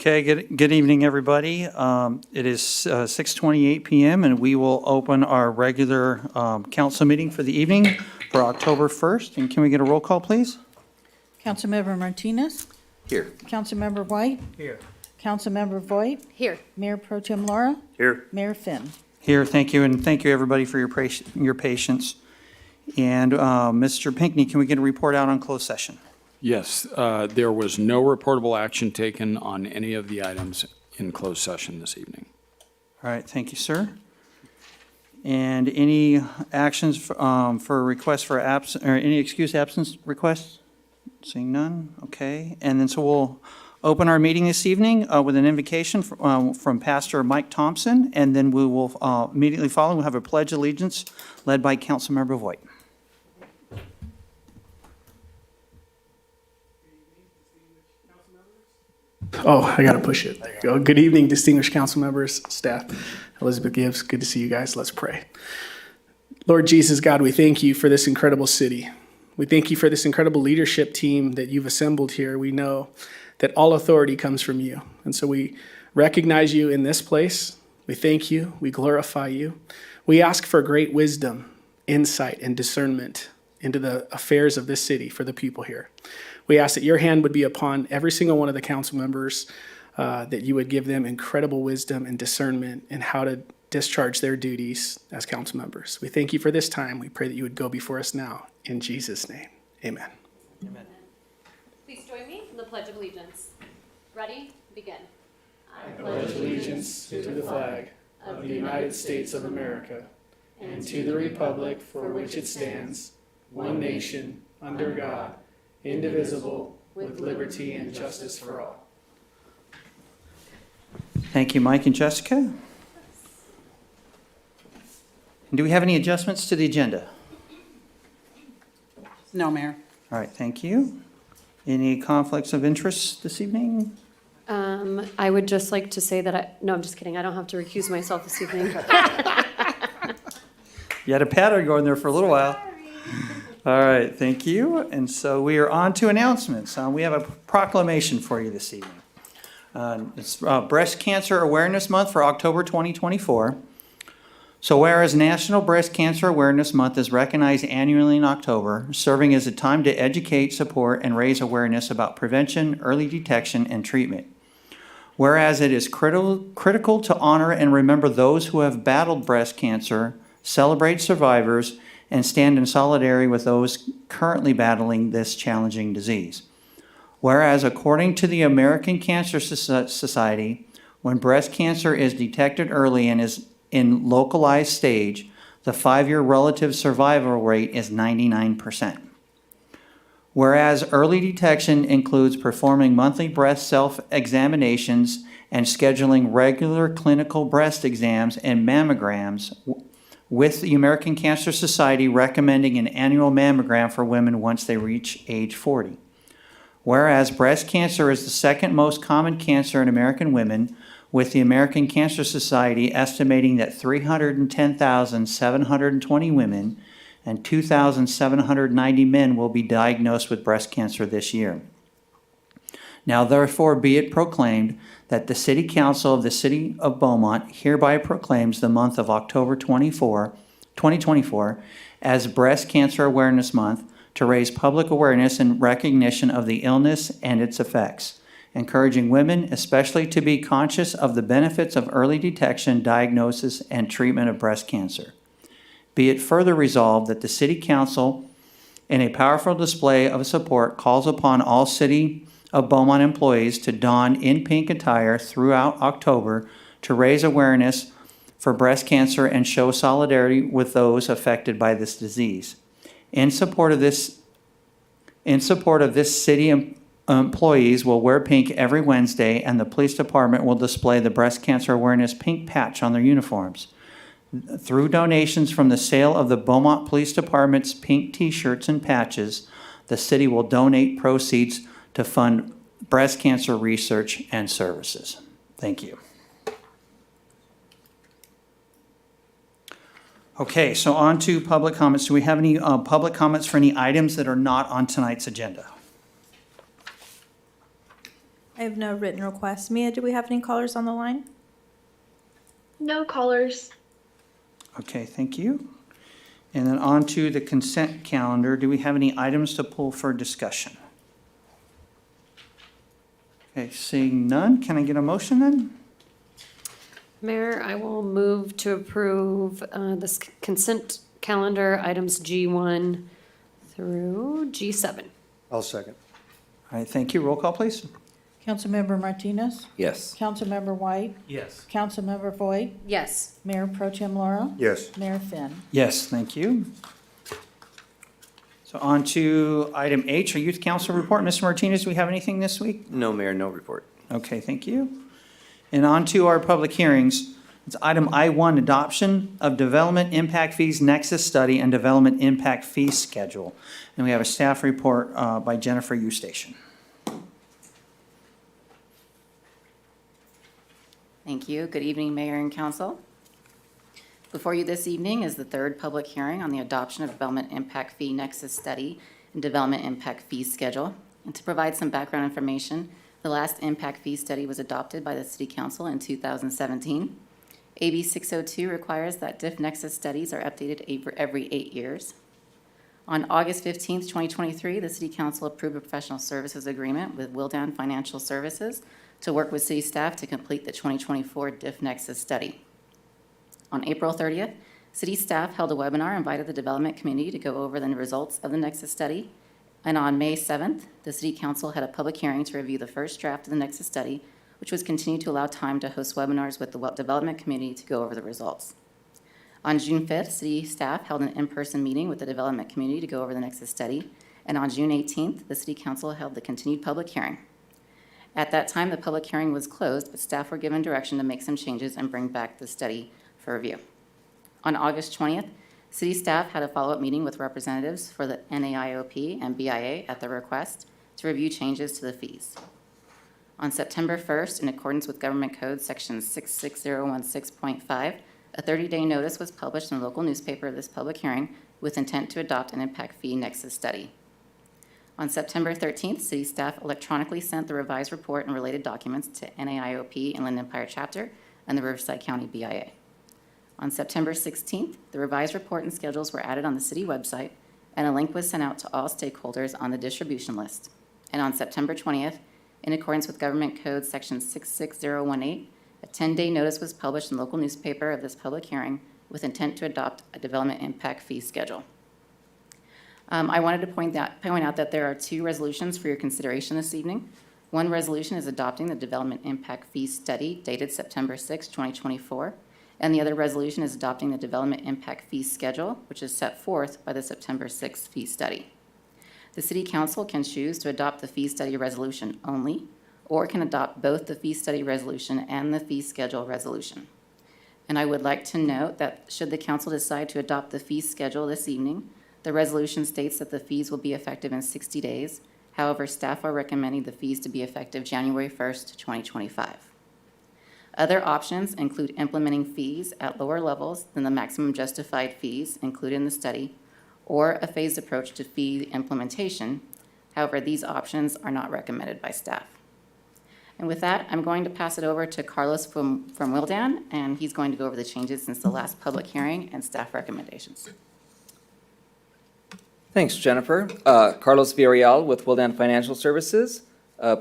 Okay, good evening, everybody. It is 6:28 p.m. and we will open our regular council meeting for the evening for October 1st. And can we get a roll call, please? Councilmember Martinez? Here. Councilmember White? Here. Councilmember Voigt? Here. Mayor Pro Tem Laura? Here. Mayor Finn? Here, thank you, and thank you, everybody, for your patience. And Mr. Pinckney, can we get a report out on closed session? Yes, there was no reportable action taken on any of the items in closed session this evening. All right, thank you, sir. And any actions for requests for absence, or any excused absence requests? Seeing none, okay. And then so we'll open our meeting this evening with an invocation from Pastor Mike Thompson, and then we will immediately follow, we'll have a pledge of allegiance led by Councilmember Voigt. Oh, I got to push it. There you go. Good evening, distinguished council members, staff. Elizabeth Gibbs, good to see you guys. Let's pray. Lord Jesus, God, we thank you for this incredible city. We thank you for this incredible leadership team that you've assembled here. We know that all authority comes from you. And so we recognize you in this place. We thank you. We glorify you. We ask for great wisdom, insight, and discernment into the affairs of this city for the people here. We ask that your hand would be upon every single one of the council members, that you would give them incredible wisdom and discernment in how to discharge their duties as council members. We thank you for this time. We pray that you would go before us now. In Jesus' name, amen. Amen. Please join me in the Pledge of Allegiance. Ready? Begin. I pledge allegiance to the flag of the United States of America and to the republic for which it stands, one nation, under God, indivisible, with liberty and justice for all. Thank you, Mike and Jessica. And do we have any adjustments to the agenda? No, Mayor. All right, thank you. Any conflicts of interest this evening? I would just like to say that no, I'm just kidding. I don't have to recuse myself this evening. You had a pattern going there for a little while. All right, thank you. And so we are on to announcements. We have a proclamation for you this evening. It's Breast Cancer Awareness Month for October 2024. So whereas National Breast Cancer Awareness Month is recognized annually in October, serving as a time to educate, support, and raise awareness about prevention, early detection, and treatment. Whereas it is critical to honor and remember those who have battled breast cancer, celebrate survivors, and stand in solidarity with those currently battling this challenging disease. Whereas according to the American Cancer Society, when breast cancer is detected early and is in localized stage, the 5-year relative survival rate is 99%. Whereas early detection includes performing monthly breast self-examinations and scheduling regular clinical breast exams and mammograms, with the American Cancer Society recommending an annual mammogram for women once they reach age 40. Whereas breast cancer is the second most common cancer in American women, with the American Cancer Society estimating that 310,720 women and 2,790 men will be diagnosed with breast cancer this year. Now therefore be it proclaimed that the City Council of the City of Beaumont hereby proclaims the month of October 2024 as Breast Cancer Awareness Month to raise public awareness and recognition of the illness and its effects, encouraging women especially to be conscious of the benefits of early detection, diagnosis, and treatment of breast cancer. Be it further resolved that the City Council, in a powerful display of support, calls upon all City of Beaumont employees to don in pink attire throughout October to raise awareness for breast cancer and show solidarity with those affected by this disease. In support of this city employees will wear pink every Wednesday, and the police department will display the breast cancer awareness pink patch on their uniforms. Through donations from the sale of the Beaumont Police Department's pink t-shirts and patches, the city will donate proceeds to fund breast cancer research and services. Thank you. Okay, so on to public comments. Do we have any public comments for any items that are not on tonight's agenda? I have no written requests. Mia, do we have any callers on the line? No callers. Okay, thank you. And then on to the consent calendar. Do we have any items to pull for discussion? Okay, seeing none, can I get a motion then? Mayor, I will move to approve this consent calendar items G1 through G7. I'll second. All right, thank you. Roll call, please. Councilmember Martinez? Yes. Councilmember White? Yes. Councilmember Voigt? Yes. Mayor Pro Tem Laura? Yes. Mayor Finn? Yes, thank you. So on to item H, our youth council report. Mr. Martinez, do we have anything this week? No, Mayor, no report. Okay, thank you. And on to our public hearings. It's item I1, adoption of development impact fees nexus study and development impact fee schedule. And we have a staff report by Jennifer Eustace. Thank you. Good evening, Mayor and Council. Before you this evening is the third public hearing on the adoption of Development Impact Fee Nexus Study and Development Impact Fee Schedule. And to provide some background information, the last impact fee study was adopted by the City Council in 2017. AB 602 requires that DIF Nexus studies are updated every 8 years. On August 15th, 2023, the City Council approved a professional services agreement with Wildan Financial Services to work with city staff to complete the 2024 DIF Nexus study. On April 30th, city staff held a webinar, invited the development community to go over the results of the Nexus study. And on May 7th, the City Council had a public hearing to review the first draft of the Nexus study, which was continued to allow time to host webinars with the development community to go over the results. On June 5th, city staff held an in-person meeting with the development community to go over the Nexus study. And on June 18th, the City Council held the continued public hearing. At that time, the public hearing was closed, but staff were given direction to make some changes and bring back the study for review. On August 20th, city staff had a follow-up meeting with representatives for the NAIOP and BIA at their request to review changes to the fees. On September 1st, in accordance with Government Code Section 66016.5, a 30-day notice was published in the local newspaper of this public hearing with intent to adopt an impact fee nexus study. On September 13th, city staff electronically sent the revised report and related documents to NAIOP Inland Empire Chapter and the Riverside County BIA. On September 16th, the revised report and schedules were added on the city website, and a link was sent out to all stakeholders on the distribution list. And on September 20th, in accordance with Government Code Section 66018, a 10-day notice was published in the local newspaper of this public hearing with intent to adopt a development impact fee schedule. I wanted to point out that there are two resolutions for your consideration this evening. One resolution is adopting the development impact fee study dated September 6, 2024, and the other resolution is adopting the development impact fee schedule, which is set forth by the September 6 fee study. The City Council can choose to adopt the fee study resolution only, or can adopt both the fee study resolution and the fee schedule resolution. And I would like to note that should the council decide to adopt the fee schedule this evening, the resolution states that the fees will be effective in 60 days. However, staff are recommending the fees to be effective January 1st, 2025. Other options include implementing fees at lower levels than the maximum justified fees included in the study, or a phased approach to fee implementation. However, these options are not recommended by staff. And with that, I'm going to pass it over to Carlos from Wildan, and he's going to go over the changes since the last public hearing and staff recommendations. Thanks, Jennifer. Carlos Villarreal with Wildan Financial Services.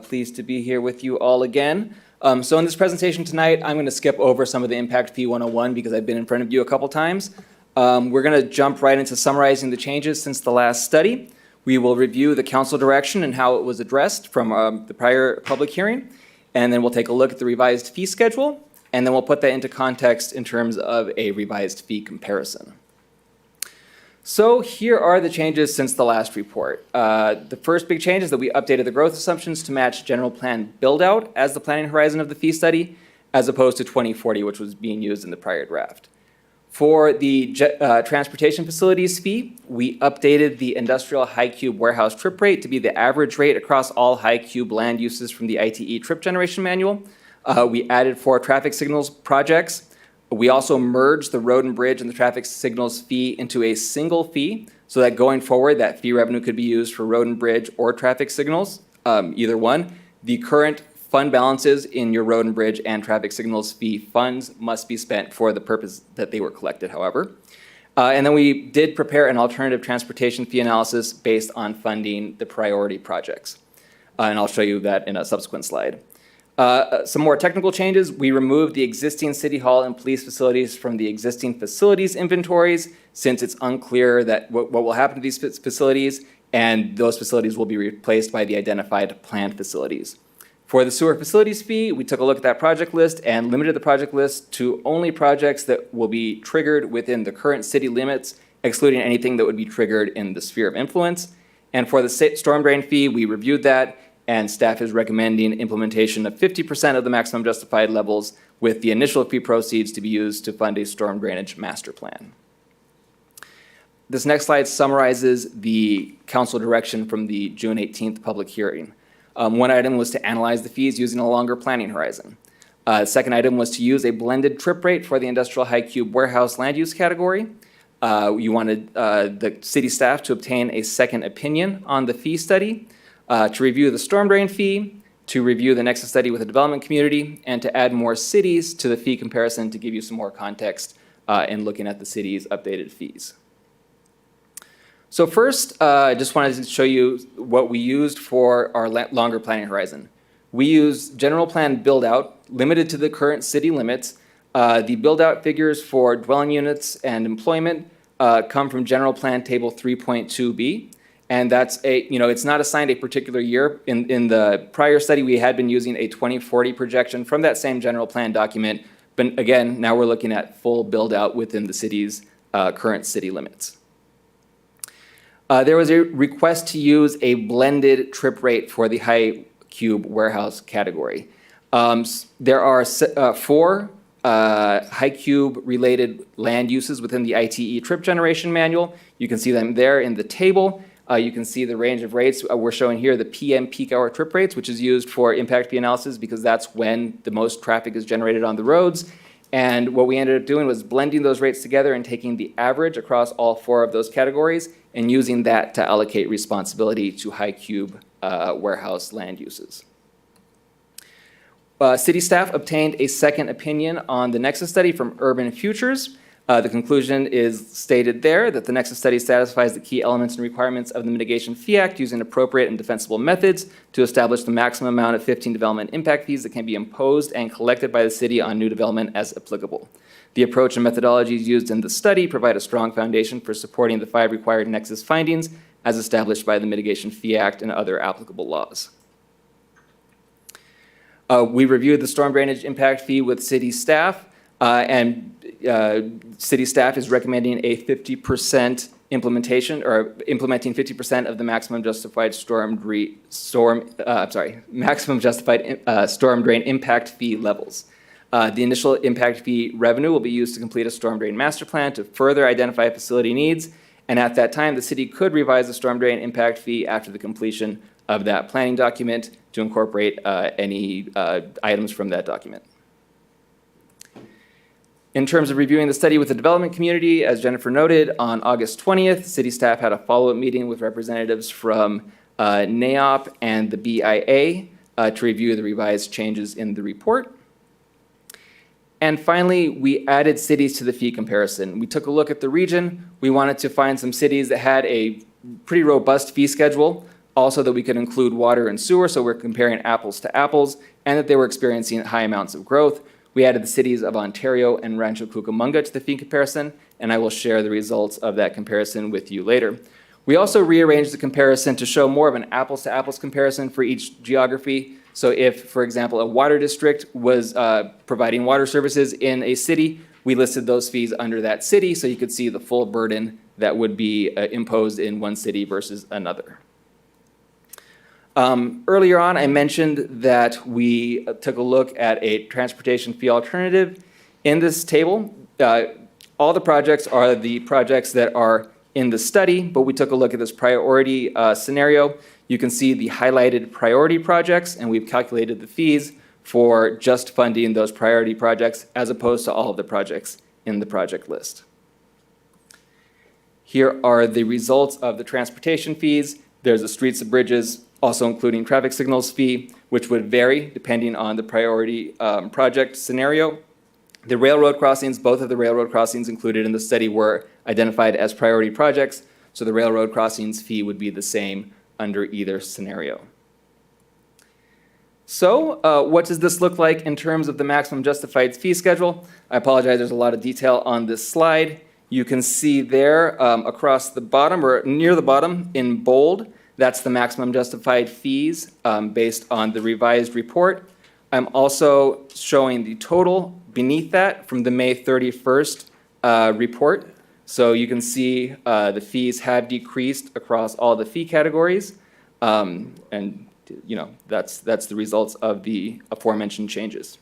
Pleased to be here with you all again. So in this presentation tonight, I'm going to skip over some of the Impact Fee 101 because I've been in front of you a couple times. We're going to jump right into summarizing the changes since the last study. We will review the council direction and how it was addressed from the prior public hearing. And then we'll take a look at the revised fee schedule. And then we'll put that into context in terms of a revised fee comparison. So here are the changes since the last report. The first big change is that we updated the growth assumptions to match general plan build-out as the planning horizon of the fee study, as opposed to 2040, which was being used in the prior draft. For the transportation facilities fee, we updated the industrial high cube warehouse trip rate to be the average rate across all high cube land uses from the ITE trip generation manual. We added 4 traffic signals projects. We also merged the road and bridge and the traffic signals fee into a single fee so that going forward, that fee revenue could be used for road and bridge or traffic signals, either one. The current fund balances in your road and bridge and traffic signals fee funds must be spent for the purpose that they were collected, however. And then we did prepare an alternative transportation fee analysis based on funding the priority projects. And I'll show you that in a subsequent slide. Some more technical changes. We removed the existing city hall and police facilities from the existing facilities inventories, since it's unclear that what will happen to these facilities, and those facilities will be replaced by the identified planned facilities. For the sewer facilities fee, we took a look at that project list and limited the project list to only projects that will be triggered within the current city limits, excluding anything that would be triggered in the sphere of influence. And for the storm drain fee, we reviewed that, and staff is recommending implementation of 50% of the maximum justified levels, with the initial fee proceeds to be used to fund a storm drainage master plan. This next slide summarizes the council direction from the June 18th public hearing. One item was to analyze the fees using a longer planning horizon. The second item was to use a blended trip rate for the industrial high cube warehouse land use category. You wanted the city staff to obtain a second opinion on the fee study, to review the storm drain fee, to review the nexus study with the development community, and to add more cities to the fee comparison to give you some more context in looking at the city's updated fees. So first, I just wanted to show you what we used for our longer planning horizon. We used general plan build-out, limited to the current city limits. The build-out figures for dwelling units and employment come from general plan table 3.2b. And that's it's not assigned a particular year. In the prior study, we had been using a 2040 projection from that same general plan document. But again, now we're looking at full build-out within the city's current city limits. There was a request to use a blended trip rate for the high cube warehouse category. There are 4 high cube related land uses within the ITE trip generation manual. You can see them there in the table. You can see the range of rates. We're showing here the PM peak hour trip rates, which is used for impact fee analysis because that's when the most traffic is generated on the roads. And what we ended up doing was blending those rates together and taking the average across all 4 of those categories and using that to allocate responsibility to high cube warehouse land uses. City staff obtained a second opinion on the Nexus study from Urban Futures. The conclusion is stated there that the Nexus study satisfies the key elements and requirements of the Mitigation Fee Act using appropriate and defensible methods to establish the maximum amount of 15 development impact fees that can be imposed and collected by the city on new development as applicable. The approach and methodologies used in the study provide a strong foundation for supporting the 5 required Nexus findings as established by the Mitigation Fee Act and other applicable laws. We reviewed the storm drainage impact fee with city staff, and city staff is recommending a 50% implementation, or implementing 50% of the maximum justified storm drain impact fee levels. The initial impact fee revenue will be used to complete a storm drain master plan to further identify facility needs, and at that time, the city could revise the storm drain impact fee after the completion of that planning document to incorporate any items from that document. In terms of reviewing the study with the development community, as Jennifer noted, on August 20th, city staff had a follow-up meeting with representatives from NAOP and the BIA to review the revised changes in the report. And finally, we added cities to the fee comparison. We took a look at the region. We wanted to find some cities that had a pretty robust fee schedule, also that we could include water and sewer, so we're comparing apples to apples, and that they were experiencing high amounts of growth. We added the cities of Ontario and Rancho Cucamonga to the fee comparison, and I will share the results of that comparison with you later. We also rearranged the comparison to show more of an apples-to-apples comparison for each geography. So if, for example, a water district was providing water services in a city, we listed those fees under that city so you could see the full burden that would be imposed in one city versus another. Earlier on, I mentioned that we took a look at a transportation fee alternative. In this table, all the projects are the projects that are in the study, but we took a look at this priority scenario. You can see the highlighted priority projects, and we've calculated the fees for just funding those priority projects as opposed to all of the projects in the project list. Here are the results of the transportation fees. There's the streets and bridges also including traffic signals fee, which would vary depending on the priority project scenario. The railroad crossings, both of the railroad crossings included in the study were identified as priority projects, so the railroad crossings fee would be the same under either scenario. So what does this look like in terms of the maximum justified fee schedule? I apologize, there's a lot of detail on this slide. You can see there across the bottom or near the bottom in bold, that's the maximum justified fees based on the revised report. I'm also showing the total beneath that from the May 31st report. So you can see the fees have decreased across all the fee categories. And you know, that's the results of the aforementioned changes.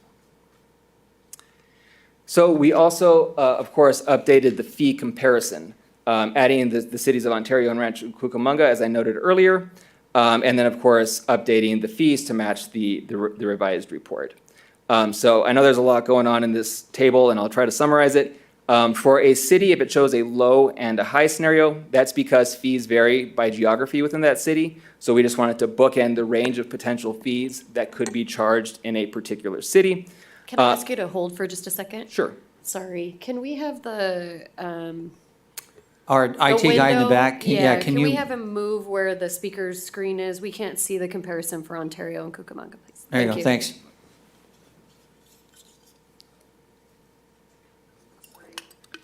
So we also, of course, updated the fee comparison, adding the cities of Ontario and Rancho Cucamonga, as I noted earlier, and then, of course, updating the fees to match the revised report. So I know there's a lot going on in this table, and I'll try to summarize it. For a city, if it shows a low and a high scenario, that's because fees vary by geography within that city. So we just wanted to bookend the range of potential fees that could be charged in a particular city. Can I ask you to hold for just a second? Sure. Sorry, can we have the, Our IT guy in the window? back, yeah, can we you, have him move where the speaker's screen is? We can't see the comparison for Ontario and Cucamonga, please. there you go, thanks.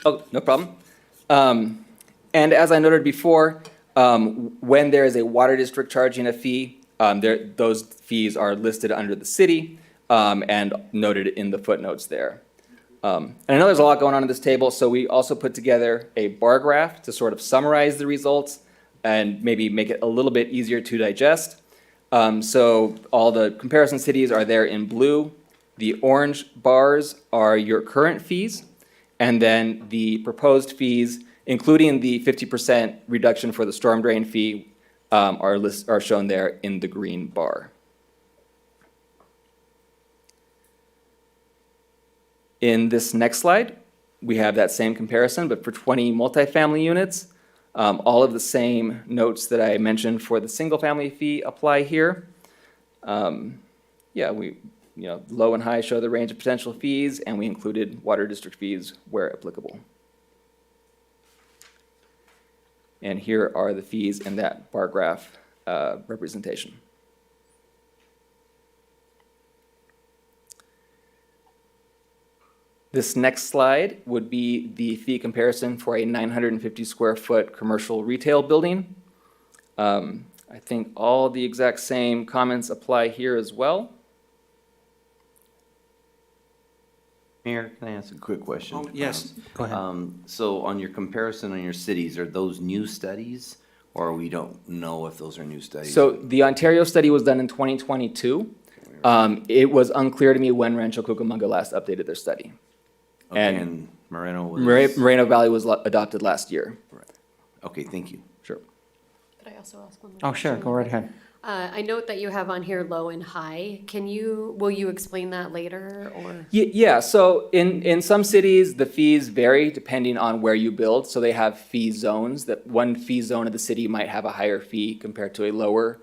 Oh, no problem. And as I noted before, when there is a water district charging a fee, those fees are listed under the city and noted in the footnotes there. And I know there's a lot going on in this table, so we also put together a bar graph to sort of summarize the results and maybe make it a little bit easier to digest. So all the comparison cities are there in blue. The orange bars are your current fees, and then the proposed fees, including the 50% reduction for the storm drain fee, are shown there in the green bar. In this next slide, we have that same comparison, but for 20 multifamily units. All of the same notes that I mentioned for the single-family fee apply here. Low and high show the range of potential fees, and we included water district fees where applicable. And here are the fees in that bar graph representation. This next slide would be the fee comparison for a 950 square foot commercial retail building. I think all the exact same comments apply here as well. Mayor, can I ask a quick question? Oh, yes, go ahead. So on your comparison on your cities, are those new studies, or we don't know if those are new studies? So the Ontario study was done in 2022. It was unclear to me when Rancho Cucamonga last updated their study. Okay, and Moreno was? Moreno Valley was adopted last year. Right. Okay, thank you. Sure. Could I also ask one more? Oh, sure, question? go right ahead. I note that you have on here low and high. Will you explain that later, or? Yeah, so in some cities, the fees vary depending on where you build. So they have fee zones, that one fee zone of the city might have a higher fee compared to a lower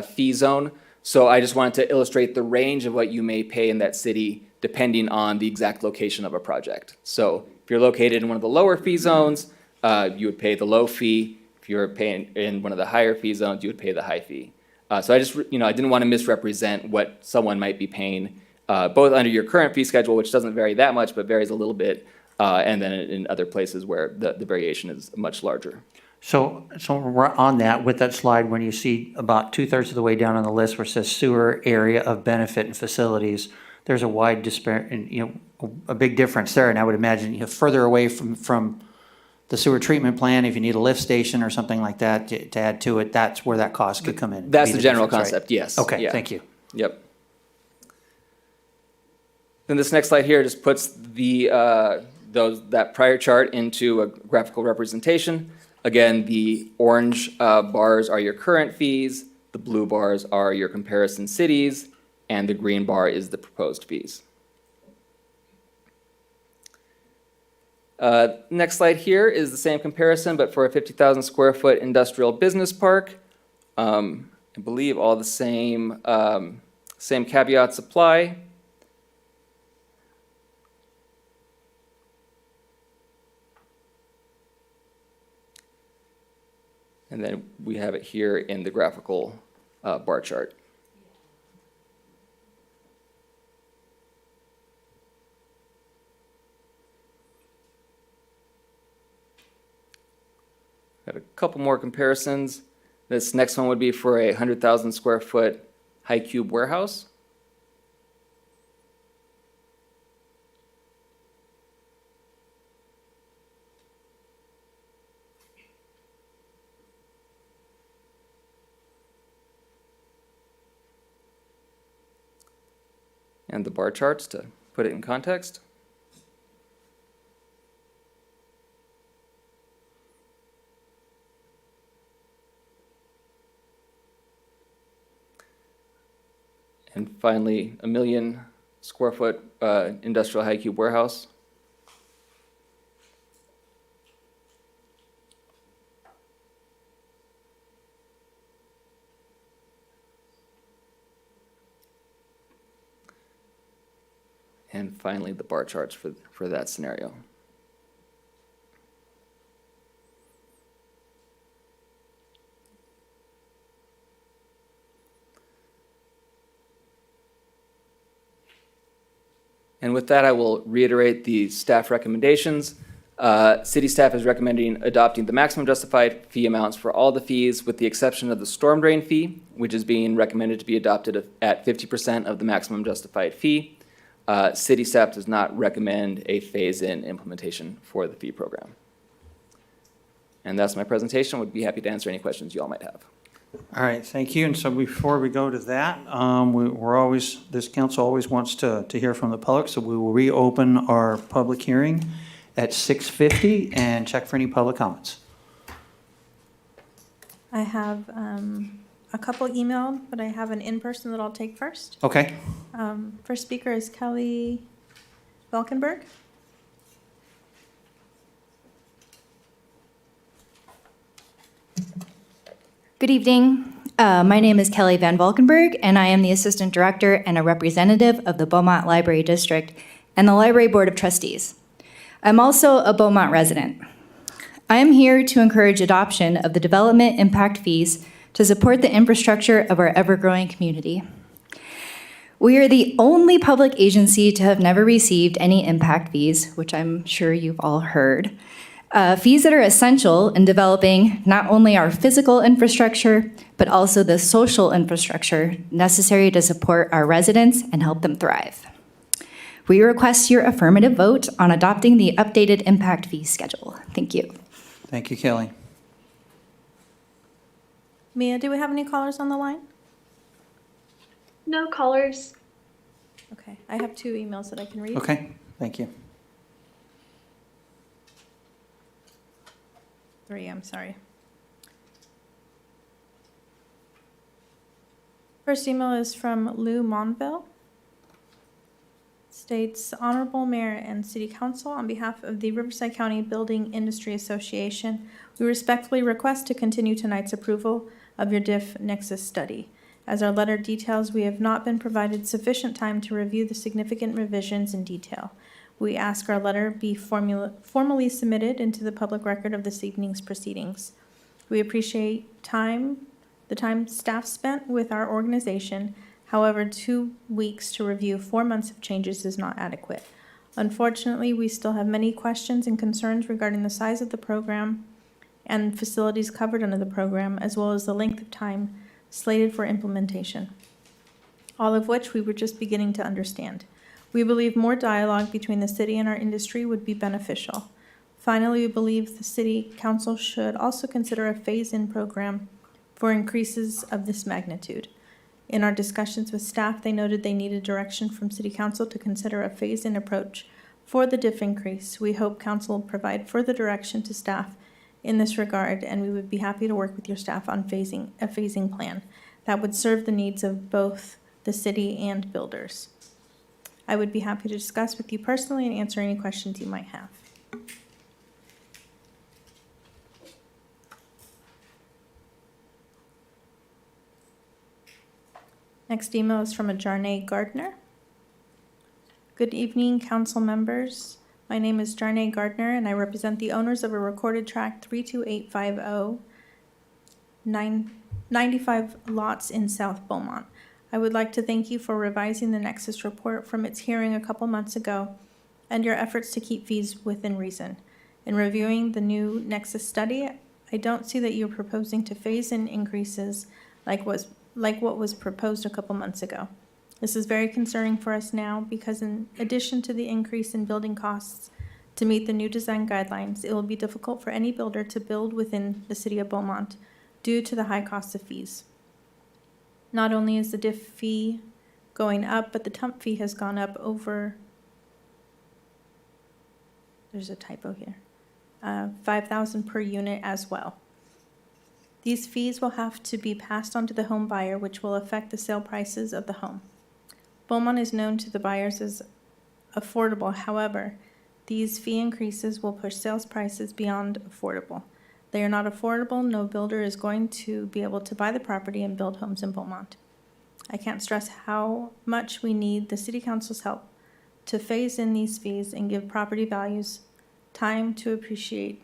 fee zone. So I just wanted to illustrate the range of what you may pay in that city depending on the exact location of a project. So if you're located in one of the lower fee zones, you would pay the low fee. If you're paying in one of the higher fee zones, you would pay the high fee. So I just, I didn't want to misrepresent what someone might be paying, both under your current fee schedule, which doesn't vary that much, but varies a little bit, and then in other places where the variation is much larger. So on that, with that slide, when you see about 2/3 of the way down on the list where it says sewer area of benefit and facilities, there's a wide disparity, a big difference there. And I would imagine, further away from the sewer treatment plant, if you need a lift station or something like that to add to it, that's where that cost could come in. That's Be the general difference, right? concept, yes. Okay, Yeah. thank you. Yep. Then this next slide here just puts that prior chart into a graphical representation. Again, the orange bars are your current fees, the blue bars are your comparison cities, and the green bar is the proposed fees. Next slide here is the same comparison, but for a 50,000 square foot industrial business park. I believe all the same caveats apply. And then we have it here in the graphical bar chart. Got a couple more comparisons. This next one would be for a 100,000 square foot high cube warehouse. And the bar charts to put it in context. And finally, a 1 million square foot industrial high cube warehouse. And finally, the bar charts for that scenario. And with that, I will reiterate the staff recommendations. City staff is recommending adopting the maximum justified fee amounts for all the fees with the exception of the storm drain fee, which is being recommended to be adopted at 50% of the maximum justified fee. City staff does not recommend a phase-in implementation for the fee program. And that's my presentation. Would be happy to answer any questions you all might have. All right, thank you. And so before we go to that, this council always wants to hear from the public, so we will reopen our public hearing at 6:50 and check for any public comments. I have a couple emailed, but I have an in-person that I'll take first. Okay. First speaker is Kelly Valkenburg. Good evening. My name is Kelly Van Valkenburg, and I am the Assistant Director and a representative of the Beaumont Library District and the Library Board of Trustees. I'm also a Beaumont resident. I am here to encourage adoption of the development impact fees to support the infrastructure of our ever-growing community. We are the only public agency to have never received any impact fees, which I'm sure you've all heard. Fees that are essential in developing not only our physical infrastructure, but also the social infrastructure necessary to support our residents and help them thrive. We request your affirmative vote on adopting the updated impact fee schedule. Thank you. Thank you, Kelly. Mia, do we have any callers on the line? No callers. Okay, I have 2 emails that I can read. Okay, thank you. 3, I'm sorry. First email is from Lou Monville. States, Honorable Mayor and City Council, on behalf of the Riverside County Building Industry Association, we respectfully request to continue tonight's approval of your DIF Nexus study. As our letter details, we have not been provided sufficient time to review the significant revisions in detail. We ask our letter be formally submitted into the public record of this evening's proceedings. We appreciate the time staff spent with our organization. However, 2 weeks to review 4 months of changes is not adequate. Unfortunately, we still have many questions and concerns regarding the size of the program and facilities covered under the program, as well as the length of time slated for implementation, all of which we were just beginning to understand. We believe more dialogue between the city and our industry would be beneficial. Finally, we believe the City Council should also consider a phase-in program for increases of this magnitude. In our discussions with staff, they noted they needed direction from City Council to consider a phase-in approach for the DIF increase. We hope Council will provide further direction to staff in this regard, and we would be happy to work with your staff on a phasing plan that would serve the needs of both the city and builders. I would be happy to discuss with you personally and answer any questions you might have. Next email is from Jarnay Gardner. Good evening, council members. My name is Jarnay Gardner, and I represent the owners of a recorded tract 32850, 95 lots in South Beaumont. I would like to thank you for revising the Nexus report from its hearing a couple months ago and your efforts to keep fees within reason. In reviewing the new Nexus study, I don't see that you're proposing to phase in increases like what was proposed a couple months ago. This is very concerning for us now because in addition to the increase in building costs to meet the new design guidelines, it will be difficult for any builder to build within the city of Beaumont due to the high cost of fees. Not only is the diff fee going up, but the TUMP fee has gone up over, there's a typo here, $5,000 per unit as well. These fees will have to be passed on to the home buyer, which will affect the sale prices of the home. Beaumont is known to the buyers as affordable. However, these fee increases will push sales prices beyond affordable. They are not affordable. No builder is going to be able to buy the property and build homes in Beaumont. I can't stress how much we need the City Council's help to phase in these fees and give property values time to appreciate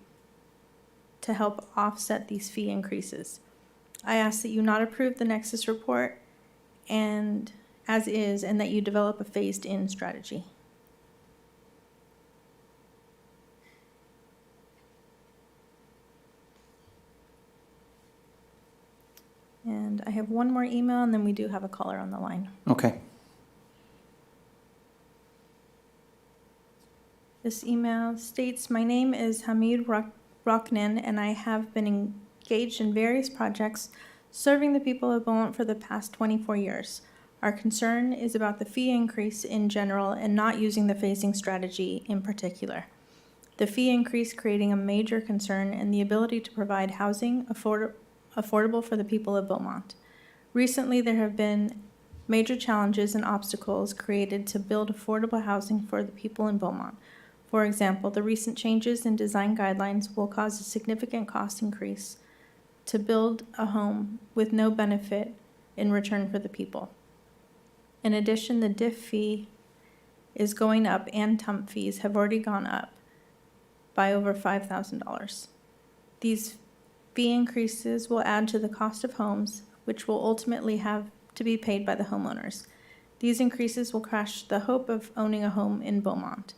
to help offset these fee increases. I ask that you not approve the Nexus report and as is, and that you develop a phased-in strategy. And I have one more email, and then we do have a caller on the line. Okay. This email states, my name is Hamid Rocknan, and I have been engaged in various projects serving the people of Beaumont for the past 24 years. Our concern is about the fee increase in general and not using the phasing strategy in particular. The fee increase creating a major concern and the ability to provide housing affordable for the people of Beaumont. Recently, there have been major challenges and obstacles created to build affordable housing for the people in Beaumont. For example, the recent changes in design guidelines will cause a significant cost increase to build a home with no benefit in return for the people. In addition, the diff fee is going up and TUMP fees have already gone up by over $5,000. These fee increases will add to the cost of homes, which will ultimately have to be paid by the homeowners. These increases will crush the hope of owning a home in Beaumont.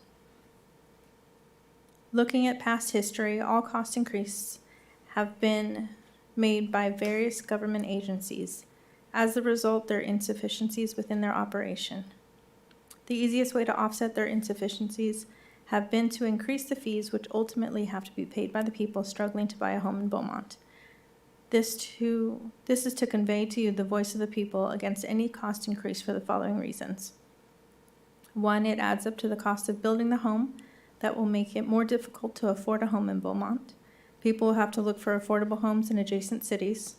Looking at past history, all cost increases have been made by various government agencies. As a result, there are insufficiencies within their operation. The easiest way to offset their insufficiencies have been to increase the fees, which ultimately have to be paid by the people struggling to buy a home in Beaumont. This is to convey to you the voice of the people against any cost increase for the following reasons. 1, it adds up to the cost of building the home. That will make it more difficult to afford a home in Beaumont. People will have to look for affordable homes in adjacent cities.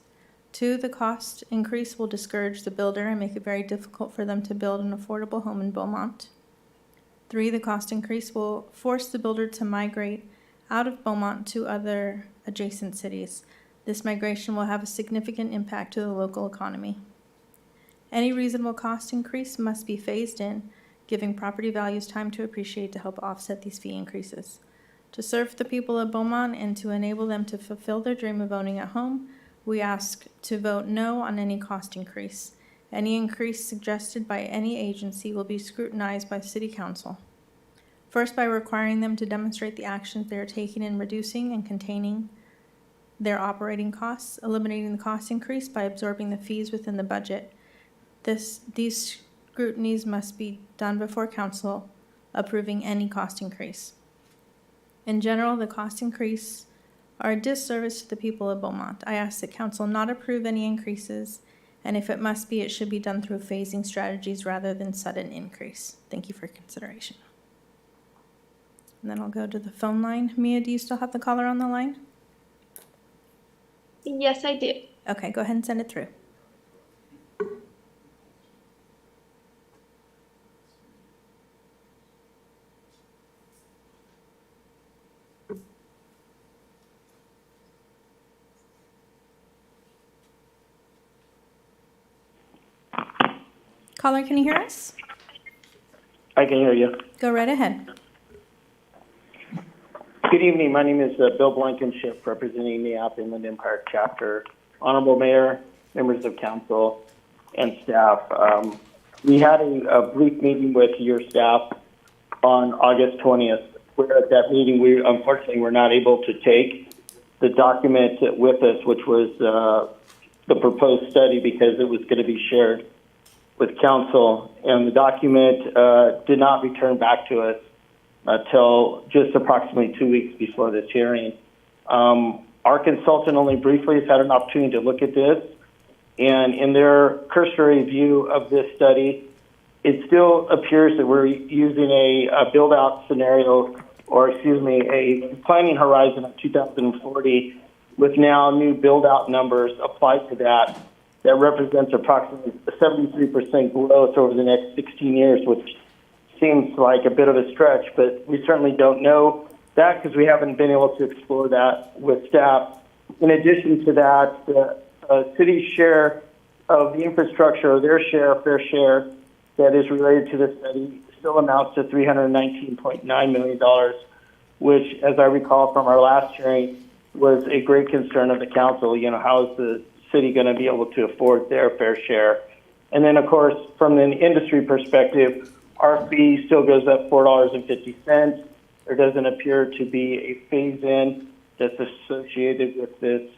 2, the cost increase will discourage the builder and make it very difficult for them to build an affordable home in Beaumont. 3, the cost increase will force the builder to migrate out of Beaumont to other adjacent cities. This migration will have a significant impact to the local economy. Any reasonable cost increase must be phased in, giving property values time to appreciate to help offset these fee increases. To serve the people of Beaumont and to enable them to fulfill their dream of owning a home, we ask to vote no on any cost increase. Any increase suggested by any agency will be scrutinized by City Council. First, by requiring them to demonstrate the actions they are taking in reducing and containing their operating costs, eliminating the cost increase by absorbing the fees within the budget. These scrutinies must be done before Council approving any cost increase. In general, the cost increase are a disservice to the people of Beaumont. I ask that Council not approve any increases, and if it must be, it should be done through phasing strategies rather than sudden increase. Thank you for consideration. And then I'll go to the phone line. Mia, do you still have the caller on the line? Yes, I do. Okay, go ahead and send it through. Caller, can you hear us? I can hear you. Go right ahead. Good evening. My name is Bill Blankenship, representing the App Inland Empire chapter. Honorable Mayor, members of council, and staff. We had a brief meeting with your staff on August 20th. Where at that meeting, we unfortunately were not able to take the document with us, which was the proposed study, because it was going to be shared with council. And the document did not return back to us until just approximately 2 weeks before this hearing. Our consultant only briefly has had an opportunity to look at this, and in their cursory view of this study, it still appears that we're using a build-out scenario, or excuse me, a planning horizon of 2040, with now new build-out numbers applied to that. That represents approximately 73% growth over the next 16 years, which seems like a bit of a stretch, but we certainly don't know that because we haven't been able to explore that with staff. In addition to that, the city's share of the infrastructure, or their share, fair share, that is related to this study still amounts to $319.9 million, which, as I recall from our last hearing, was a great concern of the council. You know, how is the city going to be able to afford their fair share? And then, of course, from an industry perspective, our fee still goes up $4.50. There doesn't appear to be a phase-in that's associated with this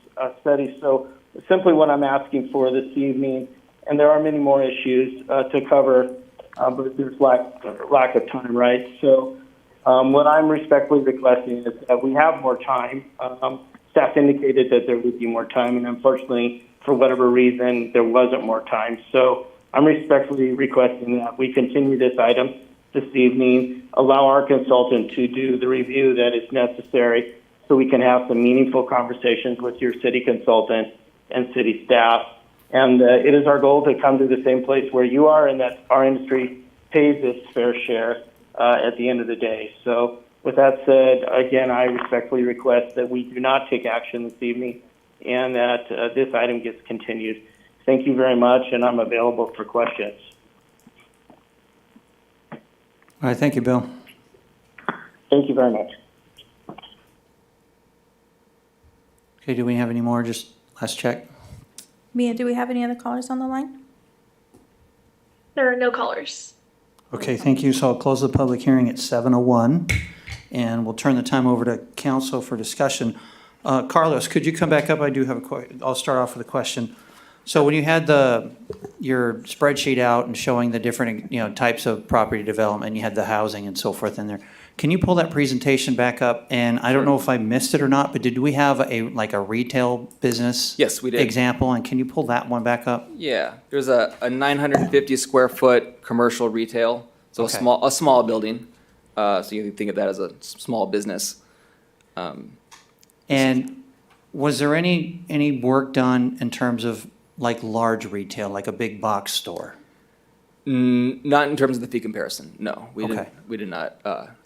study. So simply what I'm asking for this evening, and there are many more issues to cover, but there's lack of time, right? So what I'm respectfully requesting is that we have more time. Staff indicated that there would be more time, and unfortunately, for whatever reason, there wasn't more time. So I'm respectfully requesting that we continue this item this evening, allow our consultant to do the review that is necessary so we can have some meaningful conversations with your city consultant and city staff. And it is our goal to come to the same place where you are, and that our industry pays its fair share at the end of the day. So with that said, again, I respectfully request that we do not take action this evening and that this item gets continued. Thank you very much, and I'm available for questions. All right, thank you, Bill. Thank you very much. Okay, do we have any more? Just last check. Mia, do we have any other callers on the line? There are no callers. Okay, thank you. So I'll close the public hearing at 7:01, and we'll turn the time over to council for discussion. Carlos, could you come back up? I do have I'll start off with a question. So when you had your spreadsheet out and showing the different, types of property development, you had the housing and so forth in there. Can you pull that presentation back up? And I don't know if I missed it or not, but did we have a retail business? Yes, we did. Example, and can you pull that one back up? Yeah, there's a 950 square foot commercial retail, so Okay. a small building. So you can think of that as a small business. And was there any work done in terms of large retail, like a big box store? Not in terms of the fee comparison, no. Okay. We did not.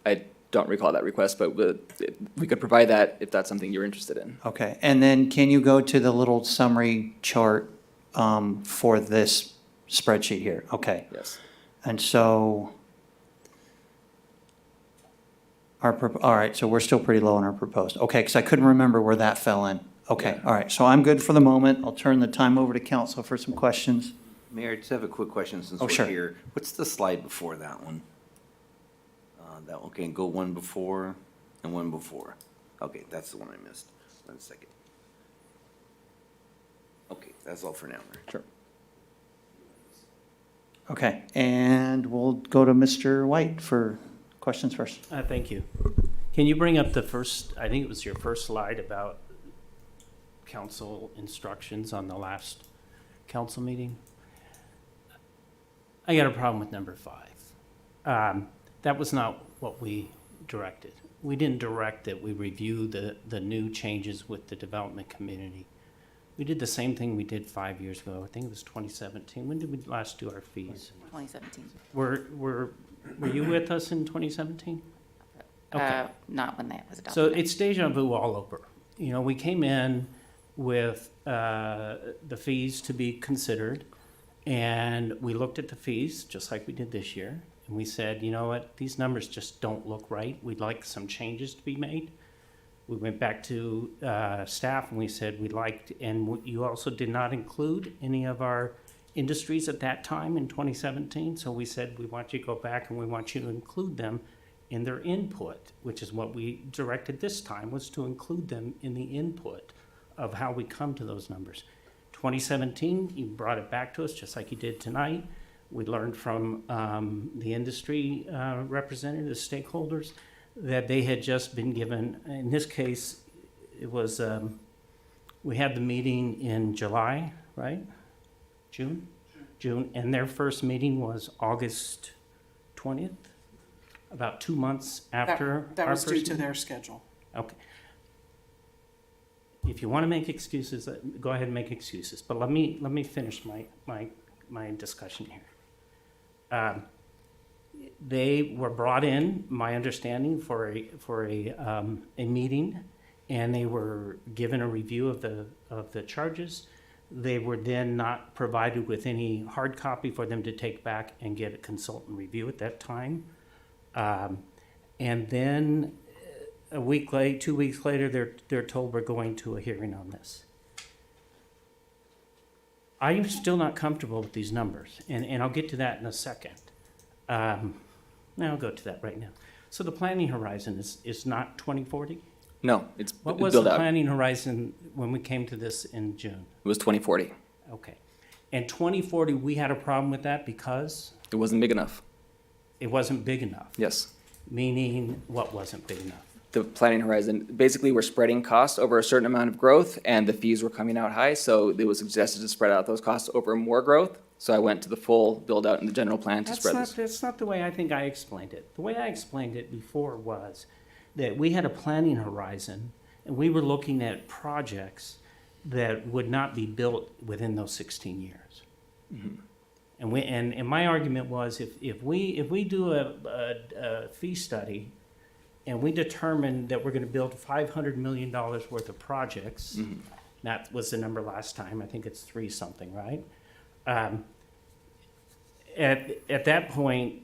I don't recall that request, but we could provide that if that's something you're interested in. Okay, and then can you go to the little summary chart for this spreadsheet here? Okay. Yes. And so, all right, so we're still pretty low on our proposed. Okay, because I couldn't remember where that fell in. Okay, all right, so I'm good for the moment. I'll turn the time over to council for some questions. Mayor, I just have a quick question since Oh, we're sure. here. What's the slide before that one? That one can go one before and one before. Okay, that's the one I missed. 1 second. Okay, that's all for now, Mayor. Sure. Okay, and we'll go to Mr. White for questions first. Thank you. Can you bring up the first, I think it was your first slide about council instructions on the last council meeting? I got a problem with number 5. That was not what we directed. We didn't direct that we review the new changes with the development community. We did the same thing we did 5 years ago. I think it was 2017. When did we last do our fees? 2017. Were you with us in 2017? Okay. Not when that was adopted. So it's deja vu all over. We came in with the fees to be considered, And we looked at the fees, just like we did this year, and we said, you know what, these numbers just don't look right. We'd like some changes to be made. We went back to staff and we said we'd like, and you also did not include any of our industries at that time in 2017. So we said, we want you to go back and we want you to include them in their input, which is what we directed this time, was to include them in the input of how we come to those numbers. 2017, you brought it back to us just like you did tonight. We learned from the industry representatives, stakeholders, that they had just been given, in this case, it was, we had the meeting in July, right? June, and their first meeting was August 20th, about 2 months after That our was due first to meeting? their schedule. Okay. If you want to make excuses, go ahead and make excuses, but let me finish my discussion here. They were brought in, my understanding, for a meeting, and they were given a review of the charges. They were then not provided with any hard copy for them to take back and get a consultant review at that time. And then a week late, 2 weeks later, they're told we're going to a hearing on this. I am still not comfortable with these numbers, and I'll get to that in a second. I'll go to that right now. So the planning horizon is not 2040? No, it's What was build the out. planning horizon when we came to this in June? It was 2040. Okay. And 2040, we had a problem with that because It wasn't big enough. it wasn't big enough. Yes. Meaning, what wasn't big enough? The planning horizon, basically we're spreading costs over a certain amount of growth and the fees were coming out high. So it was suggested to spread out those costs over more growth. So I went to the full build out in the general plan to spread this. That's not the way I think I explained it. The way I explained it before was that we had a planning horizon and we were looking at projects that would not be built within those 16 years. Mm-hmm. And my argument was if we do a fee study and we determine that we're going to build $500 million worth of projects, Mm-hmm. that was the number last time, I think it's 3 something, right? At that point,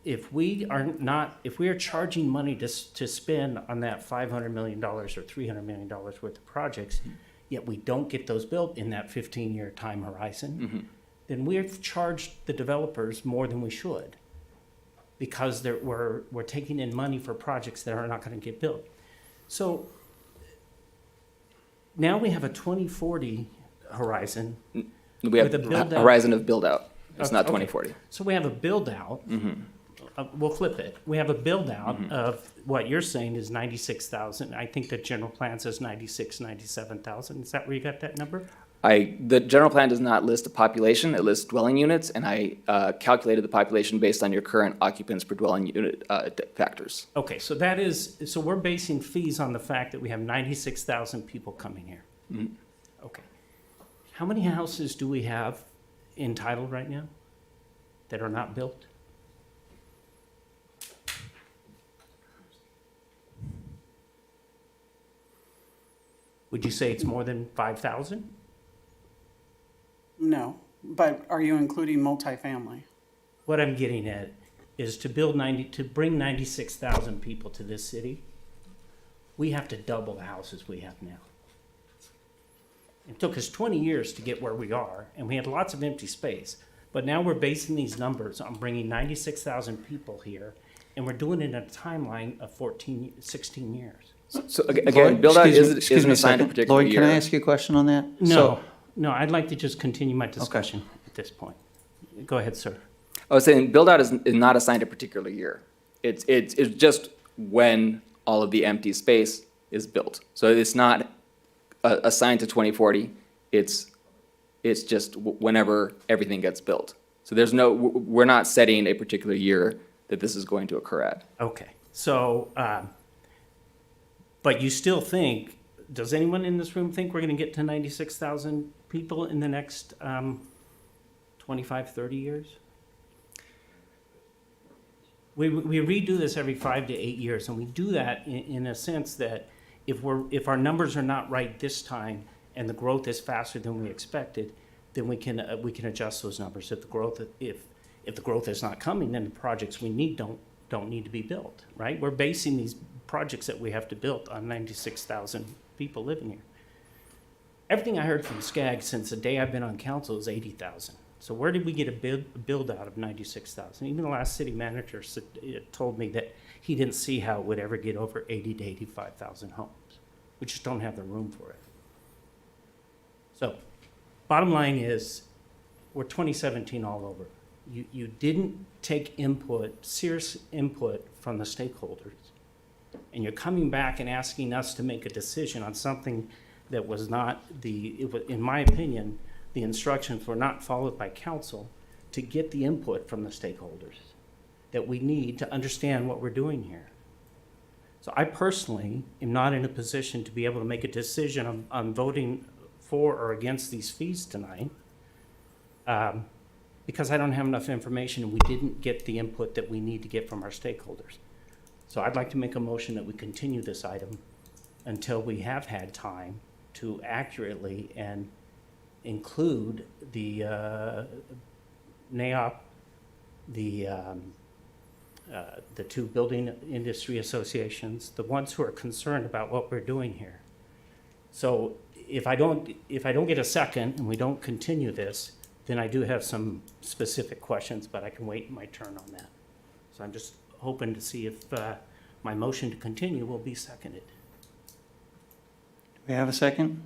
if we are charging money to spend on that $500 million or $300 million worth of projects, yet we don't get those built in that 15-year time horizon, Mm-hmm. then we've charged the developers more than we should, because we're taking in money for projects that are not going to get built. So now we have a 2040 horizon. We have With a build a out. horizon of build out. It's not Okay. 2040. So we have a build out. We'll flip it. We have a build out of what you're saying is 96,000. I think the general plan says 96, 97,000. Is that where you got that number? The general plan does not list a population, it lists dwelling units, and I calculated the population based on your current occupants per dwelling unit factors. Okay, so we're basing fees on the fact that we have 96,000 people coming here. Mhm. Okay. How many houses do we have entitled right now that are not built? Would you say it's more than 5,000? No, but are you including multifamily? What I'm getting at is to bring 96,000 people to this city, we have to double the houses we have now. It took us 20 years to get where we are, and we had lots of empty space. But now we're basing these numbers on bringing 96,000 people here, and we're doing it in a timeline of 16 years. So again, build out isn't assigned a particular Lloyd, year. can I ask you a question on that? No, I'd like to just continue my discussion at this point. Go ahead, sir. I was saying, build out is not assigned a particular year. It's just when all of the empty space is built. So it's not assigned to 2040. It's just whenever everything gets built. So we're not setting a particular year that this is going to occur at. Okay, so, but you still think, does anyone in this room think we're going to get to 96,000 people in the next 25, 30 years? We redo this every 5 to 8 years, and we do that in a sense that if our numbers are not right this time and the growth is faster than we expected, then we can adjust those numbers. If the growth is not coming, then the projects we need don't need to be built, right? We're basing these projects that we have to build on 96,000 people living here. Everything I heard from SCAG since the day I've been on council is 80,000. So where did we get a build out of 96,000? Even the last city manager told me that he didn't see how it would ever get over 80 to 85,000 homes. We just don't have the room for it. So bottom line is, we're 2017 all over. You didn't take serious input from the stakeholders. And you're coming back and asking us to make a decision on something that was not in my opinion, the instructions were not followed by council to get the input from the stakeholders that we need to understand what we're doing here. So I personally am not in a position to be able to make a decision on voting for or against these fees tonight, because I don't have enough information and we didn't get the input that we need to get from our stakeholders. So I'd like to make a motion that we continue this item until we have had time to accurately and include the NAOP, the two building industry associations, the ones who are concerned about what we're doing here. So if I don't get a second and we don't continue this, then I do have some specific questions, but I can wait my turn on that. So I'm just hoping to see if my motion to continue will be seconded. We have a second?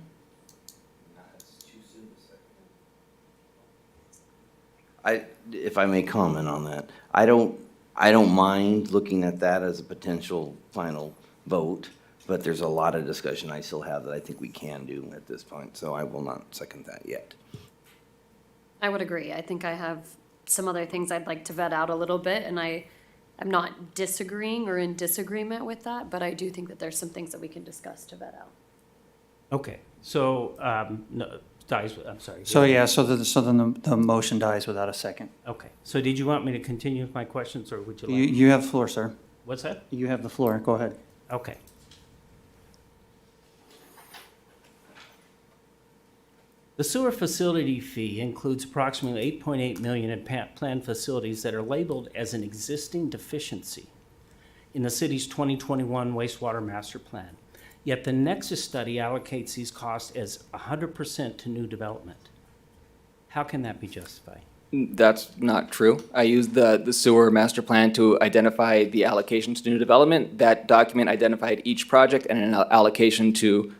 If I may comment on that, I don't mind looking at that as a potential final vote, but there's a lot of discussion I still have that I think we can do at this point, so I will not second that yet. I would agree. I think I have some other things I'd like to vet out a little bit, and I'm not disagreeing or in disagreement with that, but I do think that there's some things that we can discuss to vet out. Okay, so, no, I'm sorry. So then the motion dies without a second. Okay, so did you want me to continue with my questions, or would you like? You have the floor, sir. What's that? You have the floor. Go ahead. Okay. The sewer facility fee includes approximately $8.8 million in planned facilities that are labeled as an existing deficiency in the city's 2021 wastewater master plan. Yet the Nexus study allocates these costs as 100% to new development. How can that be justified? That's not true. I used the sewer master plan to identify the allocation to new development. That document identified each project and an allocation to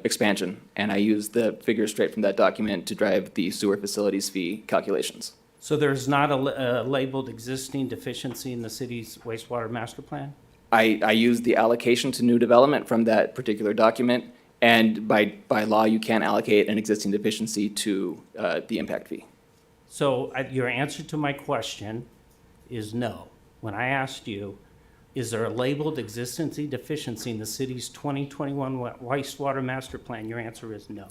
expansion. And I used the figures straight from that document to drive the sewer facilities fee calculations. So there's not a labeled existing deficiency in the city's wastewater master plan? I used the allocation to new development from that particular document, and by law, you can't allocate an existing deficiency to the impact fee. So your answer to my question is no. When I asked you, is there a labeled existency deficiency in the city's 2021 wastewater master plan, your answer is no.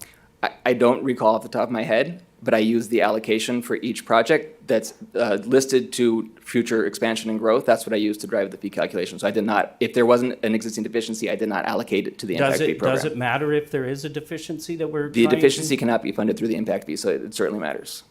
I don't recall off the top of my head, but I used the allocation for each project that's listed to future expansion and growth. That's what I used to drive the fee calculation. So I did not, if there wasn't an existing deficiency, I did not allocate it to the impact fee program. Does it matter if there is a deficiency that we're The trying deficiency to? cannot be funded through the impact fee, so it certainly matters.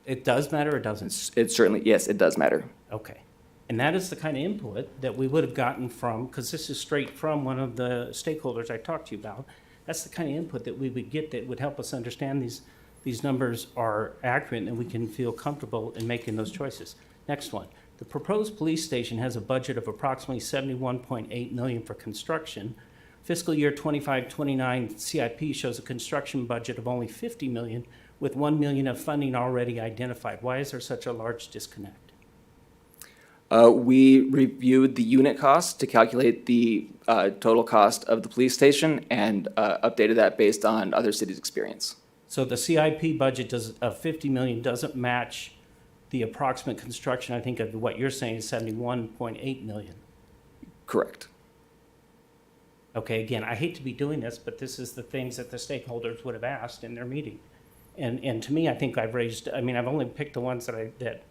It does matter or doesn't? It certainly, yes, it does matter. Okay. And that is the kind of input that we would have gotten from, because this is straight from one of the stakeholders I talked to you about. That's the kind of input that we would get that would help us understand these numbers are accurate and we can feel comfortable in making those choices. Next one. The proposed police station has a budget of approximately $71.8 million for construction. Fiscal year 25-29 CIP shows a construction budget of only $50 million with $1 million of funding already identified. Why is there such a large disconnect? We reviewed the unit cost to calculate the total cost of the police station and updated that based on other cities' experience. So the CIP budget of $50 million doesn't match the approximate construction, I think, of what you're saying is $71.8 million. Correct. Okay, again, I hate to be doing this, but this is the things that the stakeholders would have asked in their meeting. And to me, I think I've only picked the ones that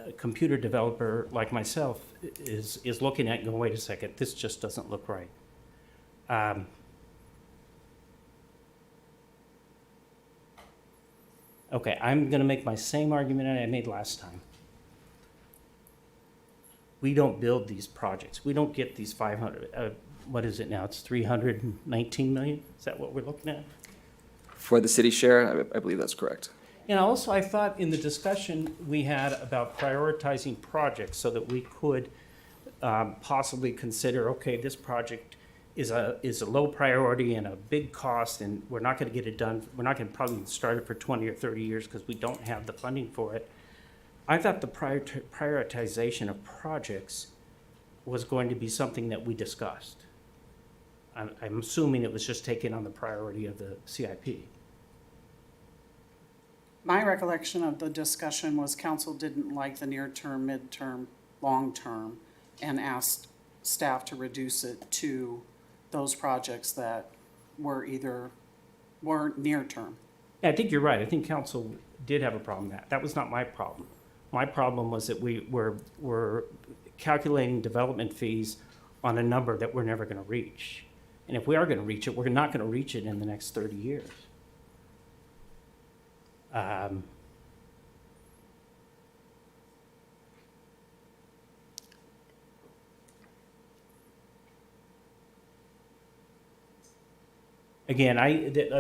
a computer developer like myself is looking at and going, wait a second, this just doesn't look right. Okay, I'm gonna make my same argument I made last time. We don't build these projects. We don't get these 500, what is it now? It's 319 million? Is that what we're looking at? For the city share, I believe that's correct. And also, I thought in the discussion we had about prioritizing projects so that we could possibly consider, okay, this project is a low priority and a big cost, and we're not gonna get it done. We're not gonna probably start it for 20 or 30 years because we don't have the funding for it. I thought the prioritization of projects was going to be something that we discussed. I'm assuming it was just taken on the priority of the CIP. My recollection of the discussion was council didn't like the near-term, mid-term, long-term, and asked staff to reduce it to those projects that weren't near-term. Yeah, I think you're right. I think council did have a problem with that. That was not my problem. My problem was that we were calculating development fees on a number that we're never gonna reach. And if we are gonna reach it, we're not gonna reach it in the next 30 years. Again,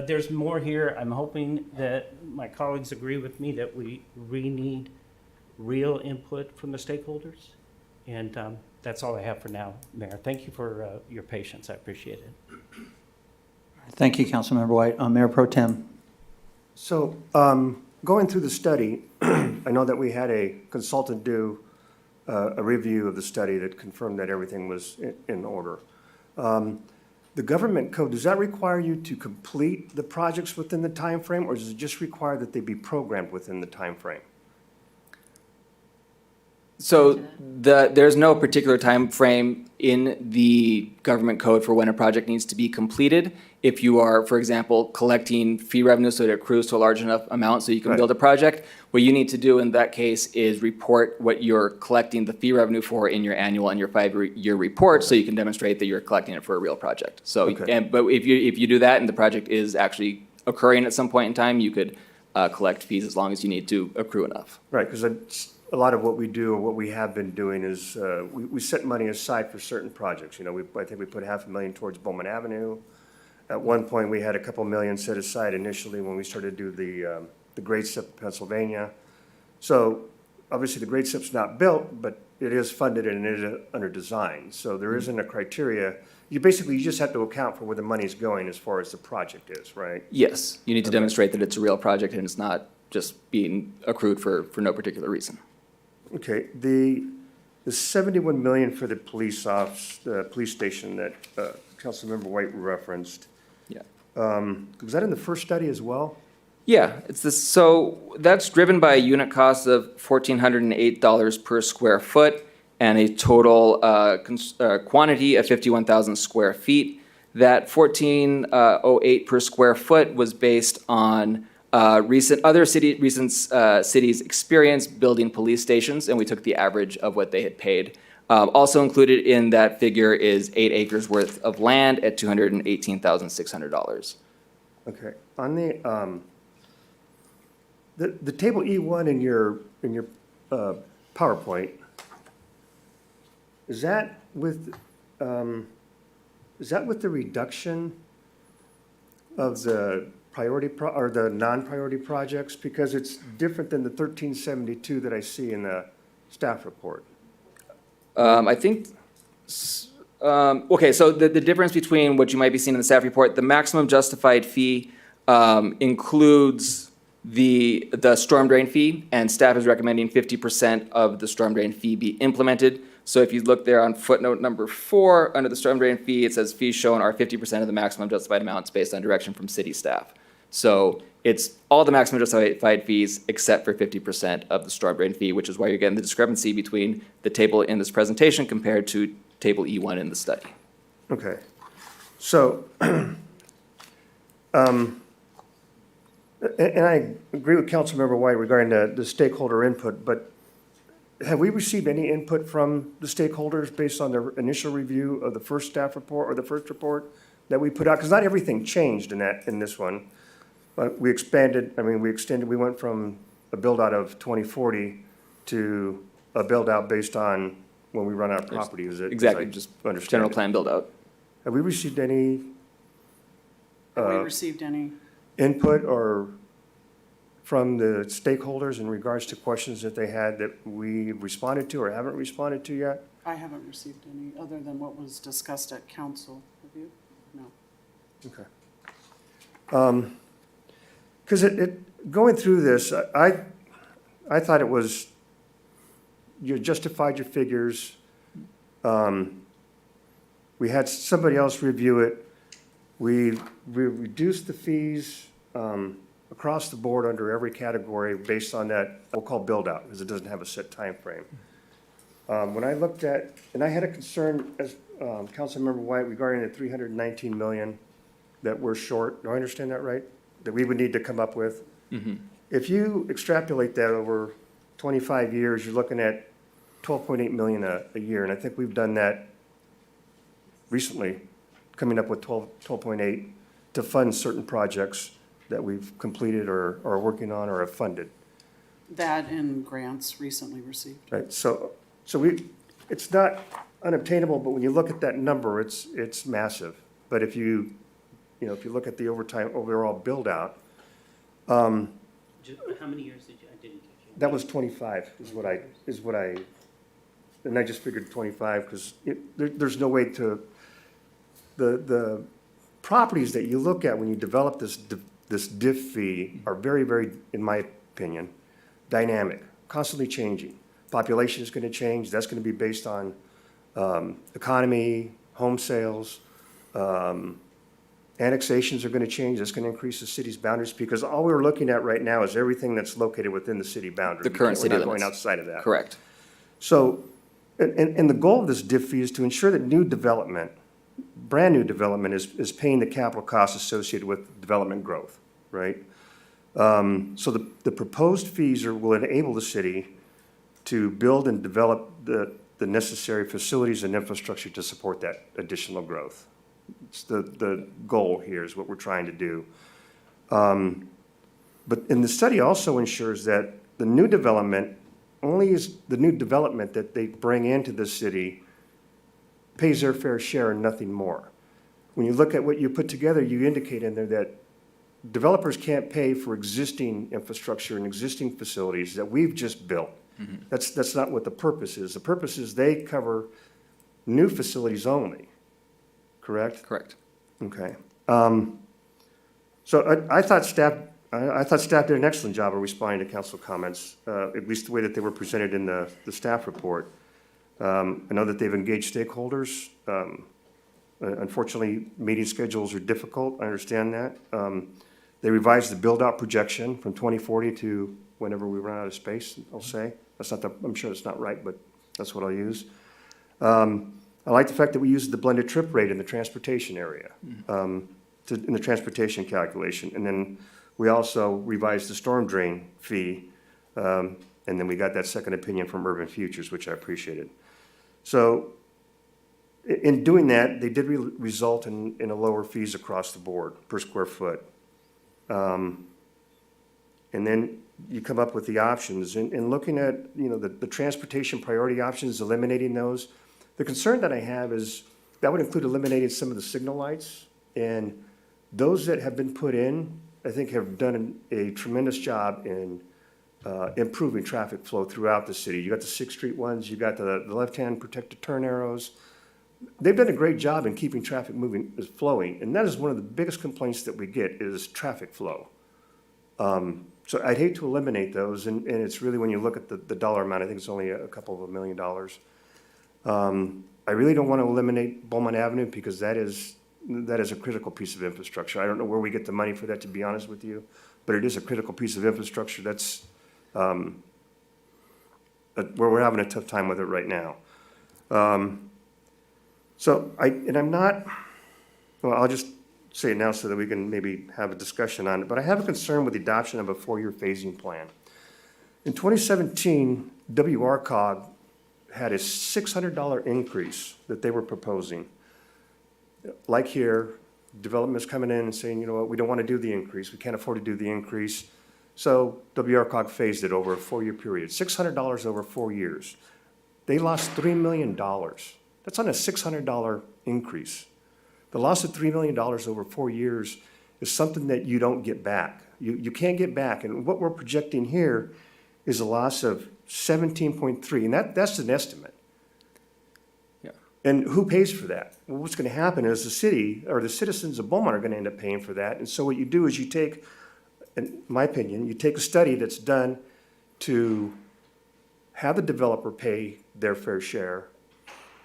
there's more here. I'm hoping that my colleagues agree with me that we need real input from the stakeholders. And that's all I have for now, Mayor. Thank you for your patience. I appreciate it. Thank you, Councilmember White. Mayor Pro Tem. So, going through the study, I know that we had a consultant do a review of the study that confirmed that everything was in order. The government code, does that require you to complete the projects within the time frame, or does it just require that they be programmed within the time frame? So there's no particular time frame in the government code for when a project needs to be completed. If you are, for example, collecting fee revenue so it accrues to a large enough amount so you can Right. build a project, what you need to do in that case is report what you're collecting the fee revenue for in your annual and your 5-year report so you can demonstrate that you're collecting it for a real project. So, Okay. but if you do that and the project is actually occurring at some point in time, you could collect fees as long as you need to accrue enough. Right, because a lot of what we do, or what we have been doing is, we set money aside for certain projects. You know, I think we put $500,000 towards Beaumont Avenue. At one point, we had a couple million set aside initially when we started to do the grade step in Pennsylvania. So obviously, the grade step's not built, but it is funded and it is under design. So there isn't a criteria. You just have to account for where the money's going as far as the project is, right? Yes, you need to Okay. demonstrate that it's a real project and it's not just being accrued for no particular reason. Okay, the 71 million for the the police station that Councilmember White referenced. Yeah. Was that in the first study as well? Yeah, it's this, so that's driven by a unit cost of $1,408 per square foot and a total quantity of 51,000 square feet. That 1,408 per square foot was based on recent cities' experience building police stations, and we took the average of what they had paid. Also included in that figure is 8 acres worth of land at $218,600. Okay, on the table E1 in your PowerPoint, is that with the reduction of the priority or the non-priority projects? Because it's different than the 1372 that I see in the staff report. I think, okay, so the difference between what you might be seeing in the staff report, the maximum justified fee includes the storm drain fee, and staff is recommending 50% of the storm drain fee be implemented. So if you look there on footnote number 4, under the storm drain fee, it says fees shown are 50% of the maximum justified amounts based on direction from city staff. So it's all the maximum justified fees except for 50% of the storm drain fee, which is why you're getting the discrepancy between the table in this presentation compared to table E1 in the study. Okay, so, and I agree with Councilmember White regarding the stakeholder input, but have we received any input from the stakeholders based on their initial review of the first staff report or the first report that we put out? Because not everything changed in this one. But we expanded, we extended, we went from a build-out of 2040 to a build-out based on when we run out of property, is it? Exactly, as I just understand general it. plan build-out. Have we received any Have we received any? input or from the stakeholders in regards to questions that they had that we responded to or haven't responded to yet? I haven't received any, other than what was discussed at council. Have you? No. Okay. Because going through this, I thought it was, you justified your figures. We had somebody else review it. We reduced the fees across the board under every category based on that, we'll call build-out, because it doesn't have a set time frame. When I looked at, and I had a concern as Councilmember White regarding the 319 million that we're short. Do I understand that right? That we would need to come up with? If you extrapolate that over 25 years, you're looking at 12.8 million a year, and I think we've done that recently, coming up with 12.8 to fund certain projects that we've completed or are working on or have funded. That and grants recently received. Right, so it's not unobtainable, but when you look at that number, it's massive. But if you look at the overall build-out, How many years did you, I didn't catch you. that was 25 is what I, and I just figured 25 because there's no way to, the properties that you look at when you develop this diff fee are very, very, in my opinion, dynamic, constantly changing. Population is going to change. That's going to be based on economy, home sales, annexations are going to change. That's going to increase the city's boundaries because all we're looking at right now is everything that's located within the city boundary. The current city We're not limits. going outside of that. Correct. So, and the goal of this diff fee is to ensure that new development, brand new development is paying the capital costs associated with development growth, right? So the proposed fees will enable the city to build and develop the necessary facilities and infrastructure to support that additional growth. It's the goal here is what we're trying to do. But the study also ensures that the new development only is the new development that they bring into the city pays their fair share and nothing more. When you look at what you put together, you indicate in there that developers can't pay for existing infrastructure and existing facilities that we've just built. That's not what the purpose is. The purpose is they cover new facilities only, correct? Correct. Okay. So I thought staff did an excellent job of responding to council comments, at least the way that they were presented in the staff report. I know that they've engaged stakeholders. Unfortunately, meeting schedules are difficult. I understand that. They revised the build-out projection from 2040 to whenever we run out of space, I'll say. I'm sure it's not right, but that's what I'll use. I like the fact that we used the blended trip rate in the transportation area, in the transportation calculation. And then we also revised the storm drain fee, and then we got that second opinion from Urban Futures, which I appreciated. So in doing that, they did result in a lower fees across the board per square foot. And then you come up with the options and looking at, the transportation priority options, eliminating those. The concern that I have is that would include eliminating some of the signal lights. And those that have been put in, I think have done a tremendous job in improving traffic flow throughout the city. You got the 6th Street ones, you got the left-hand protected turn arrows. They've done a great job in keeping traffic flowing. And that is one of the biggest complaints that we get is traffic flow. So I'd hate to eliminate those, and it's really, when you look at the dollar amount, I think it's only a couple of $1 million. I really don't want to eliminate Beaumont Avenue because that is a critical piece of infrastructure. I don't know where we get the money for that, to be honest with you, but it is a critical piece of infrastructure that's, where we're having a tough time with it right now. I'll just say it now so that we can maybe have a discussion on it, but I have a concern with the adoption of a 4-year phasing plan. In 2017, WRCOG had a $600 increase that they were proposing. Like here, development's coming in and saying, you know what, we don't want to do the increase, we can't afford to do the increase. So WRCOG phased it over a 4-year period, $600 over 4 years. They lost $3 million. That's on a $600 increase. The loss of $3 million over 4 years is something that you don't get back. You can't get back. And what we're projecting here is a loss of 17.3, and that's an estimate. Yeah. And who pays for that? Well, what's going to happen is the city or the citizens of Beaumont are going to end up paying for that. And so what you do is you take, in my opinion, you take a study that's done to have the developer pay their fair share,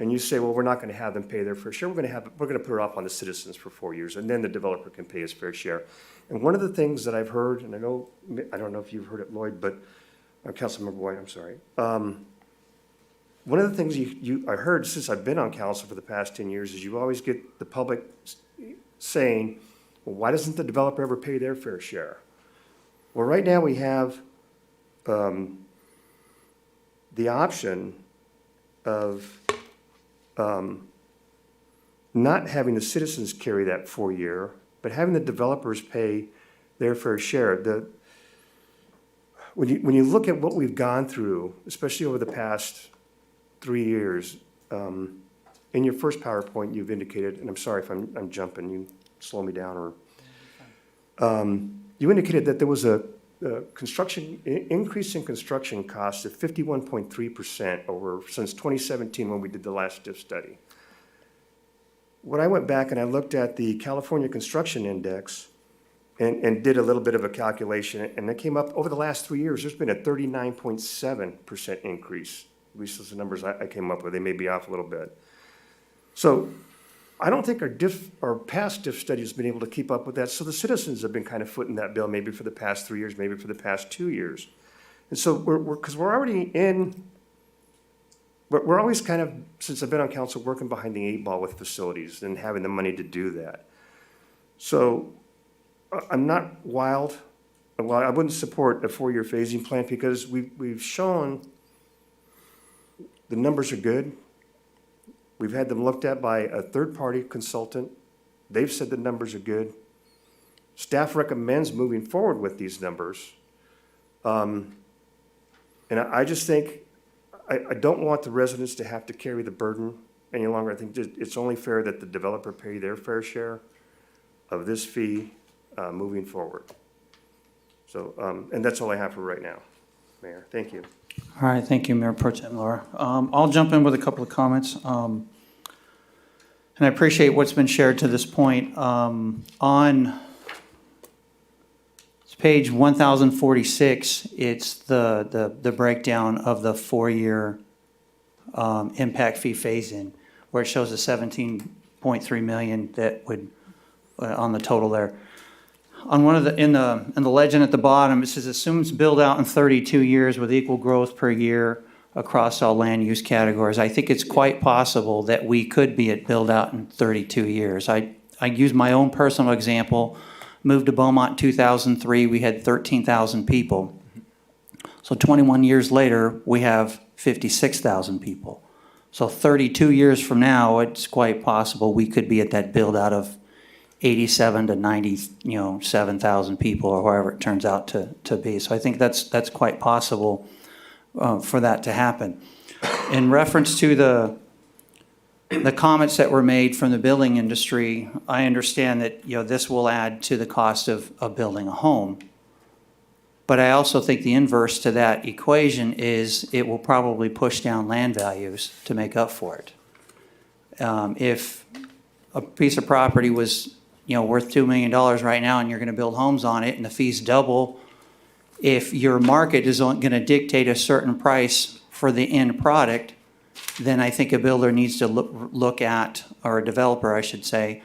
and you say, well, we're not going to have them pay their fair share. We're going to put it up on the citizens for 4 years, and then the developer can pay his fair share. And one of the things that I've heard, and I don't know if you've heard it, Lloyd, but Councilmember White, I'm sorry. One of the things I heard since I've been on council for the past 10 years is you always get the public saying, well, why doesn't the developer ever pay their fair share? Well, right now we have the option of not having the citizens carry that 4-year, but having the developers pay their fair share. When you look at what we've gone through, especially over the past 3 years, in your first PowerPoint, you've indicated, and I'm sorry if I'm jumping, you slow me down, or you indicated that there was a increase in construction costs of 51.3% over since 2017 when we did the last DIF study. When I went back and I looked at the California Construction Index and did a little bit of a calculation, and it came up over the last 3 years, there's been a 39.7% increase. At least those are the numbers I came up with. They may be off a little bit. So I don't think our past DIF study has been able to keep up with that. So the citizens have been kind of footing that bill maybe for the past 3 years, maybe for the past 2 years. And so we're already in, we're always kind of, since I've been on council, working behind the 8 ball with facilities and having the money to do that. So I'm not wild. Well, I wouldn't support a 4-year phasing plan because we've shown the numbers are good. We've had them looked at by a third-party consultant. They've said the numbers are good. Staff recommends moving forward with these numbers. And I just think, I don't want the residents to have to carry the burden any longer. I think it's only fair that the developer pay their fair share of this fee moving forward. So, and that's all I have for right now, Mayor. Thank you. All right, thank you, Mayor Pro Tem Laura. I'll jump in with a couple of comments. And I appreciate what's been shared to this point. On page 1046, it's the breakdown of the 4-year impact fee phase-in, where it shows the 17.3 million that would, on the total there. On one of in the legend at the bottom, it says assumes build out in 32 years with equal growth per year across all land use categories. I think it's quite possible that we could be at build out in 32 years. I use my own personal example. Moved to Beaumont in 2003, we had 13,000 people. So 21 years later, we have 56,000 people. So 32 years from now, it's quite possible we could be at that build out of 87 to 97,000 people, or however it turns out to be. So I think that's quite possible for that to happen. In reference to the comments that were made from the building industry, I understand that this will add to the cost of building a home. But I also think the inverse to that equation is it will probably push down land values to make up for it. If a piece of property was worth $2 million right now and you're going to build homes on it and the fees double, if your market is going to dictate a certain price for the end product, then I think a builder needs to look at, or a developer, I should say,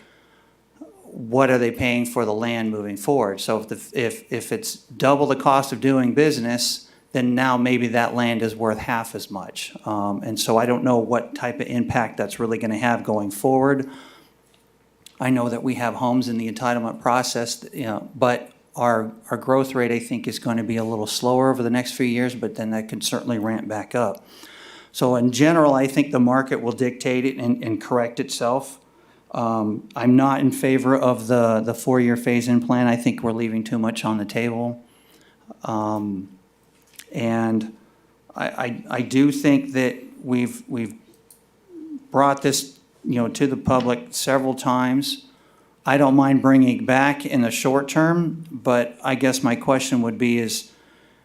what are they paying for the land moving forward? So if it's double the cost of doing business, then now maybe that land is worth half as much. And so I don't know what type of impact that's really going to have going forward. I know that we have homes in the entitlement process, but our growth rate, I think, is going to be a little slower over the next few years, but then that can certainly ramp back up. So in general, I think the market will dictate it and correct itself. I'm not in favor of the four-year phase-in plan. I think we're leaving too much on the table. And I do think that we've brought this, to the public several times. I don't mind bringing it back in the short term, but I guess my question would be is,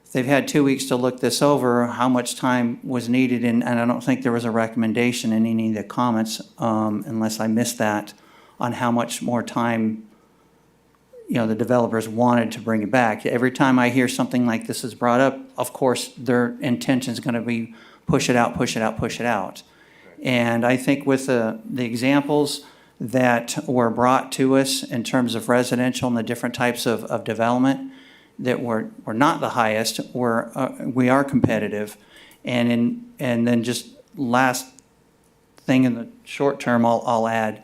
if they've had 2 weeks to look this over, how much time was needed? And I don't think there was a recommendation in any of the comments, unless I missed that, on how much more time, the developers wanted to bring it back. Every time I hear something like this is brought up, of course, their intention is going to be push it out, push it out, push it out. And I think with the examples that were brought to us in terms of residential and the different types of development, that we're not the highest, we are competitive. And then just last thing in the short term I'll add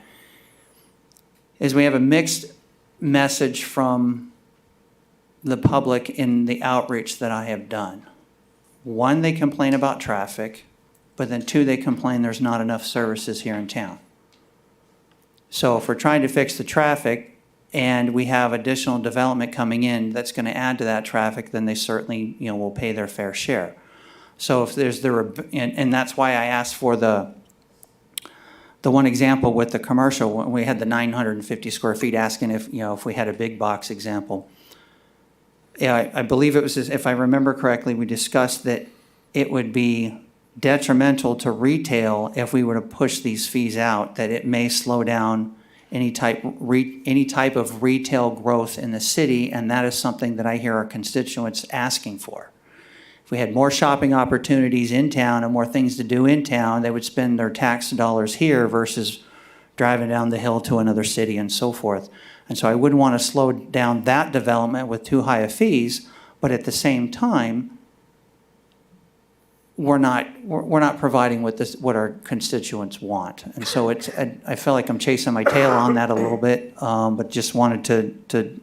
is we have a mixed message from the public in the outreach that I have done. One, they complain about traffic, but then two, they complain there's not enough services here in town. So if we're trying to fix the traffic and we have additional development coming in that's going to add to that traffic, then they certainly, will pay their fair share. So if and that's why I asked for the one example with the commercial, when we had the 950 square feet, asking if we had a big box example. Yeah, I believe it was, if I remember correctly, we discussed that it would be detrimental to retail if we were to push these fees out, that it may slow down any type of retail growth in the city, and that is something that I hear our constituents asking for. If we had more shopping opportunities in town and more things to do in town, they would spend their tax dollars here versus driving down the hill to another city and so forth. And so I wouldn't want to slow down that development with too high of fees, but at the same time, we're not providing what our constituents want. And so I feel like I'm chasing my tail on that a little bit, but just wanted to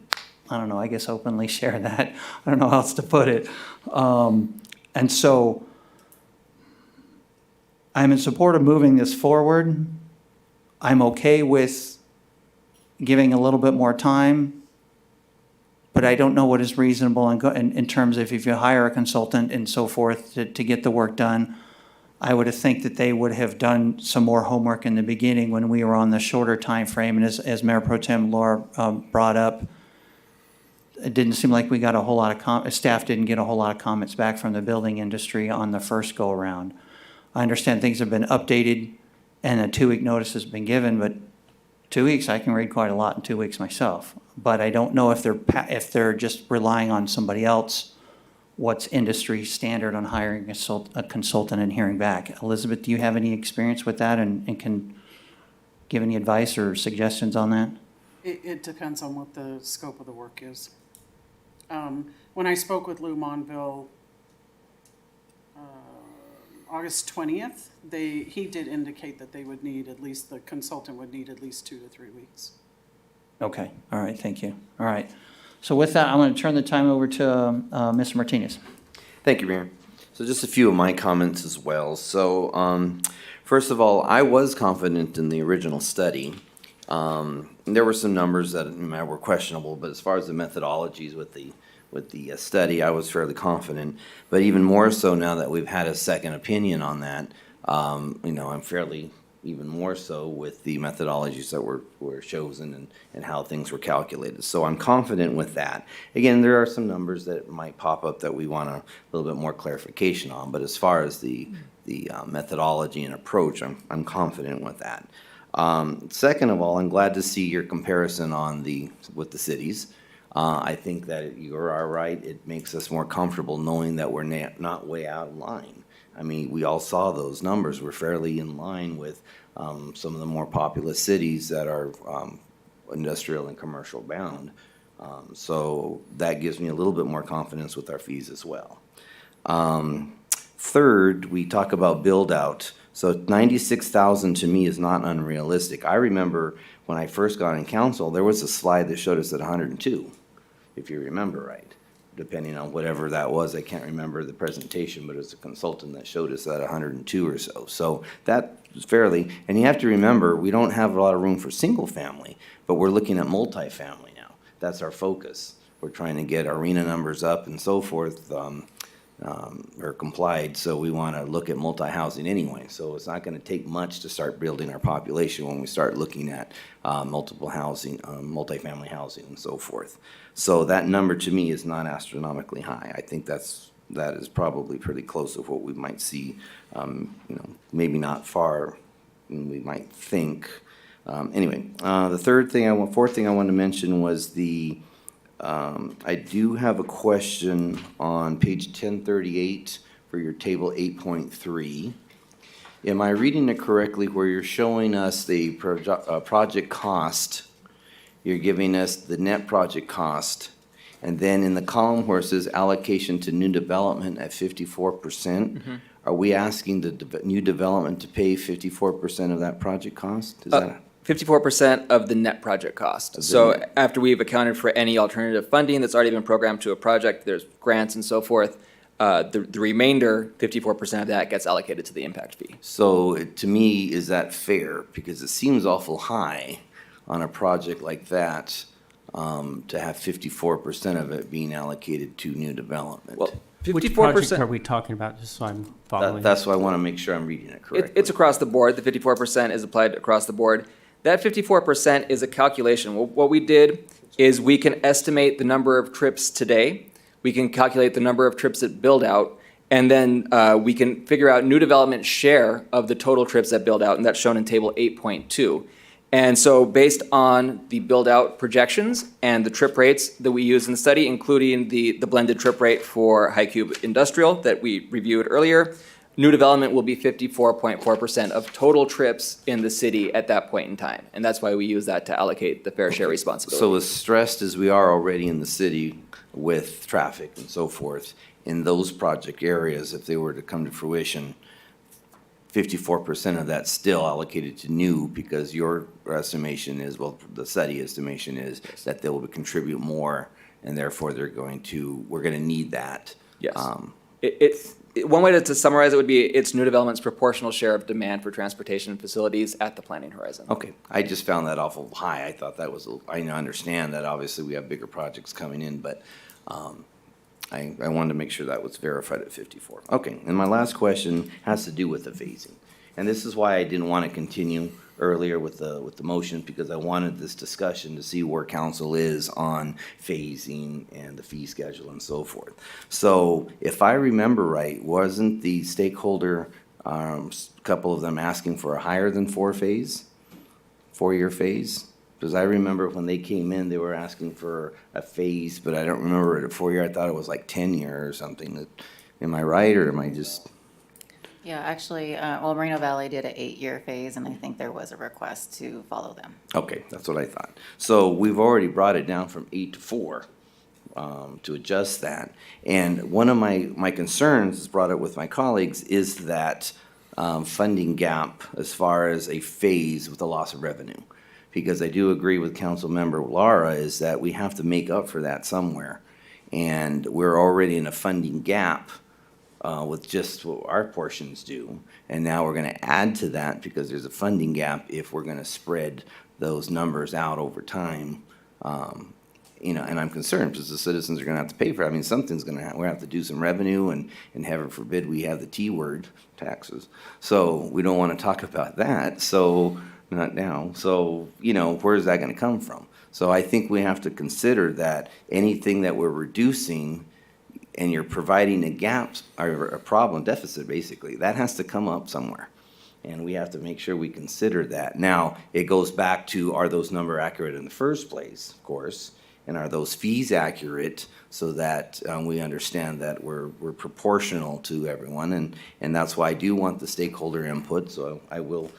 I don't know, I guess openly share that. I don't know how else to put it. And so I'm in support of moving this forward. I'm okay with giving a little bit more time, but I don't know what is reasonable in terms of if you hire a consultant and so forth to get the work done. I would think that they would have done some more homework in the beginning when we were on the shorter time frame. And as Mayor Pro Tem Laura brought up, it didn't seem like we got a whole lot of staff didn't get a whole lot of comments back from the building industry on the first go around. I understand things have been updated and a 2-week notice has been given, but 2 weeks, I can read quite a lot in 2 weeks myself. But I don't know if they're just relying on somebody else, what's industry standard on hiring a consultant and hearing back. Elizabeth, do you have any experience with that and can give any advice or suggestions on that? It depends on what the scope of the work is. When I spoke with Lou Monville August 20th, he did indicate that they would need the consultant would need at least 2 to 3 weeks. Okay, all right, thank you. All right, so with that, I'm going to turn the time over to Mr. Martinez. Thank you, Mayor. So just a few of my comments as well. So first of all, I was confident in the original study. There were some numbers that were questionable, but as far as the methodologies with the study, I was fairly confident. But even more so now that we've had a second opinion on that, I'm fairly even more so with the methodologies that were chosen and how things were calculated. So I'm confident with that. Again, there are some numbers that might pop up that we want a little bit more clarification on, but as far as the methodology and approach, I'm confident with that. Second of all, I'm glad to see your comparison with the cities. I think that you are right. It makes us more comfortable knowing that we're not way out of line. I mean, we all saw those numbers. We're fairly in line with some of the more populous cities that are industrial and commercial bound. So that gives me a little bit more confidence with our fees as well. Third, we talk about build out. So 96,000 to me is not unrealistic. I remember when I first got in council, there was a slide that showed us at 102, if you remember right. depending on whatever that was. I can't remember the presentation, but it was a consultant that showed us that 102 or so. So that was fairly, and you have to remember, we don't have a lot of room for single family, but we're looking at multifamily now. That's our focus. We're trying to get arena numbers up and so forth, or complied, so we want to look at multi-housing anyway. So it's not going to take much to start building our population when we start looking at multiple housing, multifamily housing and so forth. So that number to me is not astronomically high. I think that is probably pretty close to what we might see, maybe not far than we might think. Anyway, the fourth thing I wanted to mention was I do have a question on page 1038 for your table 8.3. Am I reading it correctly where you're showing us the project cost? You're giving us the net project cost, and then in the column where it says allocation to new development at 54%, are we asking the new development to pay 54% of that project cost? Is that 54% of the net project cost. So after we've accounted for any alternative funding that's already been programmed to a project, there's grants and so forth, the remainder, 54% of that gets allocated to the impact fee. So to me, is that fair? Because it seems awful high on a project like that to have 54% of it being allocated to new development. Well, Which project are we talking about, just so I'm following? That's why I want to make sure I'm reading it correctly. It's across the board. The 54% is applied across the board. That 54% is a calculation. What we did is we can estimate the number of trips today. We can calculate the number of trips that build out, and then we can figure out new development share of the total trips that build out, and that's shown in table 8.2. And so based on the build-out projections and the trip rates that we use in the study, including the blended trip rate for high cube industrial that we reviewed earlier, new development will be 54.4% of total trips in the city at that point in time. And that's why we use that to allocate the fair share responsibility. So as stressed as we are already in the city with traffic and so forth, in those project areas, if they were to come to fruition, 54% of that still allocated to new, because your estimation is, well, the study estimation is that they will contribute more, and therefore we're going to need that. Yes. One way to summarize it would be it's new development's proportional share of demand for transportation facilities at the planning horizon. Okay, I just found that awful high. I thought that was, I understand that obviously we have bigger projects coming in, but I wanted to make sure that was verified at 54. Okay, and my last question has to do with the phasing. And this is why I didn't want to continue earlier with the motion, because I wanted this discussion to see where council is on phasing and the fee schedule and so forth. So if I remember right, wasn't the stakeholder, couple of them asking for a higher than 4-year phase? Because I remember when they came in, they were asking for a phase, but I don't remember it at 4-year. I thought it was like 10-year or something. Am I right, or am I just? Yeah, actually, Moreno Valley did an 8-year phase, and I think there was a request to follow them. Okay, that's what I thought. So we've already brought it down from 8 to 4 to adjust that. And one of my concerns, is brought up with my colleagues, is that funding gap as far as a phase with the loss of revenue. Because I do agree with Councilmember Lara is that we have to make up for that somewhere. And we're already in a funding gap with just what our portions do. And now we're going to add to that because there's a funding gap if we're going to spread those numbers out over time. And I'm concerned because the citizens are going to have to pay for it. I mean, something's going to happen. We have to do some revenue, and heaven forbid we have the T word, taxes. So we don't want to talk about that. So not now. So, where is that going to come from? So I think we have to consider that anything that we're reducing and you're providing a gap or a problem, deficit basically, that has to come up somewhere. And we have to make sure we consider that. Now, it goes back to, are those numbers accurate in the first place, of course? And are those fees accurate so that we understand that we're proportional to everyone? And that's why I do want the stakeholder input, so I will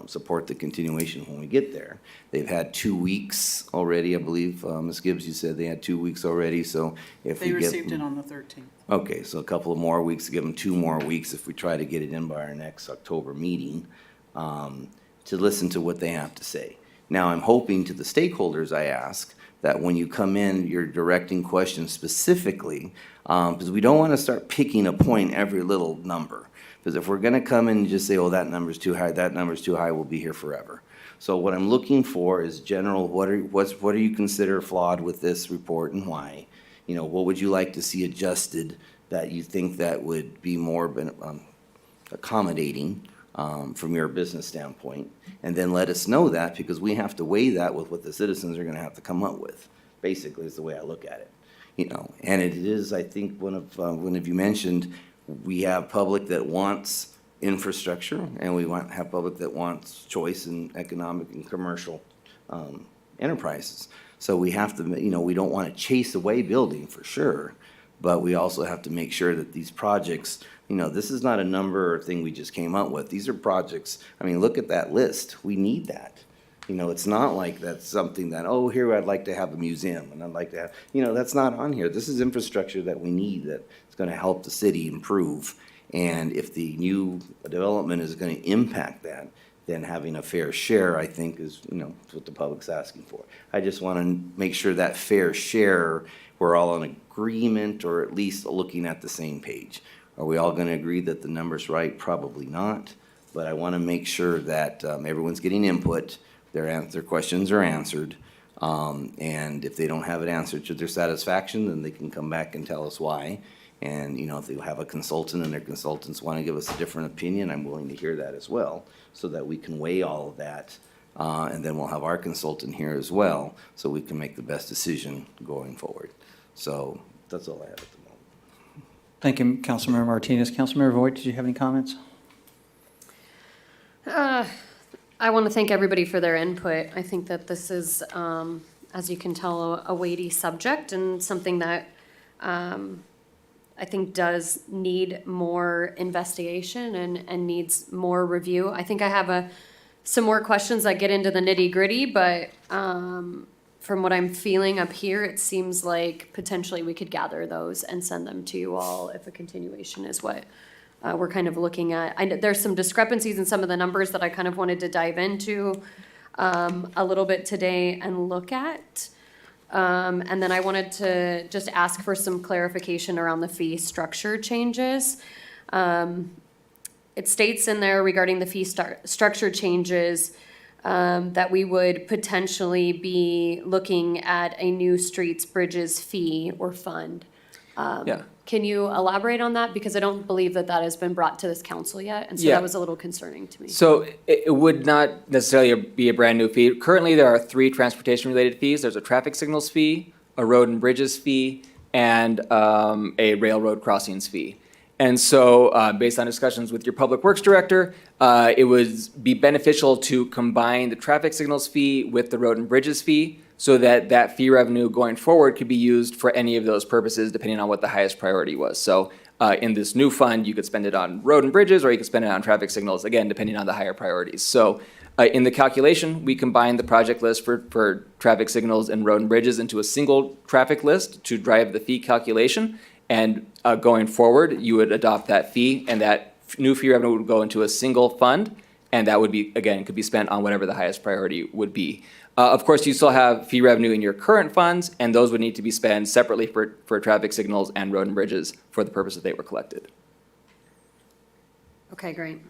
support the continuation when we get there. They've had 2 weeks already, I believe. Ms. Gibbs, you said they had 2 weeks already, so if we They get... received it on the 13th. Okay, so a couple of more weeks, give them 2 more weeks if we try to get it in by our next October meeting to listen to what they have to say. Now, I'm hoping to the stakeholders I ask that when you come in, you're directing questions specifically, because we don't want to start picking a point every little number. Because if we're going to come in and just say, oh, that number's too high, that number's too high, we'll be here forever. So what I'm looking for is general, what do you consider flawed with this report and why? You know, what would you like to see adjusted that you think that would be more accommodating from your business standpoint? And then let us know that, because we have to weigh that with what the citizens are going to have to come up with, basically is the way I look at it. You know, and it is, I think one of you mentioned, we have public that wants infrastructure, and we have public that wants choice in economic and commercial enterprises. So we have to, you know, we don't want to chase away building for sure, but we also have to make sure that these projects, you know, this is not a number or thing we just came up with. These are projects, I mean, look at that list. We need that. You know, it's not like that's something that, oh, here I'd like to have a museum, and I'd like to have, you know, that's not on here. This is infrastructure that we need that's going to help the city improve. And if the new development is going to impact that, then having a fair share, I think, is, you know, what the public's asking for. I just want to make sure that fair share, we're all in agreement, or at least looking at the same page. Are we all going to agree that the number's right? Probably not. But I want to make sure that everyone's getting input, their questions are answered, and if they don't have it answered to their satisfaction, then they can come back and tell us why. And, you know, if they have a consultant and their consultants want to give us a different opinion, I'm willing to hear that as well, so that we can weigh all of that. And then we'll have our consultant here as well, so we can make the best decision going forward. So that's all I have at the moment. Thank you, Councilmember Martinez. Councilmember Voigt, did you have any comments? I want to thank everybody for their input. I think that this is, as you can tell, a weighty subject, and something that I think does need more investigation and needs more review. I think I have some more questions that get into the nitty-gritty, but from what I'm feeling up here, it seems like potentially we could gather those and send them to you all if a continuation is what we're kind of looking at. There's some discrepancies in some of the numbers that I kind of wanted to dive into a little bit today and look at. And then I wanted to just ask for some clarification around the fee structure changes. It states in there regarding the fee structure changes that we would potentially be looking at a new streets, bridges fee or fund. Yeah. Can you elaborate on that? Because I don't believe that has been brought to this council yet, and so Yeah. that was a little concerning to me. So it would not necessarily be a brand-new fee. Currently, there are 3 transportation-related fees. There's a traffic signals fee, a road and bridges fee, and a railroad crossings fee. And so, based on discussions with your Public Works Director, it would be beneficial to combine the traffic signals fee with the road and bridges fee, so that that fee revenue going forward could be used for any of those purposes, depending on what the highest priority was. So in this new fund, you could spend it on road and bridges, or you could spend it on traffic signals, again, depending on the higher priorities. So in the calculation, we combined the project list for traffic signals and road and bridges into a single traffic list to drive the fee calculation. And going forward, you would adopt that fee, and that new fee revenue would go into a single fund, and that would be, again, could be spent on whatever the highest priority would be. Of course, you still have fee revenue in your current funds, and those would need to be spent separately for traffic signals and road and bridges for the purpose that they were collected. Okay, great.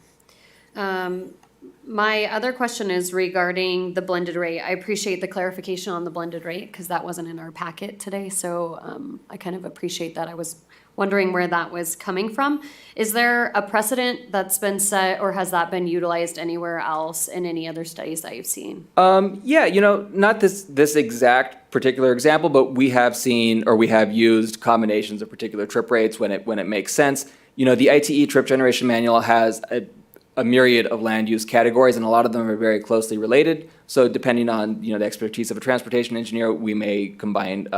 My other question is regarding the blended rate. I appreciate the clarification on the blended rate, because that wasn't in our packet today, so I kind of appreciate that. I was wondering where that was coming from. Is there a precedent that's been set, or has that been utilized anywhere else in any other studies that you've seen? Yeah, you know, not this exact particular example, but we have seen, or we have used combinations of particular trip rates when it makes sense. You know, the ITE trip generation manual has a myriad of land use categories, and a lot of them are very closely related. So depending on, you know, the expertise of a transportation engineer, we may combine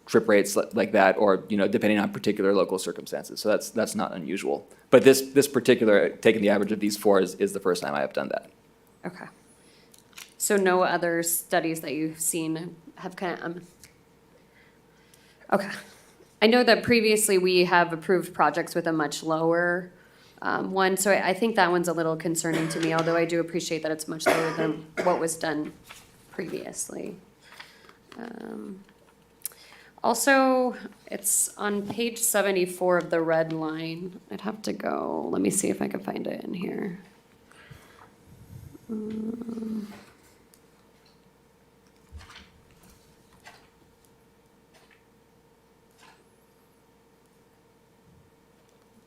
trip rates like that, or, you know, depending on particular local circumstances. So that's not unusual. But this particular, taking the average of these 4 is the first time I have done that. Okay. So no other studies that you've seen have kind of, okay. I know that previously we have approved projects with a much lower one, so I think that one's a little concerning to me, although I do appreciate that it's much lower than what was done previously. Also, it's on page 74 of the red line. I'd have to go, let me see if I can find it in here.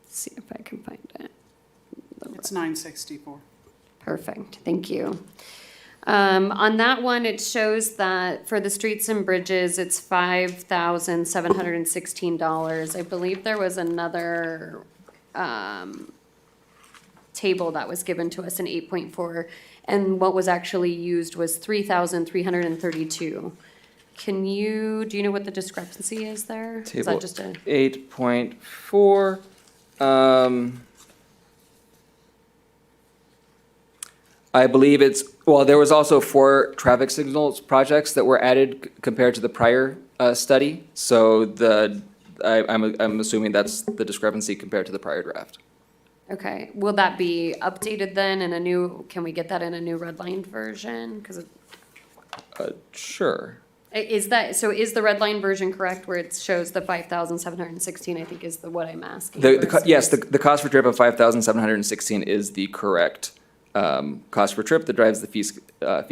See if I can find it. It's 964. Perfect, thank you. On that one, it shows that for the streets and bridges, it's $5,716. I believe there was another, table that was given to us in 8.4, and what was actually used was 3,332. Do you know what the discrepancy is there? Is Table that just a? 8.4. I believe there was also 4 traffic signals projects that were added compared to the prior study. So I'm assuming that's the discrepancy compared to the prior draft. Okay, will that be updated then in a new, can we get that in a new redlined version? Because Sure. is the redline version correct where it shows the 5,716, I think is what I'm asking? Yes, the cost per trip of 5,716 is the correct cost per trip that drives the fee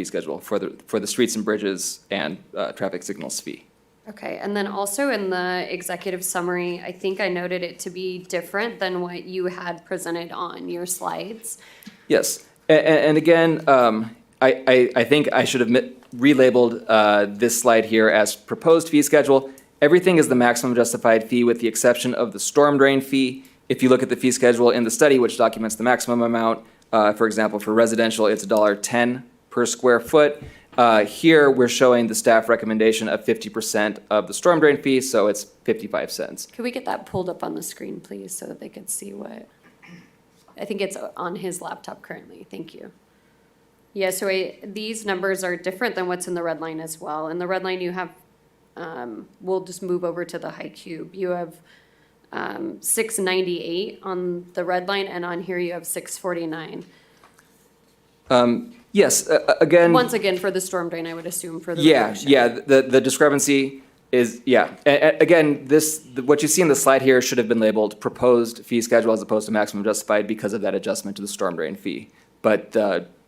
schedule for the streets and bridges and traffic signals fee. Okay, and then also in the executive summary, I think I noted it to be different than what you had presented on your slides. Yes, and again, I think I should have relabeled this slide here as proposed fee schedule. Everything is the maximum justified fee with the exception of the storm drain fee. If you look at the fee schedule in the study, which documents the maximum amount, for example, for residential, it's $1.10 per square foot. Here, we're showing the staff recommendation of 50% of the storm drain fee, so it's 55 cents. Could we get that pulled up on the screen, please, so that they could see what? I think it's on his laptop currently. Thank you. Yeah, so these numbers are different than what's in the red line as well. In the red line, you have, we'll just move over to the high cube. You have 698 on the red line, and on here you have 649. Yes, again. Once again, for the storm drain, I would assume for the reduction. Yeah, the discrepancy is, again, what you see in the slide here should have been labeled proposed fee schedule as opposed to maximum justified because of that adjustment to the storm drain fee. But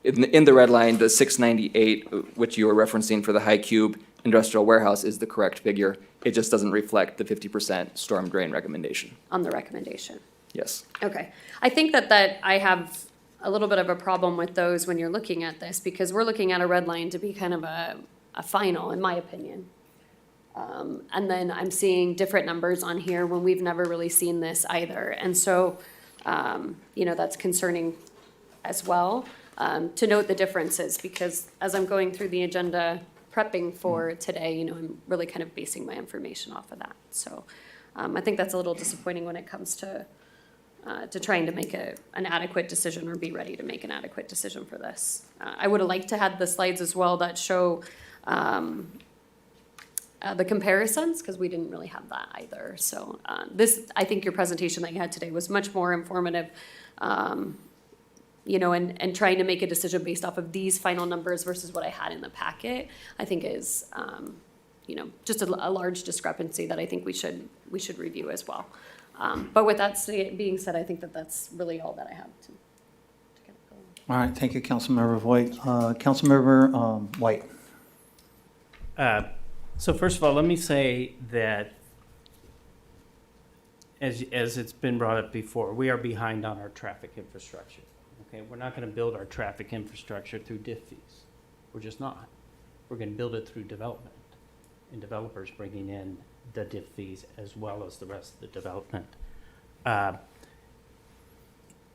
in the red line, the 698, which you were referencing for the high cube industrial warehouse, is the correct figure. It just doesn't reflect the 50% storm drain recommendation. On the recommendation. Yes. Okay. I think that I have a little bit of a problem with those when you're looking at this, because we're looking at a red line to be kind of a final, in my opinion. And then I'm seeing different numbers on here when we've never really seen this either. And so, that's concerning as well, to note the differences, because as I'm going through the agenda prepping for today, I'm really kind of basing my information off of that. So I think that's a little disappointing when it comes to trying to make an adequate decision or be ready to make an adequate decision for this. I would have liked to have the slides as well that show the comparisons, because we didn't really have that either. So I think your presentation that you had today was much more informative, and trying to make a decision based off of these final numbers versus what I had in the packet, I think is, just a large discrepancy that I think we should review as well. But with that being said, I think that's really all that I have to get going. All right, thank you, Councilmember Voigt. Councilmember White. So first of all, let me say that as it's been brought up before, we are behind on our traffic infrastructure. Okay, we're not going to build our traffic infrastructure through diff fees. We're just not. We're going to build it through development, and developers bringing in the diff fees as well as the rest of the development.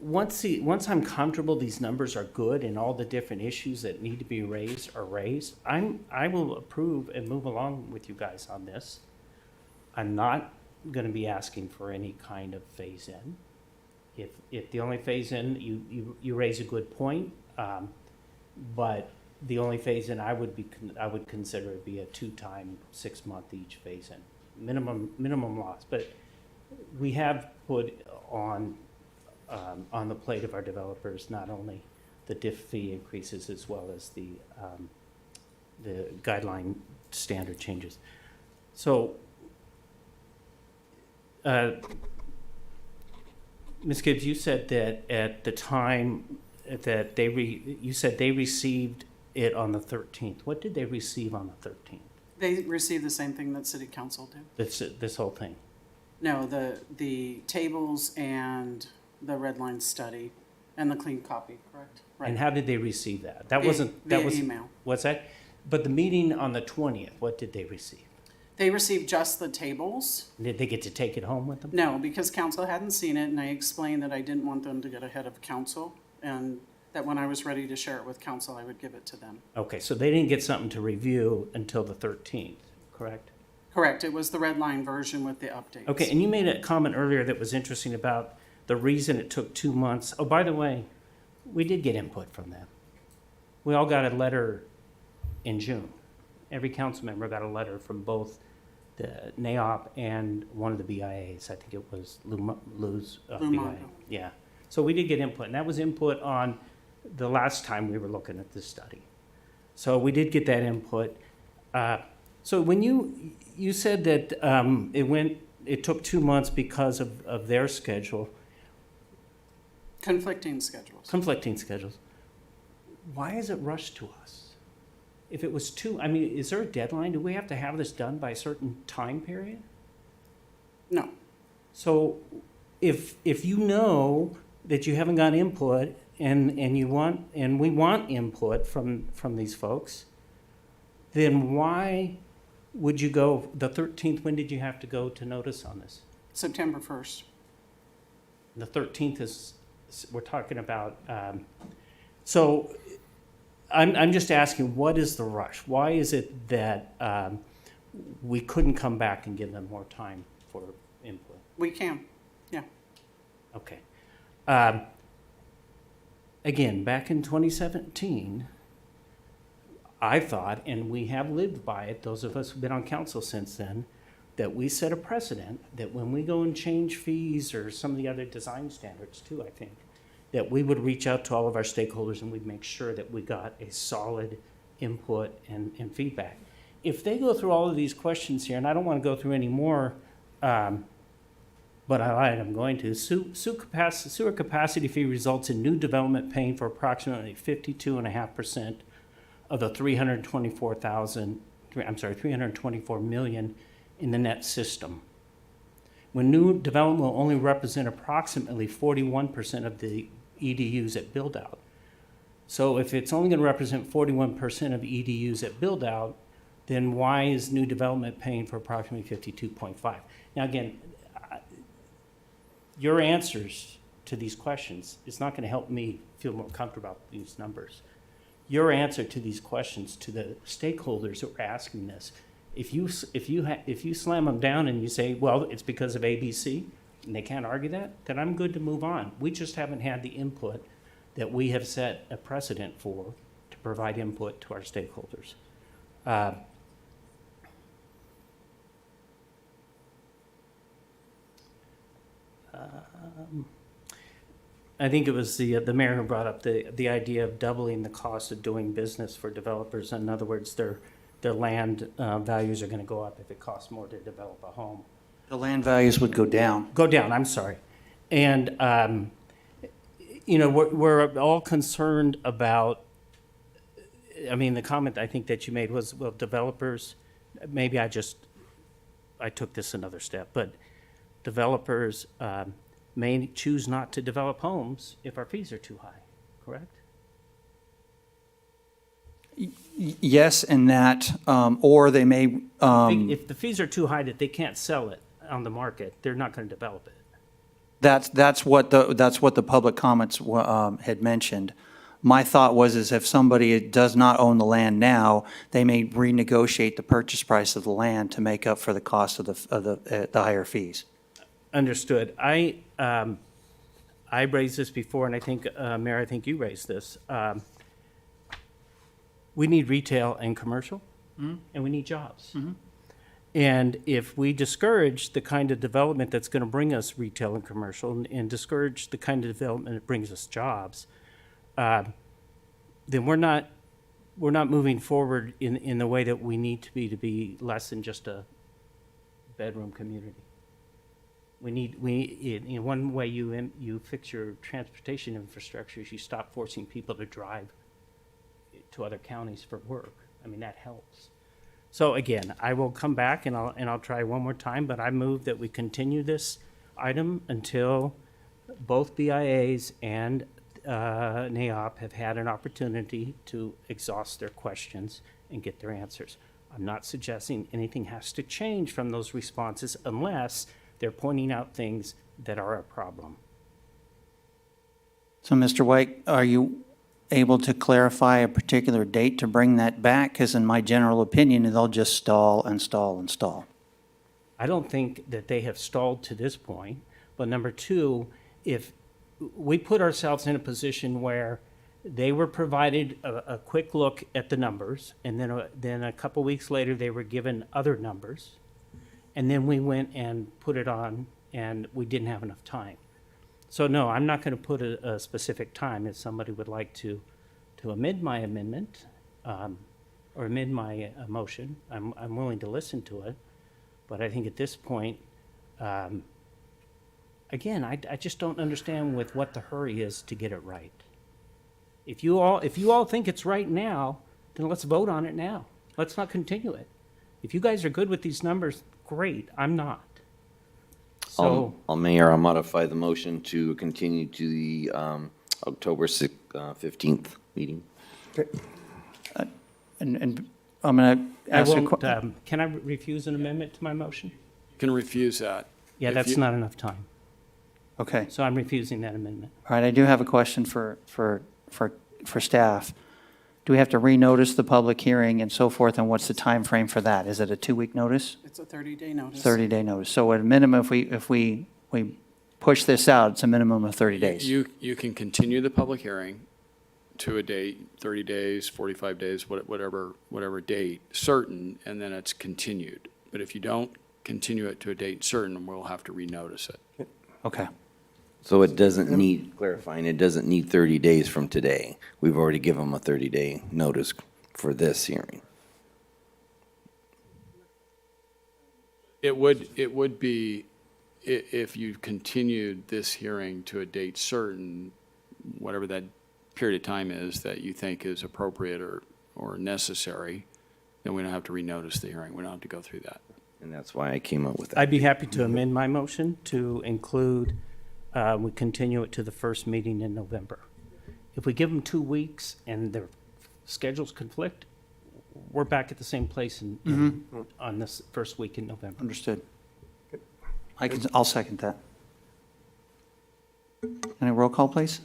Once I'm comfortable these numbers are good and all the different issues that need to be raised are raised, I will approve and move along with you guys on this. I'm not going to be asking for any kind of phase in. If the only phase in, you raise a good point, but the only phase in I would consider it be a 2-time 6-month each phase in minimum loss. But we have put on the plate of our developers not only the diff fee increases as well as the guideline standard changes. So, Ms. Gibbs, you said that at the time that you said they received it on the 13th. What did they receive on the 13th? They received the same thing that city council did. This whole thing? No, the tables and the red line study and the clean copy, correct? Right. And how did they receive that? That Via- wasn't, that via was. email. What's that? But the meeting on the 20th, what did they receive? They received just the tables. Did they get to take it home with them? No, because council hadn't seen it, and I explained that I didn't want them to get ahead of council, and that when I was ready to share it with council, I would give it to them. Okay, so they didn't get something to review until the 13th, correct? Correct, it was the red line version with the updates. Okay, and you made a comment earlier that was interesting about the reason it took 2 months. Oh, by the way, we did get input from them. We all got a letter in June. Every council member got a letter from both the NAOP and one of the BIAs. I think it was Lou's BIA. Beaumont. Yeah. So we did get input, and that was input on the last time we were looking at this study. So we did get that input. So when you said that it took 2 months because of their schedule. Conflicting schedules. Conflicting schedules. Why is it rushed to us? If it was is there a deadline? Do we have to have this done by a certain time period? No. So if you know that you haven't got input and we want input from these folks, then why would you go the 13th? When did you have to go to notice on this? September 1st. The 13th is, we're talking about, so I'm just asking, what is the rush? Why is it that we couldn't come back and give them more time for input? We can, yeah. Okay. Again, back in 2017, I thought, and we have lived by it, those of us who've been on council since then, that we set a precedent that when we go and change fees or some of the other design standards too, I think, that we would reach out to all of our stakeholders and we'd make sure that we got a solid input and feedback. If they go through all of these questions here, and I don't want to go through any more, but I lied, I'm going to. Sewer capacity fee results in new development paying for approximately 52.5% of the 324 million in the net system. When new development will only represent approximately 41% of the EDUs at build out. So if it's only going to represent 41% of EDUs at build out, then why is new development paying for approximately 52.5? Now again, your answers to these questions is not going to help me feel more comfortable about these numbers. Your answer to these questions to the stakeholders that were asking this, if you slam them down and you say, well, it's because of ABC, and they can't argue that, then I'm good to move on. We just haven't had the input that we have set a precedent for to provide input to our stakeholders. I think it was the mayor who brought up the idea of doubling the cost of doing business for developers. In other words, their land values are going to go up if it costs more to develop a home. The land values would go down. Go down, I'm sorry. And, we're all concerned about, the comment I think that you made was, well, developers, maybe I took this another step, but developers may choose not to develop homes if our fees are too high, correct? Yes, and that, or they may. If the fees are too high that they can't sell it on the market, they're not going to develop it. That's what the public comments had mentioned. My thought was if somebody does not own the land now, they may renegotiate the purchase price of the land to make up for the cost of the higher fees. Understood. I raised this before, and I think, Mayor, I think you raised this. We need retail and commercial, and we need jobs. And if we discourage the kind of development that's going to bring us retail and commercial, and discourage the kind of development that brings us jobs, then we're not we're not moving forward in the way that we need to be less than just a bedroom community. One way you fix your transportation infrastructure is you stop forcing people to drive to other counties for work. I mean, that helps. So again, I will come back and I'll try one more time, but I move that we continue this item until both BIAs and NAOP have had an opportunity to exhaust their questions and get their answers. I'm not suggesting anything has to change from those responses unless they're pointing out things that are a problem. So, Mr. White, are you able to clarify a particular date to bring that back? Because in my general opinion, they'll just stall and stall and stall. I don't think that they have stalled to this point, but number two, if we put ourselves in a position where they were provided a quick look at the numbers, and then a couple weeks later, they were given other numbers, and then we went and put it on, and we didn't have enough time. So no, I'm not going to put a specific time. If somebody would like to amend my amendment or amend my motion, I'm willing to listen to it. But I think at this point, again, I just don't understand with what the hurry is to get it right. If you all think it's right now, then let's vote on it now. Let's not continue it. If you guys are good with these numbers, great. I'm not. So Mayor, I'll modify the motion to continue to the October 15th meeting. And I'm going to I ask a won't, question. can I refuse an amendment to my motion? You can refuse that. Yeah, If that's you- not enough time. Okay. So I'm refusing that amendment. All right, I do have a question for staff. Do we have to renotice the public hearing and so forth, and what's the time frame for that? Is it a 2-week notice? It's a 30-day notice. 30-day notice. So at a minimum, if we push this out, it's a minimum of 30 days. You can continue the public hearing to a date, 30 days, 45 days, whatever date certain, and then it's continued. But if you don't continue it to a date certain, we'll have to renotice it. Okay. So it doesn't need, clarifying, it doesn't need 30 days from today. We've already given them a 30-day notice for this hearing. It would be, if you continued this hearing to a date certain, whatever that period of time is that you think is appropriate or necessary, then we don't have to renotice the hearing. We don't have to go through that. And that's why I came up with that. I'd be happy to amend my motion to include, we continue it to the first meeting in November. If we give them 2 weeks and their schedules conflict, we're back at the same place on this first week in November. Understood. I'll second that. Any roll call, please?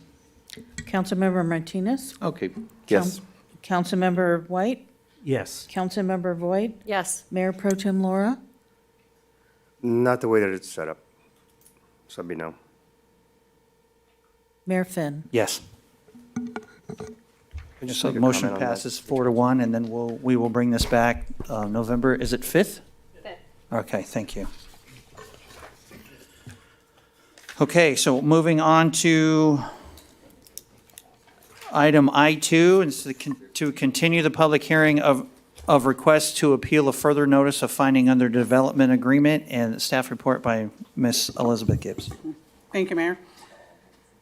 Councilmember Martinez? Okay, yes. Councilmember White? Yes. Councilmember Voigt? Yes. Mayor Pro Tem Laura? Not the way that it's set up. So it'd be no. Mayor Finn? Yes. Just So make a motion comment on that. passes 4-1, and then we will bring this back November, is it 5th? 5th. Okay, thank you. Okay, so moving on to item I2, and to continue the public hearing of requests to appeal a further notice of finding under development agreement, and staff report by Ms. Elizabeth Gibbs. Thank you, Mayor.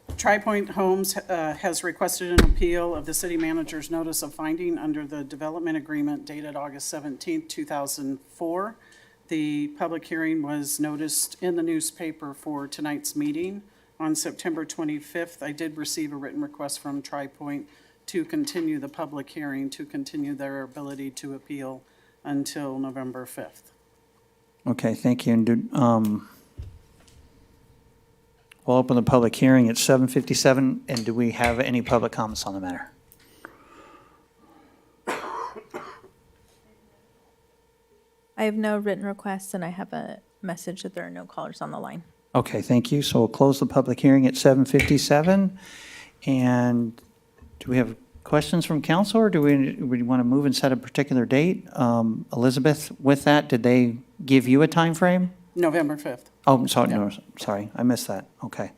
TriPoint Homes has requested an appeal of the city manager's notice of finding under the development agreement dated August 17, 2004. The public hearing was noticed in the newspaper for tonight's meeting on September 25th. I did receive a written request from TriPoint to continue the public hearing, to continue their ability to appeal until November 5th. Okay, thank you. And we'll open the public hearing at 7:57, and do we have any public comments on the matter? I have no written requests, and I have a message that there are no callers on the line. Okay, thank you. So we'll close the public hearing at 7:57. And do we have questions from council, or do we want to move and set a particular date? Elizabeth, with that, did they give you a time frame? November 5th. Oh, sorry, no, sorry, I missed that. Okay.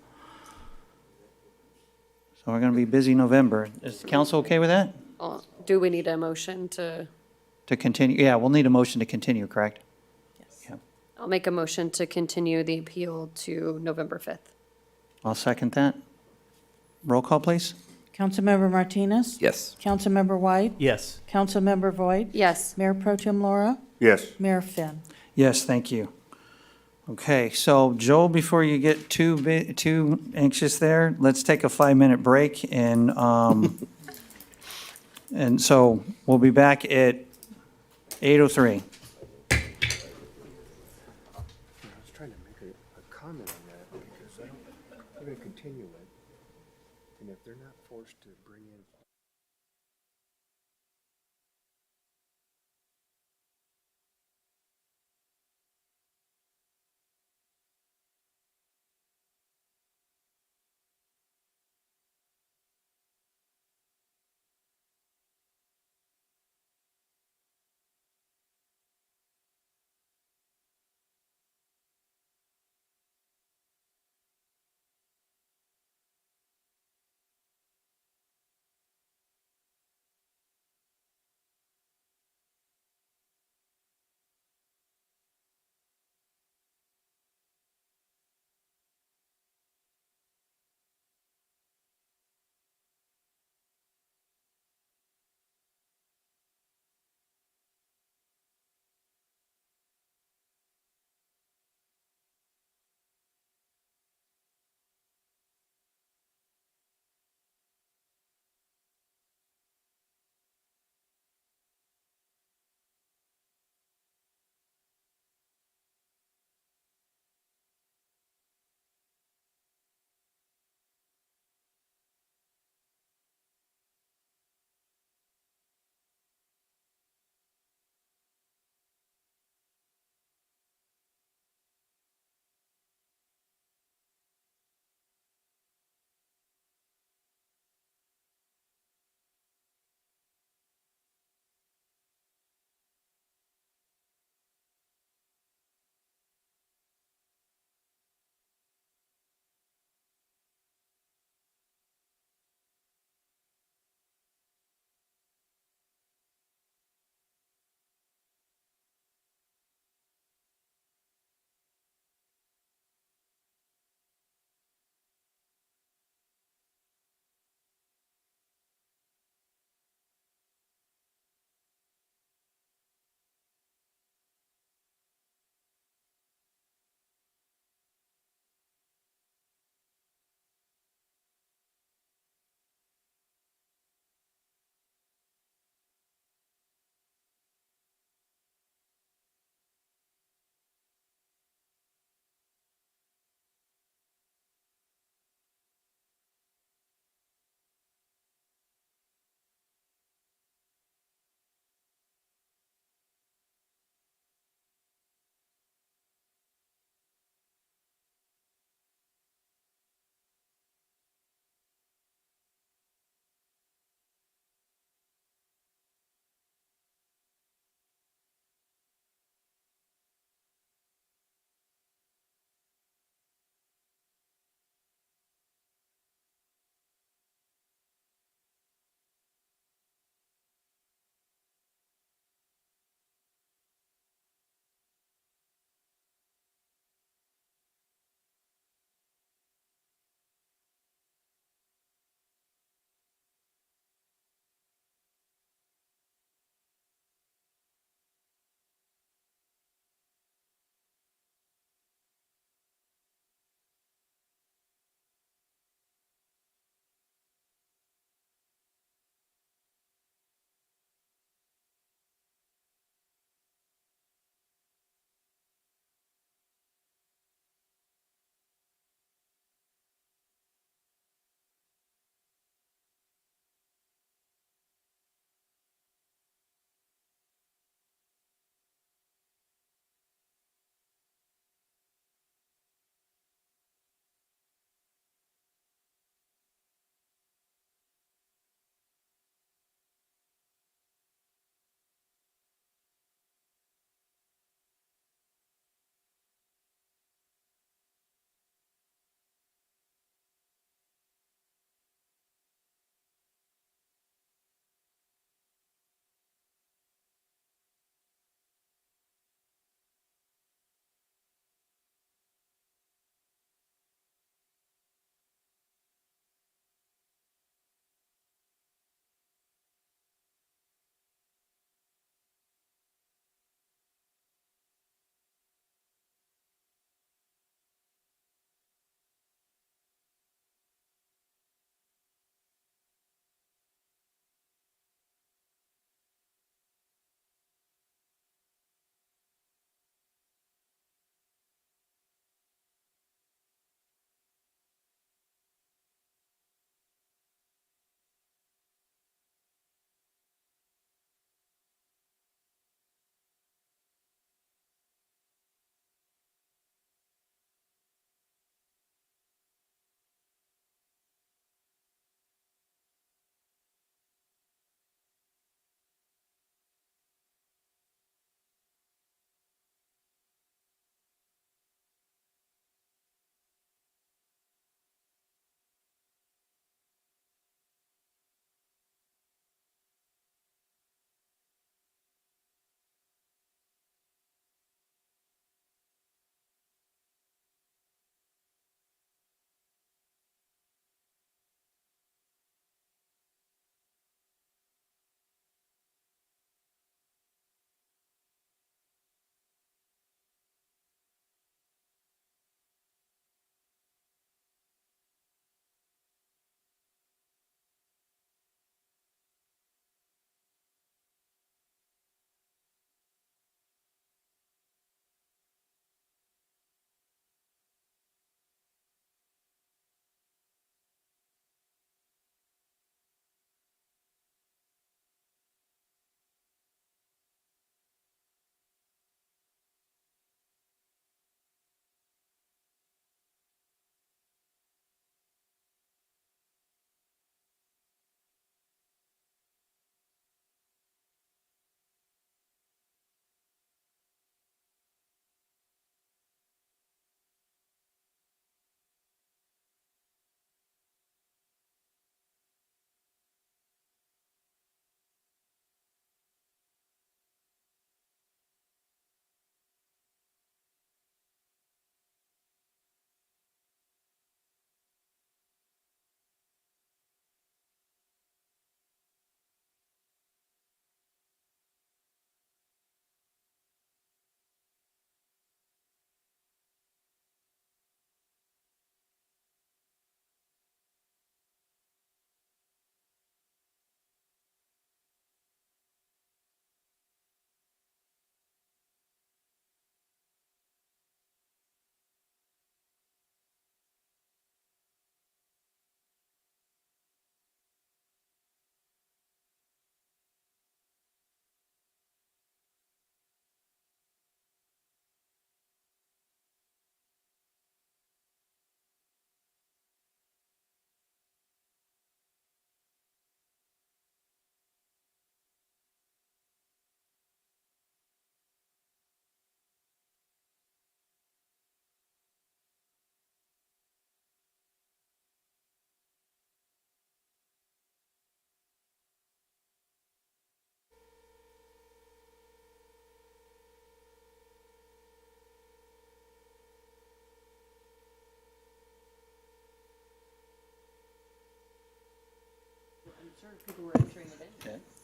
So we're going to be busy November. Is the council okay with that? Do we need a motion to, To continue, yeah, we'll need a motion to continue, correct? I'll make a motion to continue the appeal to November 5th. I'll second that. Roll call, please. Councilmember Martinez? Yes. Councilmember White? Yes. Councilmember Voigt? Yes. Mayor Pro Tem Laura? Yes. Mayor Finn? Yes, thank you. Okay, so Joel, before you get too anxious there, let's take a 5-minute break and, and so we'll be back at 8:03. I was trying to make a comment on that because they're going to continue it. And if they're not forced to bring in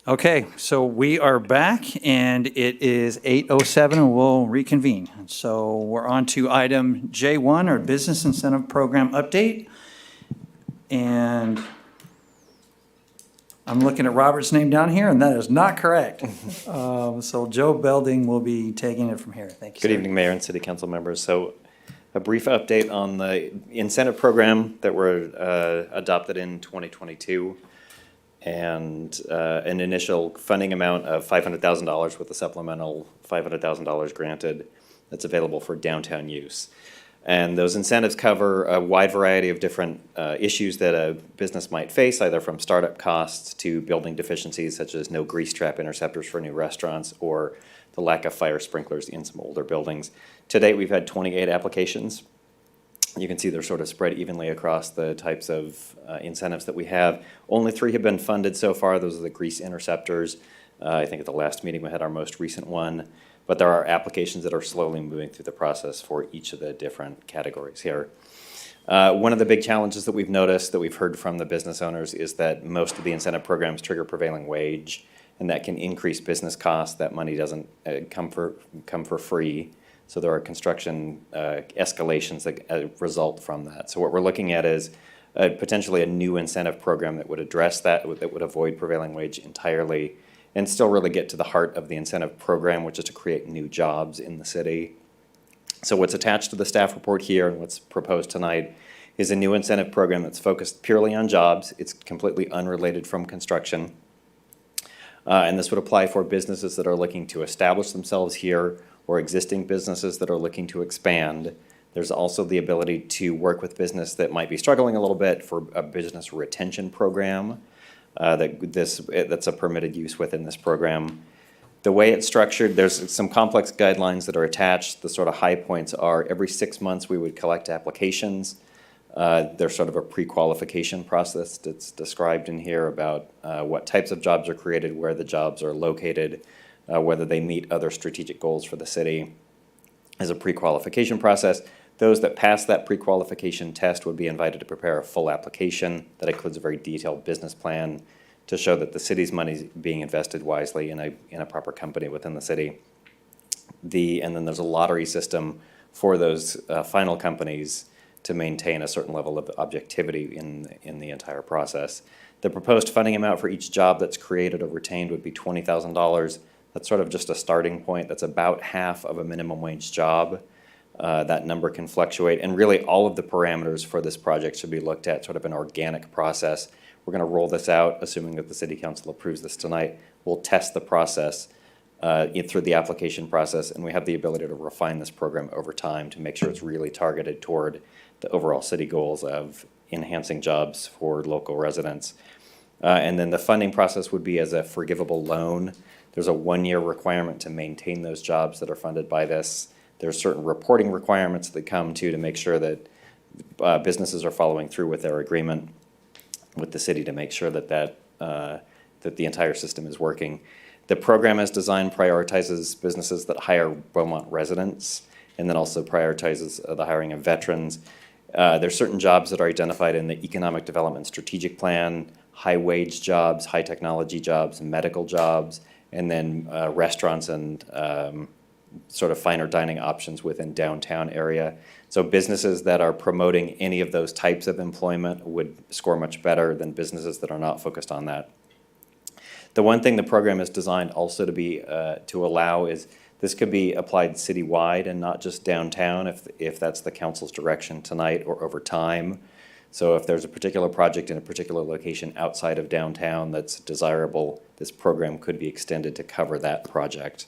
Okay, so we are back, and it is 8:07, and we'll reconvene. So we're on to item J1, our Business Incentive Program update. And I'm looking at Robert's name down here, and that is not correct. So Joe Belding will be taking it from here. Thank you, Good sir. evening, Mayor and City Council members. So a brief update on the incentive program that were adopted in 2022 and an initial funding amount of $500,000 with a supplemental $500,000 granted that's available for downtown use. And those incentives cover a wide variety of different issues that a business might face, either from startup costs to building deficiencies such as no grease trap interceptors for new restaurants or the lack of fire sprinklers in some older buildings. To date, we've had 28 applications. You can see they're sort of spread evenly across the types of incentives that we have. Only 3 have been funded so far. Those are the grease interceptors. I think at the last meeting we had our most recent one. But there are applications that are slowly moving through the process for each of the different categories here. One of the big challenges that we've noticed, that we've heard from the business owners, is that most of the incentive programs trigger prevailing wage, and that can increase business costs. That money doesn't come for free. So there are construction escalations that result from that. So what we're looking at is potentially a new incentive program that would address that would avoid prevailing wage entirely, and still really get to the heart of the incentive program, which is to create new jobs in the city. So what's attached to the staff report here and what's proposed tonight is a new incentive program that's focused purely on jobs. It's completely unrelated from construction. And this would apply for businesses that are looking to establish themselves here or existing businesses that are looking to expand. There's also the ability to work with business that might be struggling a little bit for a business retention program. That's a permitted use within this program. The way it's structured, there's some complex guidelines that are attached. The sort of high points are every 6 months we would collect applications. There's sort of a pre-qualification process that's described in here about what types of jobs are created, where the jobs are located, whether they meet other strategic goals for the city. As a pre-qualification process, those that pass that pre-qualification test would be invited to prepare a full application that includes a very detailed business plan to show that the city's money is being invested wisely in a proper company within the city. And then there's a lottery system for those final companies to maintain a certain level of objectivity in the entire process. The proposed funding amount for each job that's created or retained would be $20,000. That's sort of just a starting point. That's about half of a minimum wage job. That number can fluctuate, and really all of the parameters for this project should be looked at sort of an organic process. We're going to roll this out, assuming that the City Council approves this tonight. We'll test the process through the application process, and we have the ability to refine this program over time to make sure it's really targeted toward the overall city goals of enhancing jobs for local residents. And then the funding process would be as a forgivable loan. There's a 1-year requirement to maintain those jobs that are funded by this. There's certain reporting requirements that come to make sure that businesses are following through with their agreement with the city to make sure that the entire system is working. The program as designed prioritizes businesses that hire Beaumont residents and then also prioritizes the hiring of veterans. There's certain jobs that are identified in the Economic Development Strategic Plan, high wage jobs, high technology jobs, medical jobs, and then restaurants and sort of finer dining options within downtown area. So businesses that are promoting any of those types of employment would score much better than businesses that are not focused on that. The one thing the program is designed also to be to allow is this could be applied citywide and not just downtown if that's the council's direction tonight or over time. So if there's a particular project in a particular location outside of downtown that's desirable, this program could be extended to cover that project.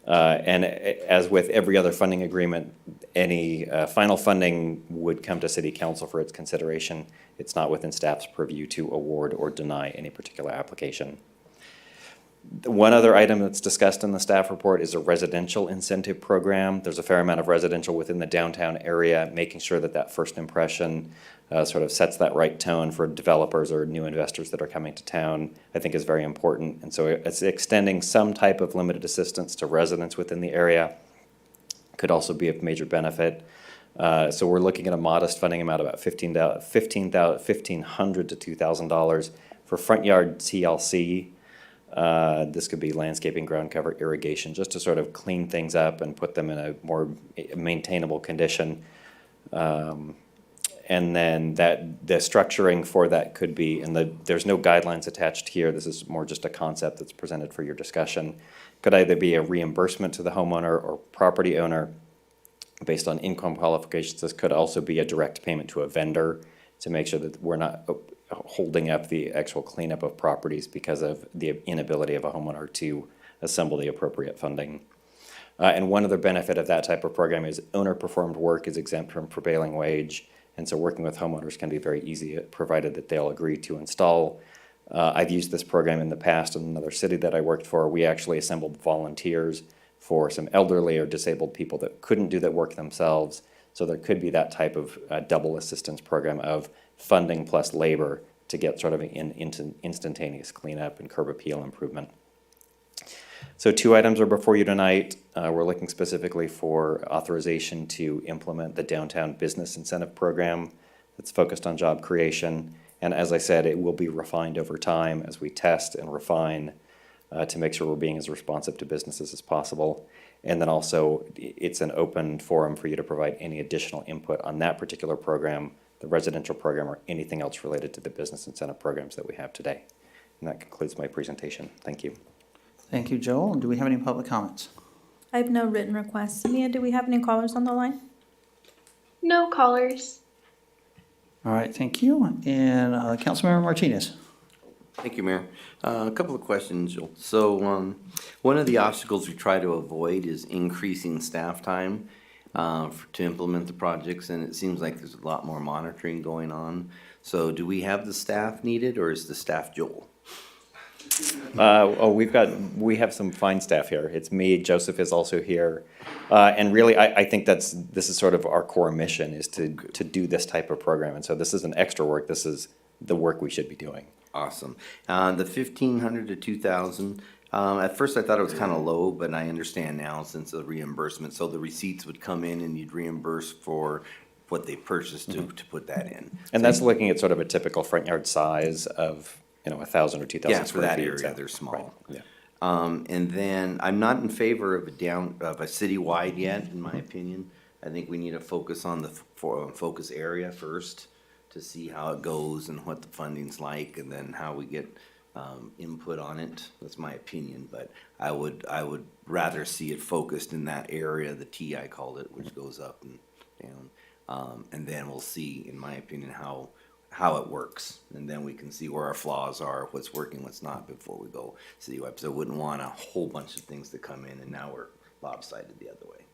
And as with every other funding agreement, any final funding would come to City Council for its consideration. It's not within staff's purview to award or deny any particular application. One other item that's discussed in the staff report is a residential incentive program. There's a fair amount of residential within the downtown area, making sure that that first impression sort of sets that right tone for developers or new investors that are coming to town, I think is very important. And so it's extending some type of limited assistance to residents within the area. Could also be of major benefit. So we're looking at a modest funding amount, about $1,500 to $2,000 For front yard TLC, this could be landscaping, ground cover, irrigation, just to sort of clean things up and put them in a more maintainable condition. And then the structuring for that could be, and there's no guidelines attached here, this is more just a concept that's presented for your discussion. Could either be a reimbursement to the homeowner or property owner based on income qualifications. This could also be a direct payment to a vendor to make sure that we're not holding up the actual cleanup of properties because of the inability of a homeowner to assemble the appropriate funding. And one other benefit of that type of program is owner-performed work is exempt from prevailing wage, and so working with homeowners can be very easy, provided that they'll agree to install. I've used this program in the past in another city that I worked for. We actually assembled volunteers for some elderly or disabled people that couldn't do that work themselves. So there could be that type of double assistance program of funding plus labor to get sort of an instantaneous cleanup and curb appeal improvement. So 2 items are before you tonight. We're looking specifically for authorization to implement the Downtown Business Incentive Program that's focused on job creation. And as I said, it will be refined over time as we test and refine to make sure we're being as responsive to businesses as possible. And then also, it's an open forum for you to provide any additional input on that particular program, the residential program, or anything else related to the business incentive programs that we have today. And that concludes my presentation. Thank you. Thank you, Joel. Do we have any public comments? I have no written requests. Mia, do we have any callers on the line? No callers. All right, thank you. And Councilmember Martinez. Thank you, Mayor. A couple of questions, Joel. So one of the obstacles we try to avoid is increasing staff time to implement the projects, and it seems like there's a lot more monitoring going on. So do we have the staff needed, or is the staff Joel? We have some fine staff here. It's me, Joseph is also here. And really, I think this is sort of our core mission, is to do this type of program. And so this isn't extra work, this is the work we should be doing. Awesome. The 1,500 to 2,000, at first I thought it was kind of low, but I understand now since the reimbursement. So the receipts would come in and you'd reimburse for what they purchased to put that in. And that's looking at sort of a typical front yard size of 1,000 or 2,000 Yeah, for square that feet. area, So, they're small. right, yeah. And then I'm not in favor of a citywide yet, in my opinion. I think we need to focus on the focus area first to see how it goes and what the funding's like, and then how we get input on it. That's my opinion, but I would rather see it focused in that area, the T I called it, which goes up and down. And then we'll see, in my opinion, how it works, and then we can see where our flaws are, what's working, what's not, before we go citywide. So I wouldn't want a whole bunch of things to come in and now we're lopsided the other way.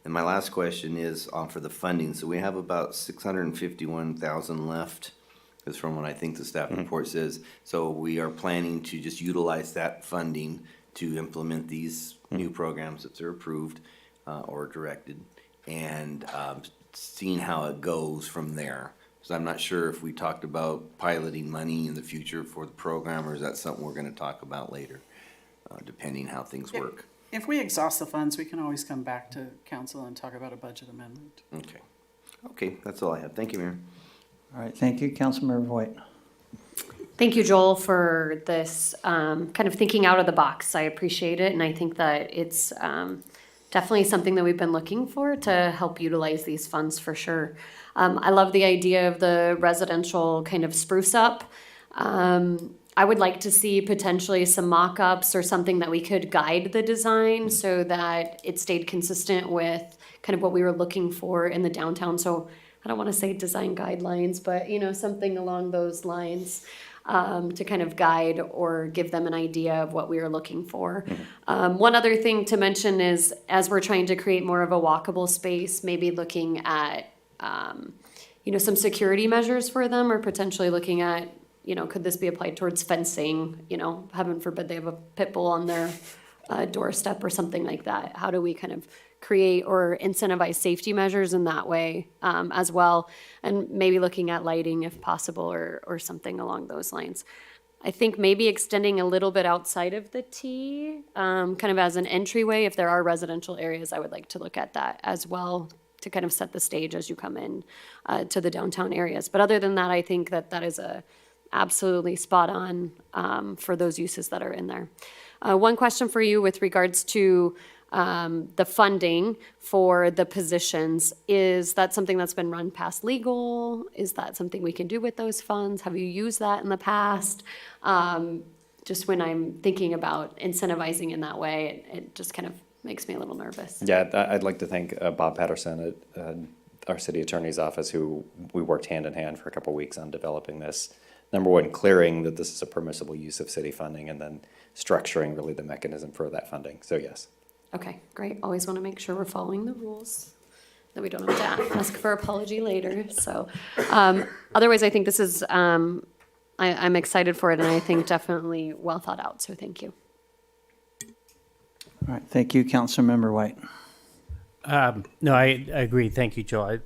And my last question is for the funding. So we have about 651,000 left, is from what I think the staff report says. So we are planning to just utilize that funding to implement these new programs that are approved or directed, and seeing how it goes from there. So I'm not sure if we talked about piloting money in the future for the program, or is that something we're going to talk about later, depending how things work. If we exhaust the funds, we can always come back to council and talk about a budget amendment. Okay, that's all I have. Thank you, Mayor. All right, thank you, Councilmember Voigt. Thank you, Joel, for this kind of thinking out of the box. I appreciate it, and I think that it's definitely something that we've been looking for to help utilize these funds for sure. I love the idea of the residential kind of spruce up. I would like to see potentially some mock-ups or something that we could guide the design so that it stayed consistent with kind of what we were looking for in the downtown. So I don't want to say design guidelines, but something along those lines to kind of guide or give them an idea of what we were looking for. One other thing to mention is, as we're trying to create more of a walkable space, maybe looking at some security measures for them, or potentially looking at, could this be applied towards fencing? Heaven forbid they have a pit bull on their doorstep or something like that. How do we kind of create or incentivize safety measures in that way as well? And maybe looking at lighting if possible, or something along those lines. I think maybe extending a little bit outside of the T, kind of as an entryway. If there are residential areas, I would like to look at that as well, to kind of set the stage as you come in to the downtown areas. But other than that, I think that is a absolutely spot on for those uses that are in there. One question for you with regards to the funding for the positions. Is that something that's been run past legal? Is that something we can do with those funds? Have you used that in the past? Just when I'm thinking about incentivizing in that way, it just kind of makes me a little nervous. Yeah, I'd like to thank Bob Patterson at our city attorney's office, who we worked hand in hand for a couple weeks on developing this. Number one, clearing that this is a permissible use of city funding, and then structuring really the mechanism for that funding. So yes. Okay, great. Always want to make sure we're following the rules, that we don't have to ask for apology later. So otherwise, I think this is, I'm excited for it, and I think definitely well thought out. So thank you. All right, thank you, Councilmember White. No, I agree. Thank you, Joe.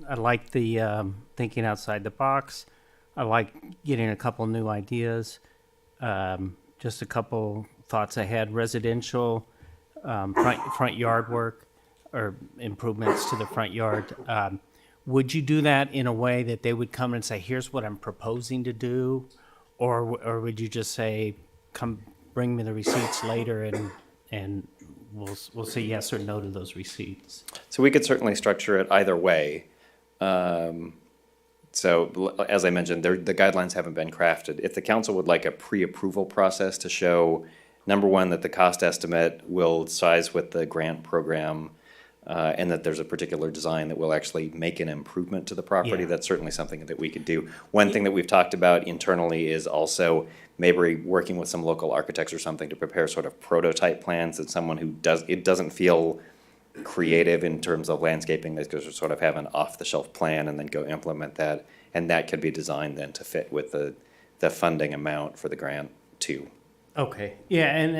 I like the thinking outside the box. I like getting a couple new ideas. Just a couple thoughts I had. Residential, front yard work, or improvements to the front yard. Would you do that in a way that they would come and say, here's what I'm proposing to do? Or would you just say, come bring me the receipts later and we'll say yes or no to those receipts? So we could certainly structure it either way. So as I mentioned, the guidelines haven't been crafted. If the council would like a pre-approval process to show, number one, that the cost estimate will size with the grant program, and that there's a particular design that will actually make an improvement to the property, Yeah. that's certainly something that we could do. One thing that we've talked about internally is also maybe working with some local architects or something to prepare sort of prototype plans, that someone who doesn't feel creative in terms of landscaping, they could sort of have an off-the-shelf plan and then go implement that, and that could be designed then to fit with the funding amount for the grant too. Okay, yeah, and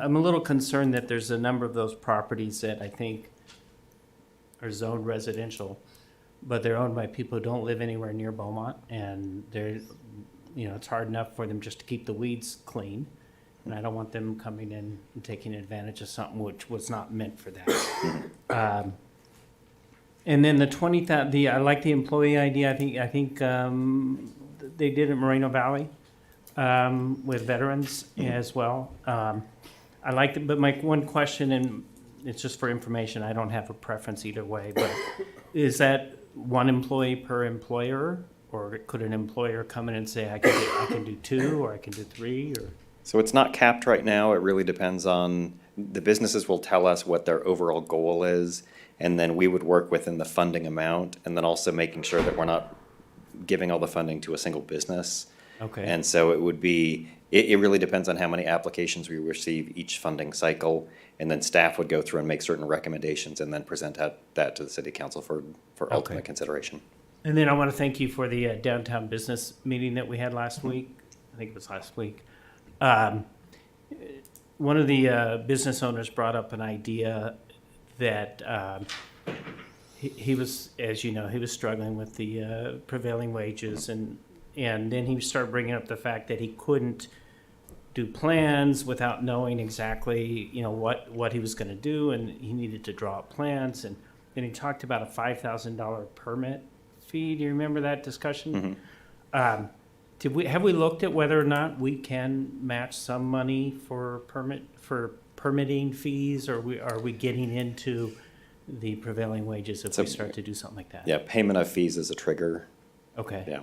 I'm a little concerned that there's a number of those properties that I think are zoned residential, but they're owned by people who don't live anywhere near Beaumont, and they're, it's hard enough for them just to keep the weeds clean, and I don't want them coming in and taking advantage of something which was not meant for that. And then I like the employee idea. I think they did it in Moreno Valley with veterans as well. I liked it, but my one question, and it's just for information, I don't have a preference either way, but is that one employee per employer, or could an employer come in and say, I can do 2, or I can do 3, or? So it's not capped right now. It really depends on, the businesses will tell us what their overall goal is, and then we would work within the funding amount, and then also making sure that we're not giving all the funding to a single business. Okay. And so it would be, it really depends on how many applications we receive each funding cycle, and then staff would go through and make certain recommendations and then present that to the city council for ultimate consideration. And then I want to thank you for the downtown business meeting that we had last week. I think it was last week. One of the business owners brought up an idea that he was, as you know, he was struggling with the prevailing wages, and then he started bringing up the fact that he couldn't do plans without knowing exactly, what he was going to do, and he needed to draw up plans, and then he talked about a $5,000 permit fee. Do you remember that discussion? Mm-hmm. Have we looked at whether or not we can match some money for permitting fees, or are we getting into the prevailing wages if we start to do something like that? Yeah, payment of fees is a trigger. Okay. Yeah.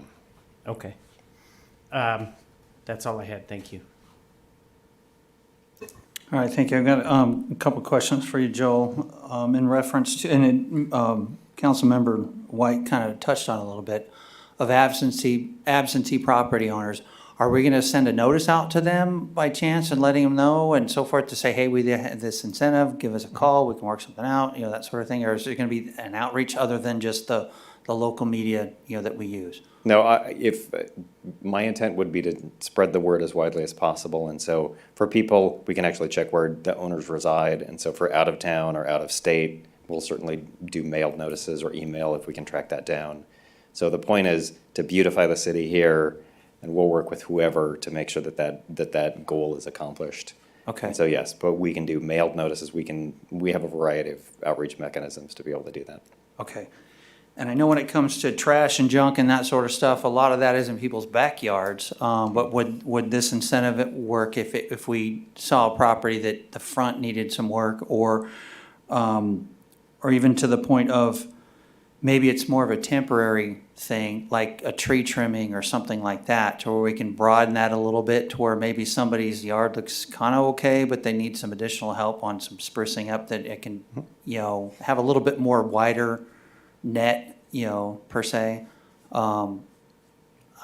Okay. That's all I had. Thank you. All right, thank you. I've got a couple questions for you, Joel, in reference to, and Councilmember White kind of touched on a little bit, of absentee property owners. Are we going to send a notice out to them by chance and letting them know and so forth to say, hey, we have this incentive, give us a call, we can work something out, that sort of thing? Or is there going to be an outreach other than just the local media, that we use? No, if my intent would be to spread the word as widely as possible, and so for people, we can actually check where the owners reside, and so for out of town or out of state, we'll certainly do mailed notices or email if we can track that down. So the point is to beautify the city here, and we'll work with whoever to make sure that goal is accomplished. Okay. And so yes, but we can do mailed notices. We have a variety of outreach mechanisms to be able to do that. Okay. And I know when it comes to trash and junk and that sort of stuff, a lot of that is in people's backyards. But would this incentive work if we saw a property that the front needed some work, or even to the point of maybe it's more of a temporary thing, like a tree trimming or something like that, to where we can broaden that a little bit to where maybe somebody's yard looks kind of okay, but they need some additional help on some sprucing up, that it can, have a little bit more wider net, per se. I'm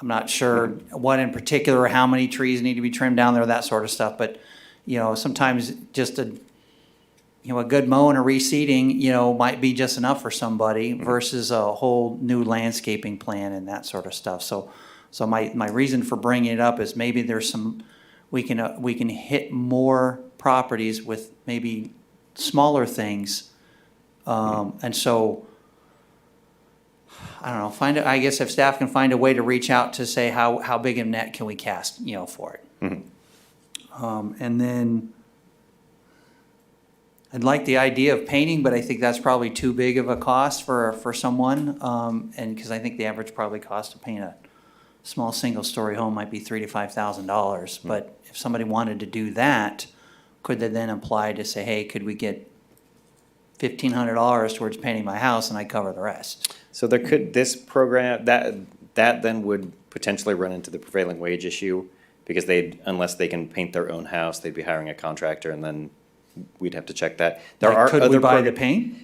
not sure what in particular, how many trees need to be trimmed down there, that sort of stuff, but, sometimes just a good mow and a reseeding, might be just enough for somebody versus a whole new landscaping plan and that sort of stuff. So my reason for bringing it up is maybe there's we can hit more properties with maybe smaller things. And so, I don't know, I guess if staff can find a way to reach out to say how big a net can we cast, for it. And then I'd like the idea of painting, but I think that's probably too big of a cost for someone. And because I think the average probably cost to paint a small single-story home might be $3,000 to $5,000. But if somebody wanted to do that, could they then apply to say, hey, could we get $1,500 towards painting my house and I cover the rest? So this program, that then would potentially run into the prevailing wage issue, because unless they can paint their own house, they'd be hiring a contractor, and then we'd have to check that. Could we buy the paint?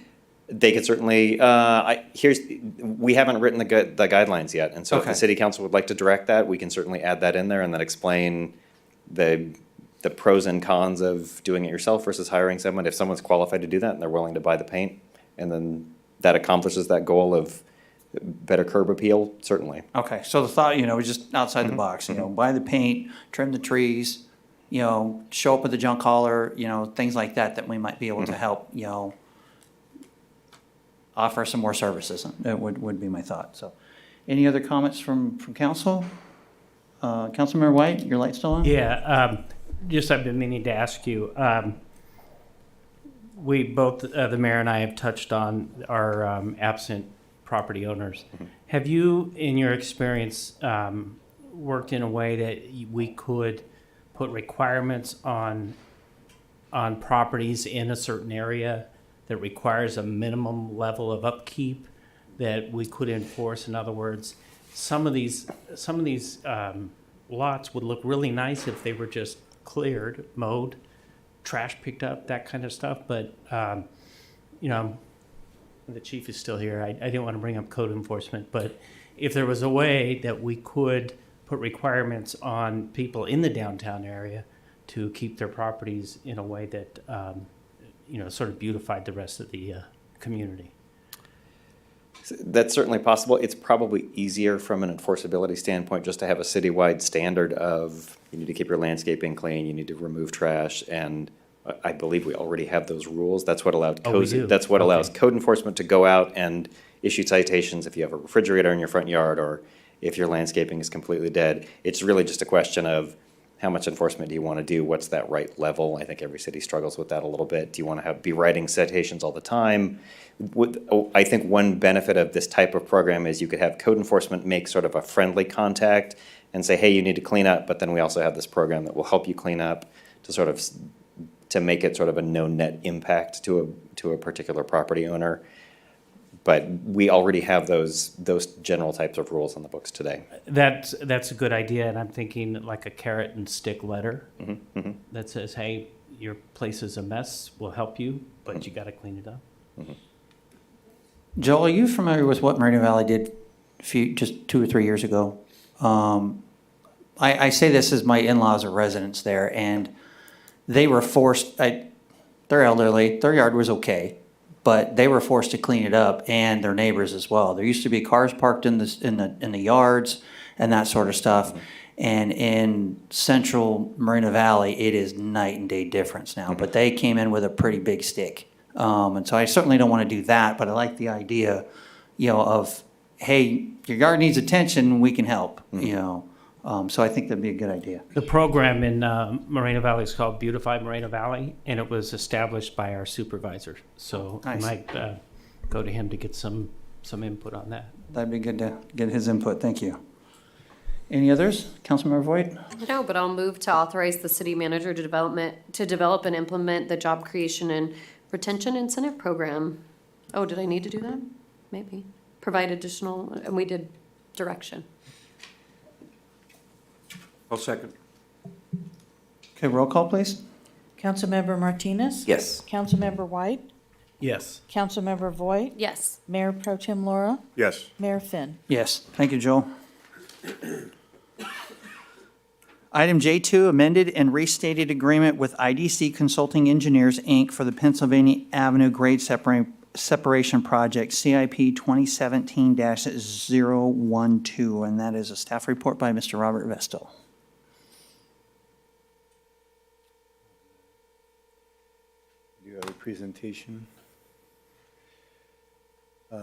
They could certainly, we haven't written the guidelines yet, and so if the city council would like to direct that, we can certainly add that in there and then explain the pros and cons of doing it yourself versus hiring someone. If someone's qualified to do that and they're willing to buy the paint, and then that accomplishes that goal of better curb appeal, certainly. Okay, so the thought, was just outside the box, buy the paint, trim the trees, show up with the junk hauler, things like that we might be able to help, offer some more services. That would be my thought. So, any other comments from council? Councilmember White, your light's still on? Yeah, just I've been meaning to ask you. We both, the mayor and I, have touched on our absent property owners. Have you, in your experience, worked in a way that we could put requirements on properties in a certain area that requires a minimum level of upkeep that we could enforce? In other words, some of these lots would look really nice if they were just cleared, mowed, trash picked up, that kind of stuff. But the chief is still here. I didn't want to bring up code enforcement, but if there was a way that we could put requirements on people in the downtown area to keep their properties in a way that sort of beautified the rest of the community. That's certainly possible. It's probably easier from an enforceability standpoint just to have a citywide standard of you need to keep your landscaping clean, you need to remove trash, and I believe we already have those rules. That's what allowed allows code enforcement to go out and issue citations if you have a refrigerator in your front yard or if your landscaping is completely dead. It's really just a question of how much enforcement do you want to do? What's that right level? I think every city struggles with that a little bit. Do you want to be writing citations all the time? I think one benefit of this type of program is you could have code enforcement make sort of a friendly contact and say, hey, you need to clean up, but then we also have this program that will help you clean up to make it sort of a no net impact to a particular property owner. But we already have those general types of rules on the books today. That's a good idea, and I'm thinking like a carrot and stick letter that says, hey, your place is a mess, we'll help you, but you got to clean it up. Joel, are you familiar with what Moreno Valley did just 2 or 3 years ago? I say this as my in-laws are residents there, and they were forced, they're elderly, their yard was okay, but they were forced to clean it up, and their neighbors as well. There used to be cars parked in the yards and that sort of stuff. And in central Moreno Valley, it is night and day difference now. But they came in with a pretty big stick. And so I certainly don't want to do that, but I like the idea, of, hey, your yard needs attention, we can help, So I think that'd be a good idea. The program in Moreno Valley is called Beautify Moreno Valley, and it was established by our supervisor. So Nice. I might go to him to get some some input on that. That'd be good to get his input. Thank you. Any others? Councilmember Voigt? No, but I'll move to authorize the city manager to develop and implement the job creation and retention incentive program. Oh, did I need to do that? Maybe. Provide additional, and we did direction. I'll second. Okay, roll call, please. Councilmember Martinez? Yes. Councilmember White? Yes. Councilmember Voigt? Yes. Mayor Pro Tem Laura? Yes. Mayor Finn? Yes. Thank you, Joel. Item J2, amended and restated agreement with IDC Consulting Engineers, Inc. for the Pennsylvania Avenue Grade Separation Project, CIP 2017-012, and that is a staff report by Mr. Robert Vestal. You have a presentation.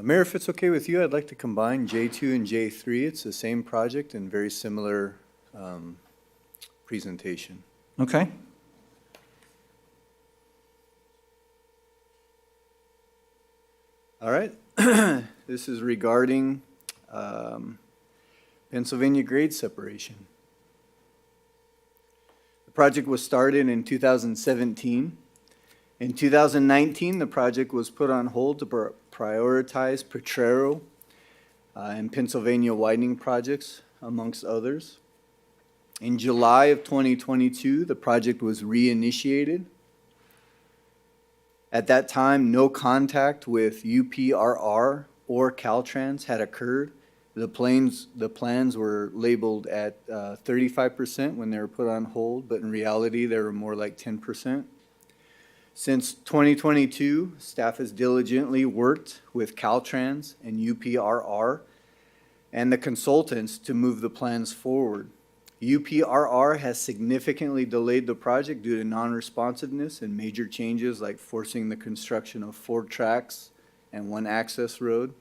Mayor, if it's okay with you, I'd like to combine J2 and J3. It's the same project and very similar presentation. Okay. All right. This is regarding Pennsylvania grade separation. The project was started in 2017. In 2019, the project was put on hold to prioritize Potrero and Pennsylvania widening projects, amongst others. In July of 2022, the project was reinitiated. At that time, no contact with UPRR or Caltrans had occurred. The plans were labeled at 35% when they were put on hold, but in reality, they were more like 10%. Since 2022, staff has diligently worked with Caltrans and UPRR and the consultants to move the plans forward. UPRR has significantly delayed the project due to non-responsiveness and major changes like forcing the construction of 4 tracks and 1 access road.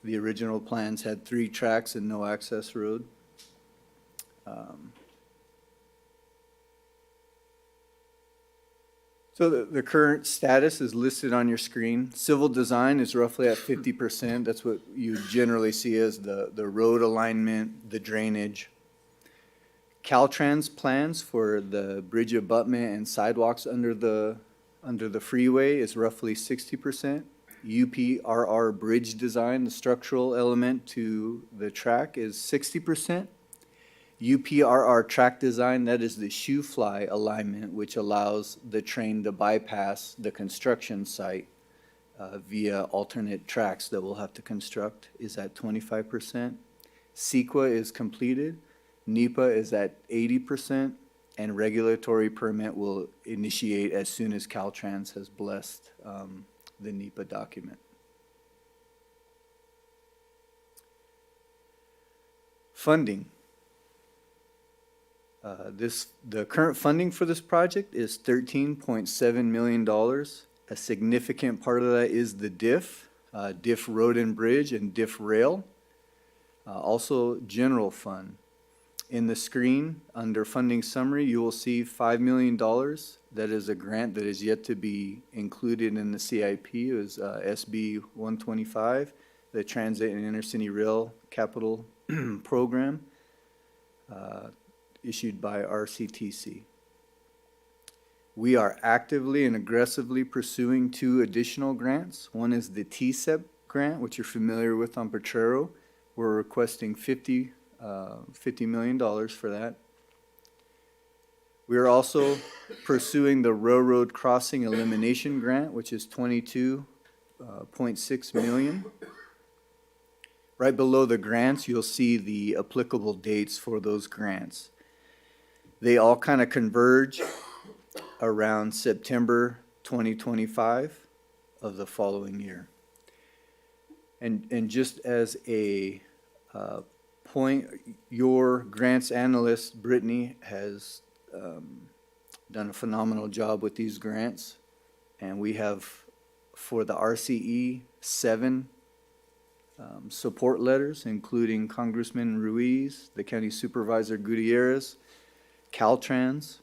The original plans had 3 tracks and no access road. So the current status is listed on your screen. Civil design is roughly at 50%. That's what you generally see as the road alignment, the drainage. Caltrans plans for the bridge abutment and sidewalks under the freeway is roughly 60%. UPRR bridge design, the structural element to the track, is 60%. UPRR track design, that is the shoe fly alignment, which allows the train to bypass the construction site via alternate tracks that we'll have to construct, is at 25%. CEQA is completed. NEPA is at 80%, and regulatory permit will initiate as soon as Caltrans has blessed the NEPA document. Funding. The current funding for this project is $13.7 million. A significant part of that is the DIF, DIF Road and Bridge, and DIF Rail. Also, general fund. In the screen, under funding summary, you will see $5 million. That is a grant that is yet to be included in the CIP. It was SB 125, the Transit and Intercity Rail Capital Program, issued by RCTC. We are actively and aggressively pursuing 2 additional grants. One is the TSEP grant, which you're familiar with on Potrero. We're requesting $50 million for that. We are also pursuing the Railroad Crossing Elimination Grant, which is $22.6 million. Right below the grants, you'll see the applicable dates for those grants. They all kind of converge around September 2025 of the following year. And just as a point, your grants analyst, Brittany, has done a phenomenal job with these grants. And we have, for the RCE, 7 support letters, including Congressman Ruiz, the County Supervisor Gutierrez, Caltrans,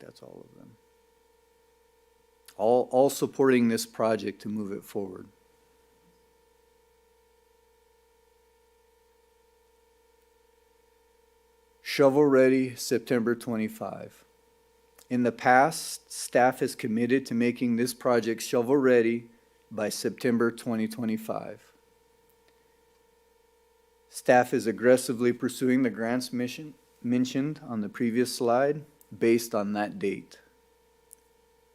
that's all of them. All supporting this project to move it forward. Shovel ready, September 25. In the past, staff has committed to making this project shovel ready by September 2025. Staff is aggressively pursuing the grants mentioned on the previous slide based on that date.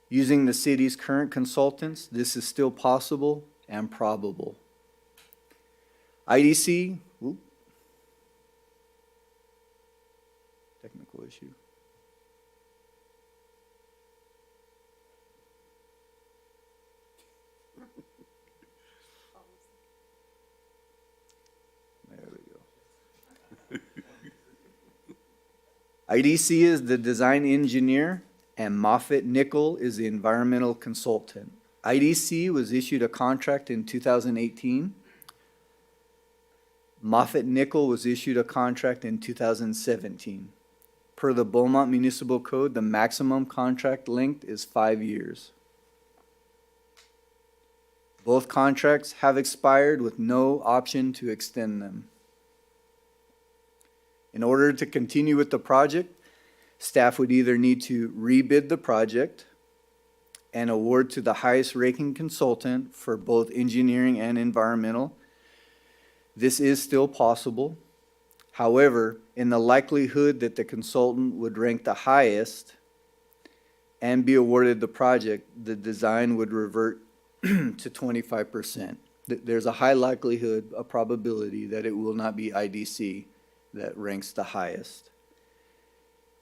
Using the city's current consultants, this is still possible and probable. IDC, technical issue. There we go. IDC is the design engineer and Moffitt Nickel is the environmental consultant. IDC was issued a contract in 2018. Moffitt Nickel was issued a contract in 2017. Per the Beaumont Municipal Code, the maximum contract length is 5 years. Both contracts have expired with no option to extend them. In order to continue with the project, staff would either need to rebid the project and award to the highest ranking consultant for both engineering and environmental. This is still possible. However, in the likelihood that the consultant would rank the highest and be awarded the project, the design would revert to 25%. There's a high likelihood, a probability that it will not be IDC that ranks the highest.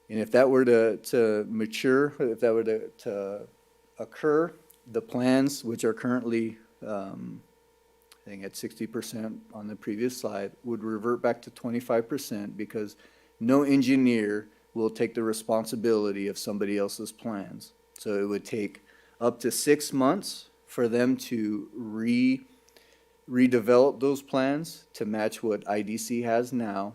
And if that were to mature, if that were to occur, the plans, which are currently, I think at 60% on the previous slide, would revert back to 25% because no engineer will take the responsibility of somebody else's plans. So it would take up to 6 months for them to redevelop those plans to match what IDC has now.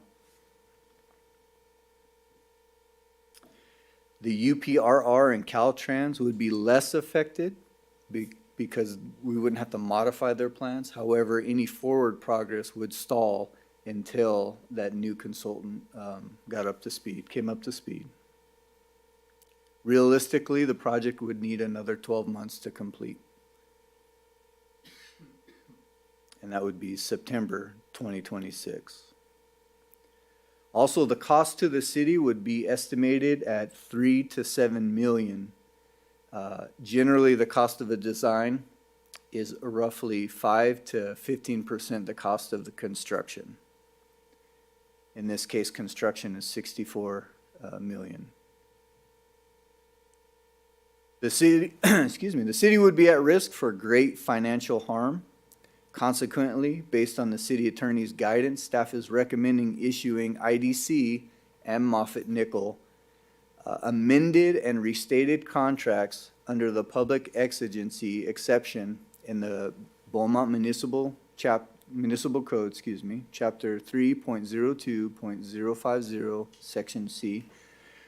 The UPRR and Caltrans would be less affected because we wouldn't have to modify their plans. However, any forward progress would stall until that new consultant came up to speed. Realistically, the project would need another 12 months to complete. And that would be September 2026. Also, the cost to the city would be estimated at $3 to $7 million. Generally, the cost of a design is roughly 5 to 15% the cost of the construction. In this case, construction is $64 million. The city, the city would be at risk for great financial harm. Consequently, based on the city attorney's guidance, staff is recommending issuing IDC and Moffitt Nickel amended and restated contracts under the public exigency exception in the Beaumont Municipal Code, Chapter 3.02.050, Section C,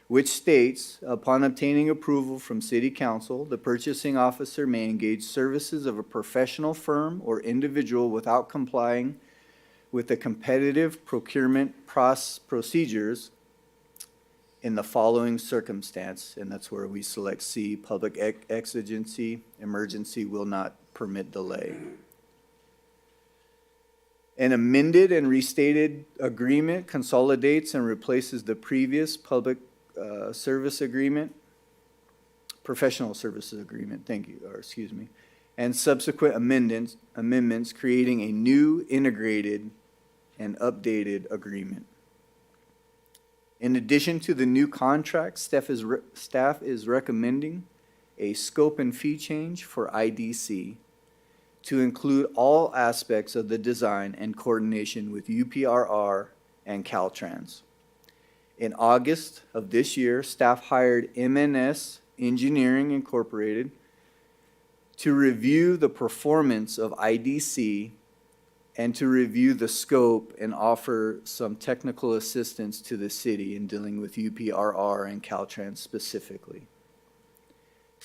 which states, upon obtaining approval from City Council, the purchasing officer may engage services of a professional firm or individual without complying with the competitive procurement procedures in the following circumstance, and that's where we select C, public exigency, emergency will not permit delay. An amended and restated agreement consolidates and replaces the previous public service agreement, professional services agreement, and subsequent amendments creating a new integrated and updated agreement. In addition to the new contract, staff is recommending a scope and fee change for IDC to include all aspects of the design and coordination with UPRR and Caltrans. In August of this year, staff hired MNS Engineering Incorporated to review the performance of IDC and to review the scope and offer some technical assistance to the city in dealing with UPRR and Caltrans specifically.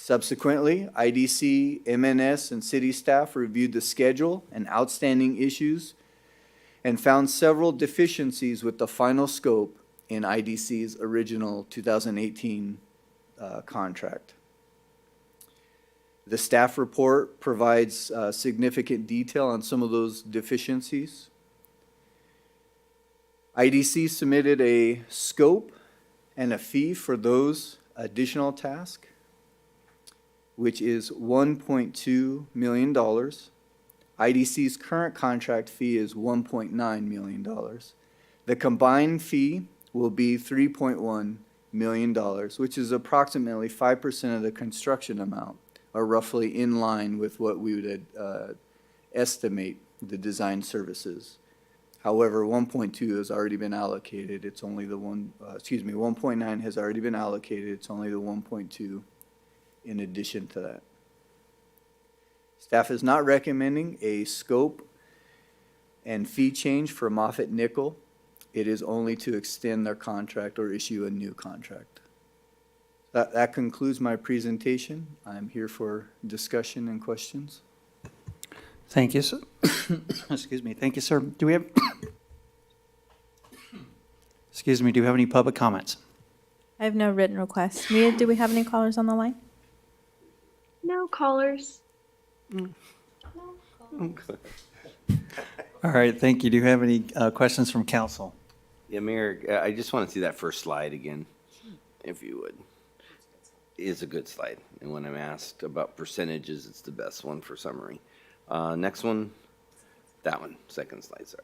Subsequently, IDC, MNS, and city staff reviewed the schedule and outstanding issues and found several deficiencies with the final scope in IDC's original 2018 contract. The staff report provides significant detail on some of those deficiencies. IDC submitted a scope and a fee for those additional tasks, which is $1.2 million. IDC's current contract fee is $1.9 million. The combined fee will be $3.1 million, which is approximately 5% of the construction amount, or roughly in line with what we would estimate the design services. However, 1.2 has already been allocated. It's only the 1.9 has already been allocated. It's only the 1.2 in addition to that. Staff is not recommending a scope and fee change for Moffett Nickel. It is only to extend their contract or issue a new contract. That concludes my presentation. I'm here for discussion and questions. Thank you, sir. Excuse me. Thank you, sir. Do we have, excuse me, do we have any public comments? I have no written requests. Mia, do we have any callers on the line? No callers. All right, thank you. Do you have any questions from council? Yeah, Mayor, I just want to see that first slide again, if you would. It is a good slide, and when I'm asked about percentages, it's the best one for summary. Next one, that one, second slide, sorry.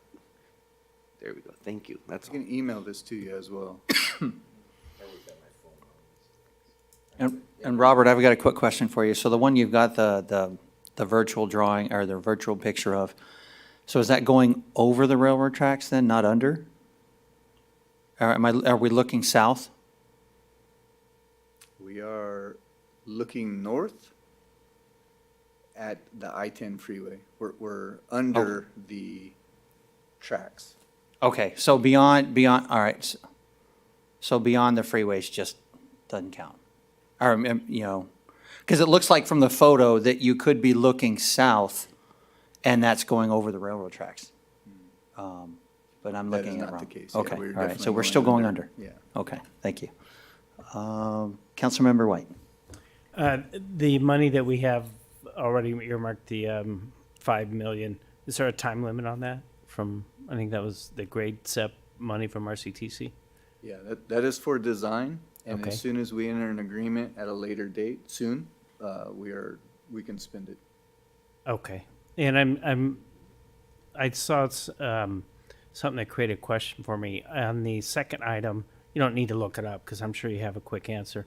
There we go, thank you. That's I can email this to you as well. And Robert, I've got a quick question for you. So the one you've got the virtual drawing or the virtual picture of, so is that going over the railroad tracks then, not under? Or are we looking south? We are looking north at the I-10 freeway. We're under the tracks. Okay, so beyond, all right. So beyond the freeways just doesn't count. Or, because it looks like from the photo that you could be looking south and that's going over the railroad tracks. But I'm looking at it wrong. That is not the case. Yeah, Okay, all we're right, definitely so we're still going under. Yeah. Okay, thank you. Councilmember White. The money that we have already earmarked, the 5 million, is there a time limit on that? From, I think that was the grade SEP money from RCTC? Yeah, that is for design, and Okay. as soon as we enter an agreement at a later date, soon, we can spend it. Okay, and I saw something that created a question for me. On the second item, you don't need to look it up because I'm sure you have a quick answer.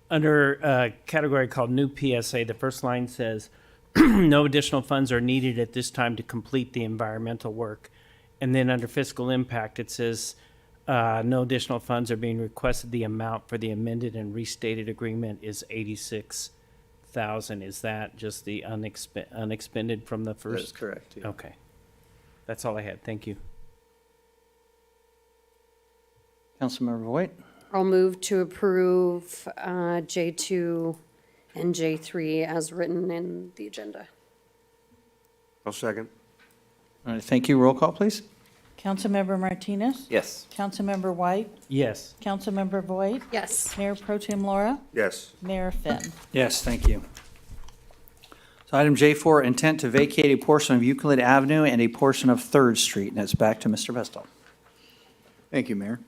Under a category called New PSA, the first line says, no additional funds are needed at this time to complete the environmental work. And then under fiscal impact, it says, no additional funds are being requested. The amount for the amended and restated agreement is $86,000. Is that just the unexpended from the first? That is correct, yeah. Okay. That's all I had. Thank you. Councilmember White. I'll move to approve J2 and J3 as written in the agenda. I'll second. All right, thank you. Roll call, please. Councilmember Martinez? Yes. Councilmember White? Yes. Councilmember Voigt? Yes. Mayor Pro Tem Laura? Yes. Mayor Finn? Yes, thank you. So item J4, intent to vacate a portion of Euclid Avenue and a portion of 3rd Street. And it's back to Mr. Vestal. Thank you, Mayor.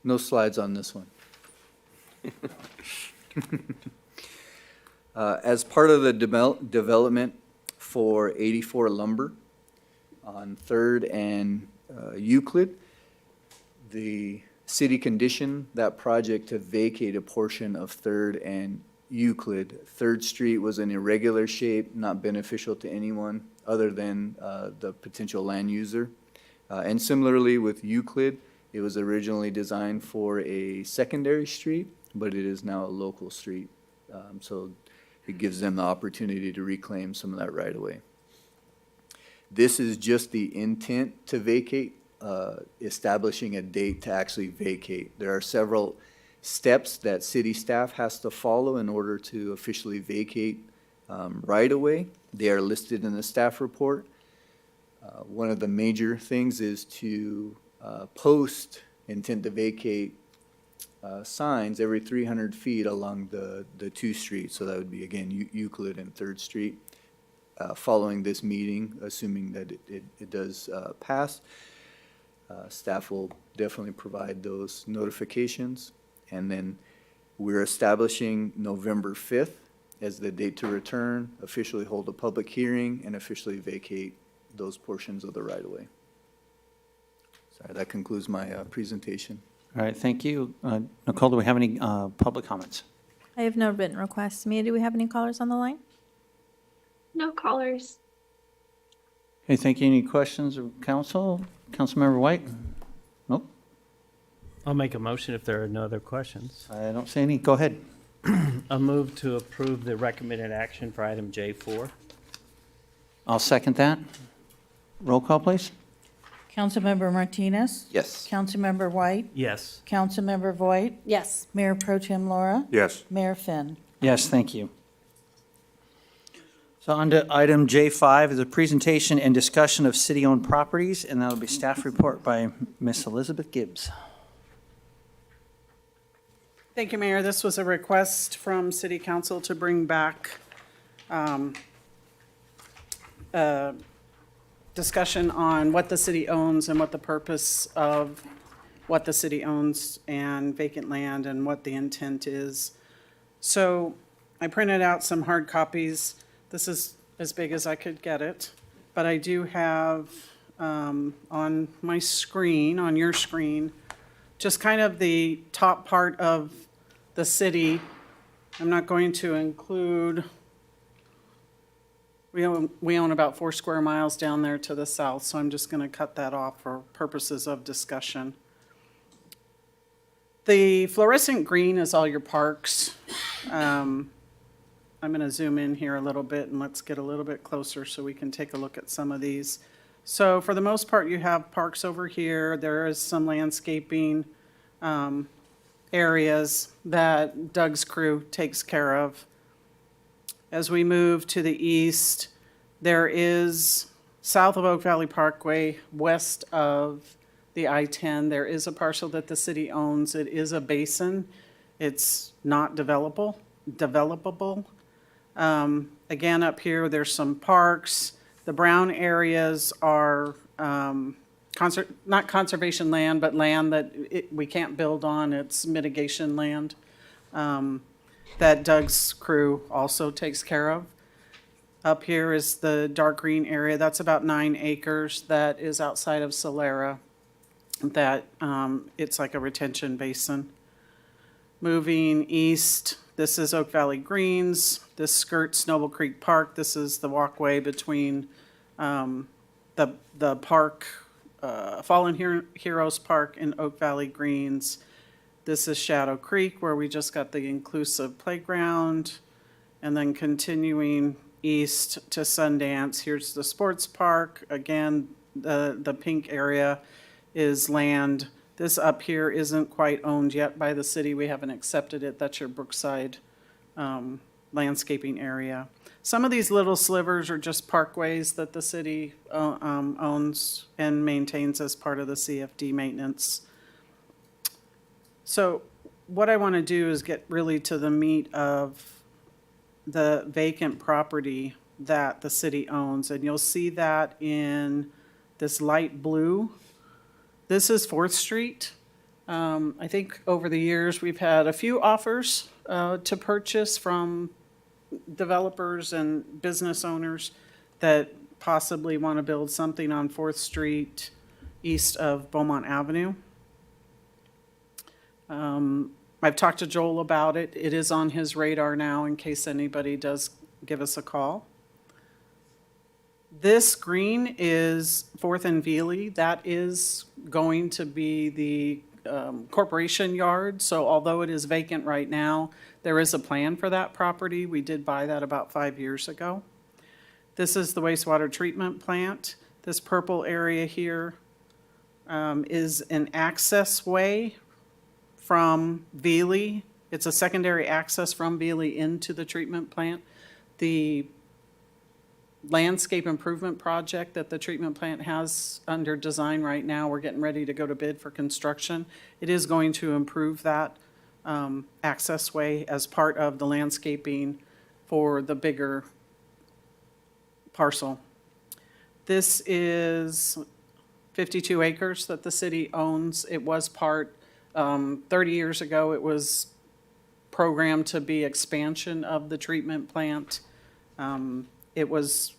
No slides on this one. As part of the development for 84 Lumber on 3rd and Euclid, the city conditioned that project to vacate a portion of 3rd and Euclid. 3rd Street was an irregular shape, not beneficial to anyone other than the potential land user. And similarly with Euclid, it was originally designed for a secondary street, but it is now a local street. So it gives them the opportunity to reclaim some of that right away. This is just the intent to vacate, establishing a date to actually vacate. There are several steps that city staff has to follow in order to officially vacate right-of-way. They are listed in the staff report. One of the major things is to post intent to vacate signs every 300 feet along the two streets. So that would be, again, Euclid and Third Street. Following this meeting, assuming that it does pass, staff will definitely provide those notifications. And then we're establishing November 5th as the date to return, officially hold a public hearing, and officially vacate those portions of the right-of-way. Sorry, that concludes my presentation. All right, thank you. Nicole, do we have any public comments? I have no written requests. Mia, do we have any callers on the line? No callers. Okay, thank you. Any questions of council? Councilmember White? Nope, I'll make a motion if there are no other questions. I don't see any. Go ahead. A move to approve the recommended action for item J4. I'll second that. Roll call, please. Councilmember Martinez? Yes. Councilmember White? Yes. Councilmember Voigt? Yes. Mayor Pro Tem Laura? Yes. Mayor Finn? Yes, thank you. So on to item J5 is a presentation and discussion of city-owned properties, and that'll be staff report by Miss Elizabeth Gibbs. Thank you, Mayor. This was a request from City Council to bring back discussion on what the city owns and what the purpose of what the city owns and vacant land and what the intent is. So I printed out some hard copies. This is as big as I could get it, but I do have on my screen, on your screen, just kind of the top part of the city. I'm not going to include, we own about 4 square miles down there to the south, so I'm just going to cut that off for purposes of discussion. The fluorescent green is all your parks. I'm going to zoom in here a little bit and let's get a little bit closer so we can take a look at some of these. So for the most part, you have parks over here. There is some landscaping areas that Doug's crew takes care of. As we move to the east, there is south of Oak Valley Parkway, west of the I-10, there is a parcel that the city owns. It is a basin. It's not developable. Again, up here, there's some parks. The brown areas are not conservation land, but land that we can't build on. It's mitigation land that Doug's crew also takes care of. Up here is the dark green area. That's about 9 acres that is outside of Solera. That it's like a retention basin. Moving east, this is Oak Valley Greens. This skirts Noble Creek Park. This is the walkway between the park, Fallen Heroes Park and Oak Valley Greens. This is Shadow Creek, where we just got the inclusive playground. And then continuing east to Sundance, here's the sports park. Again, the pink area is land. This up here isn't quite owned yet by the city. We haven't accepted it. That's your Brookside landscaping area. Some of these little slivers are just parkways that the city owns and maintains as part of the CFD maintenance. So what I want to do is get really to the meat of the vacant property that the city owns. And you'll see that in this light blue. This is 4th Street. I think over the years, we've had a few offers to purchase from developers and business owners that possibly want to build something on 4th Street east of Beaumont Avenue. I've talked to Joel about it. It is on his radar now in case anybody does give us a call. This green is 4th and Veely. That is going to be the corporation yard. So although it is vacant right now, there is a plan for that property. We did buy that about 5 years ago. This is the wastewater treatment plant. This purple area here is an access way from Veely. It's a secondary access from Veely into the treatment plant. The landscape improvement project that the treatment plant has under design right now, we're getting ready to go to bid for construction. It is going to improve that access way as part of the landscaping for the bigger parcel. This is 52 acres that the city owns. It was 30 years ago, it was programmed to be expansion of the treatment plant. It was,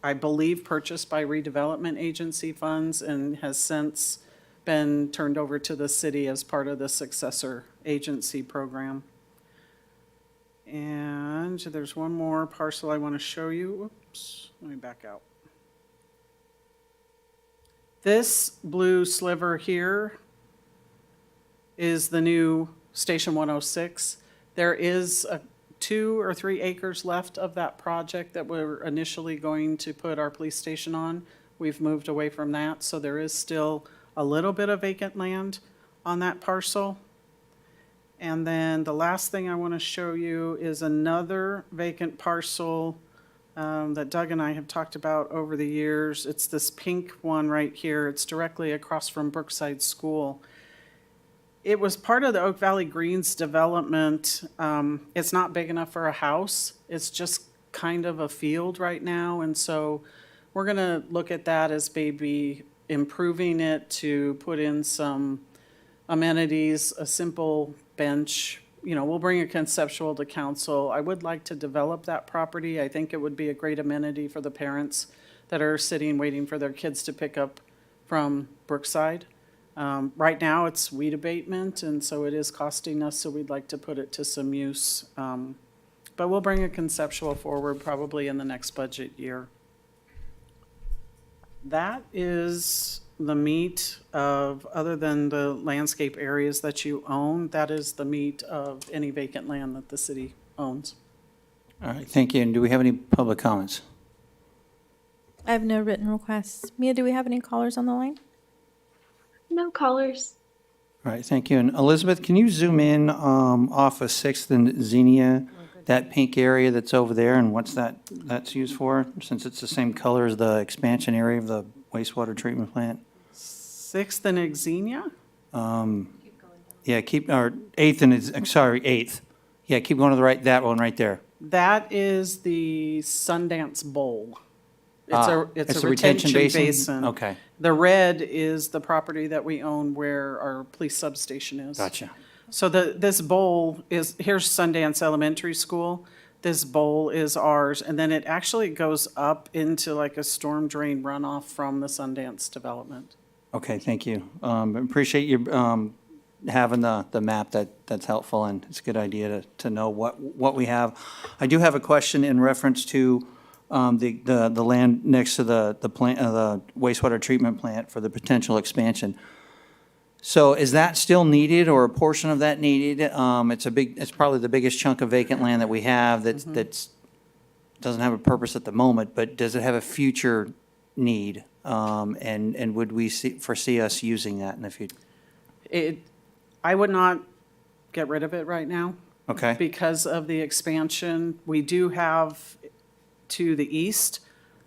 I believe, purchased by redevelopment agency funds and has since been turned over to the city as part of the successor agency program. And there's one more parcel I want to show you. Whoops, let me back out. This blue sliver here is the new Station 106. There is 2 or 3 acres left of that project that we're initially going to put our police station on. We've moved away from that, so there is still a little bit of vacant land on that parcel. And then the last thing I want to show you is another vacant parcel that Doug and I have talked about over the years. It's this pink one right here. It's directly across from Brookside School. It was part of the Oak Valley Greens development. It's not big enough for a house. It's just kind of a field right now. And so we're going to look at that as maybe improving it to put in some amenities, a simple bench. You know, we'll bring a conceptual to council. I would like to develop that property. I think it would be a great amenity for the parents that are sitting waiting for their kids to pick up from Brookside. Right now, it's weed abatement, and so it is costing us, so we'd like to put it to some use. But we'll bring a conceptual forward probably in the next budget year. That is the meat of, other than the landscape areas that you own, that is the meat of any vacant land that the city owns. All right, thank you. And do we have any public comments? I have no written requests. Mia, do we have any callers on the line? No callers. All right, thank you. And Elizabeth, can you zoom in off of 6th and Xenia, that pink area that's over there, and what's that's used for, since it's the same color as the expansion area of the wastewater treatment plant? 6th and Xenia? Yeah, or 8th and, sorry, 8th. Yeah, keep going to the right, that one right there. That is the Sundance Bowl. It's a retention retention basin. Okay, The red is the property that we own where our police substation is. gotcha. So this bowl is, here's Sundance Elementary School. This bowl is ours, and then it actually goes up into like a storm drain runoff from the Sundance development. Okay, thank you. Appreciate you having the map. That's helpful, and it's a good idea to know what we have. I do have a question in reference to the land next to the plant, the wastewater treatment plant for the potential expansion. So is that still needed, or a portion of that needed? It's probably the biggest chunk of vacant land that we have that's doesn't have a purpose at the moment, but does it have a future need? And would we foresee us using that in the future? I would not get rid of it right now. Okay. Because of the expansion. We do have to the east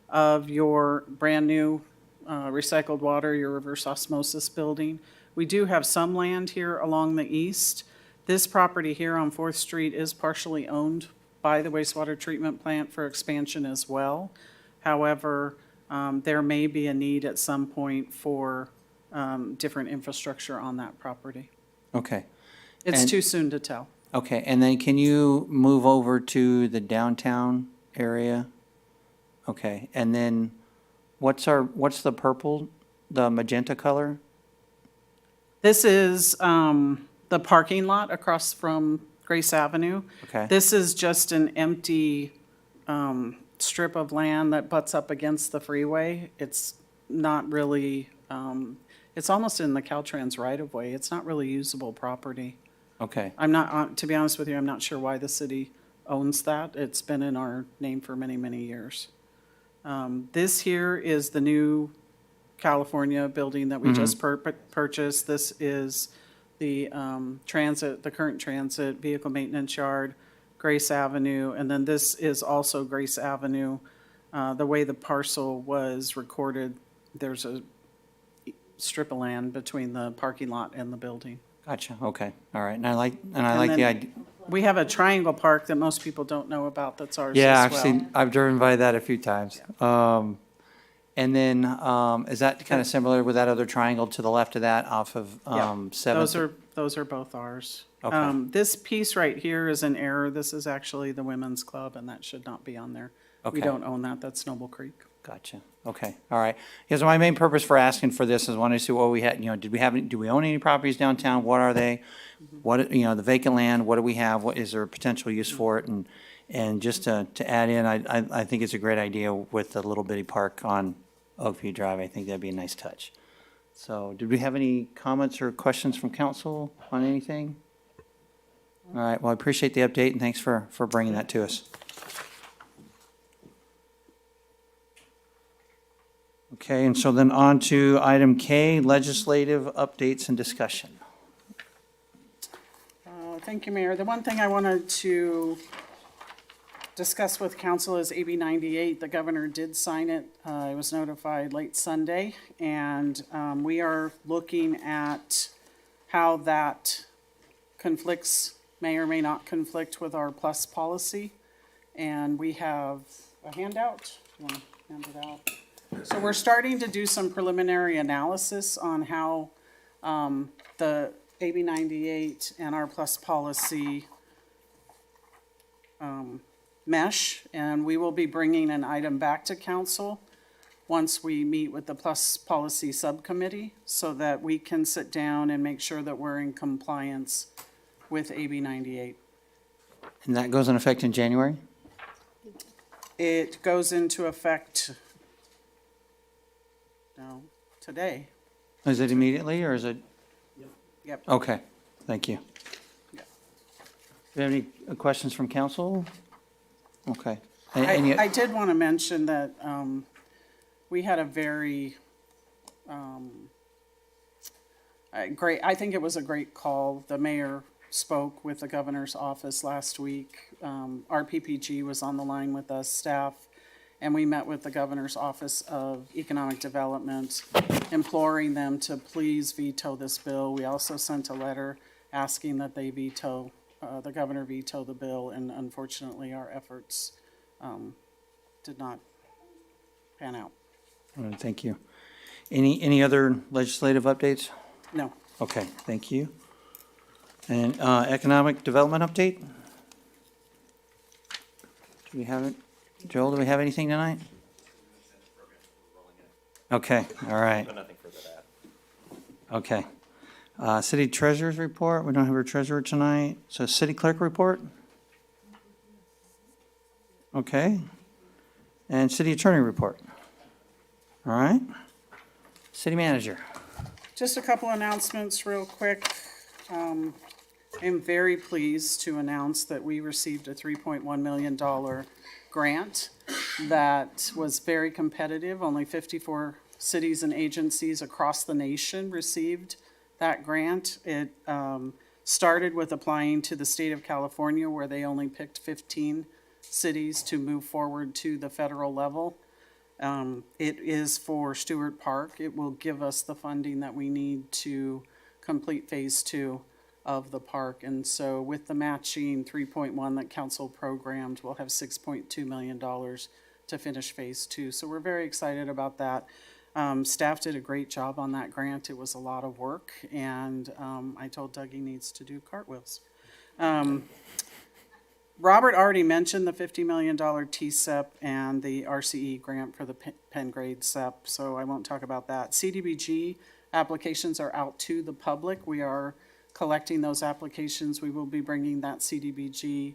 of your brand-new recycled water, your reverse osmosis building. We do have some land here along the east. This property here on 4th Street is partially owned by the wastewater treatment plant for expansion as well. However, there may be a need at some point for different infrastructure on that property. Okay. It's too soon to tell. Okay, and then can you move over to the downtown area? Okay, and then what's the purple, the magenta color? This is the parking lot across from Grace Avenue. Okay. This is just an empty strip of land that butts up against the freeway. It's not really, it's almost in the Caltrans right-of-way. It's not really usable property. Okay. I'm not, to be honest with you, I'm not sure why the city owns that. It's been in our name for many, many years. This here is the new California building that we just purchased. This is the transit, the current transit, vehicle maintenance yard, Grace Avenue, and then this is also Grace Avenue. The way the parcel was recorded, there's a strip of land between the parking lot and the building. Gotcha, okay, all right, and I like And the then idea. We have a triangle park that most people don't know about, that's ours Yeah, as I've well. seen, I've driven by that a few times. And then, is that kind of similar with that other triangle to the left of that off of, Seventh? Those are both ours. Okay. This piece right here is an error. This is actually the women's club, and that should not be on there. Okay. We don't own that. That's Noble Creek. Gotcha, okay, all right. Because my main purpose for asking for this is wanting to see what we had, do we own any properties downtown? What are they? What, the vacant land, what do we have? What, is there a potential use for it? And just to add in, I think it's a great idea with the little bitty park on Oakview Drive. I think that'd be a nice touch. So, did we have any comments or questions from council on anything? All right, well, I appreciate the update and thanks for bringing that to us. Okay, and so then on to item K, legislative updates and discussion. Thank you, Mayor. The one thing I wanted to discuss with council is AB 98. The governor did sign it. I was notified late Sunday, and we are looking at how that conflicts, may or may not conflict with our plus policy. And we have a handout. You want to hand it out? So we're starting to do some preliminary analysis on how the AB 98 and our plus policy mesh, and we will be bringing an item back to council once we meet with the plus policy subcommittee so that we can sit down and make sure that we're in compliance with AB 98. And that goes in effect in January? It goes into effect today. Is it immediately or is it? Yep. Okay, thank you. Yep. Do you have any questions from council? Okay. I did want to mention that we had a very great, I think it was a great call. The mayor spoke with the governor's office last week. Our PPG was on the line with us, staff, and we met with the governor's office of economic development, imploring them to please veto this bill. We also sent a letter asking that they veto, the governor veto the bill, and unfortunately our efforts did not pan out. All right, thank you. Any other legislative updates? No. Okay, thank you. And economic development update? Do we have it? Joel, do we have anything tonight? Okay, all right. But nothing further to add. Okay. City treasurer's report, we don't have our treasurer tonight. So city clerk report? Okay. And city attorney report? All right. City manager? Just a couple announcements real quick. I'm very pleased to announce that we received a $3.1 million grant that was very competitive. Only 54 cities and agencies across the nation received that grant. It started with applying to the state of California, where they only picked 15 cities to move forward to the federal level. It is for Stewart Park. It will give us the funding that we need to complete phase 2 of the park. And so with the matching 3.1 that council programmed, we'll have $6.2 million to finish phase 2. So we're very excited about that. Staff did a great job on that grant. It was a lot of work, and I told Doug he needs to do cartwheels. Robert already mentioned the $50 million TSEP and the RCE grant for the Penn Grade SEP, so I won't talk about that. CDBG applications are out to the public. We are collecting those applications. We will be bringing that CDBG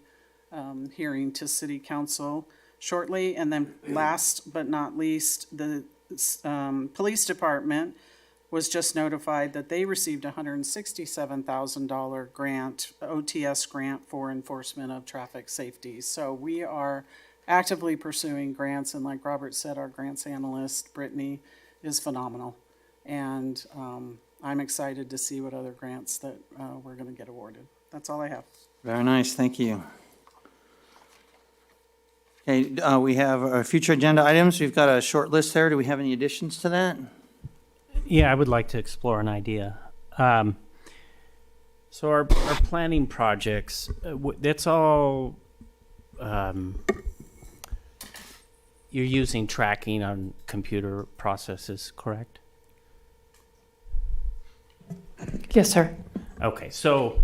hearing to City Council shortly. And then last but not least, the police department was just notified that they received a $167,000 grant, OTS grant for enforcement of traffic safety. So we are actively pursuing grants, and like Robert said, our grants analyst, Brittany, is phenomenal. And I'm excited to see what other grants that we're going to get awarded. That's all I have. Very nice, thank you. Okay, we have future agenda items. We've got a short list there. Do we have any additions to that? Yeah, I would like to explore an idea. So our planning projects, that's all, you're using tracking on computer processes, correct? Yes, sir. Okay, so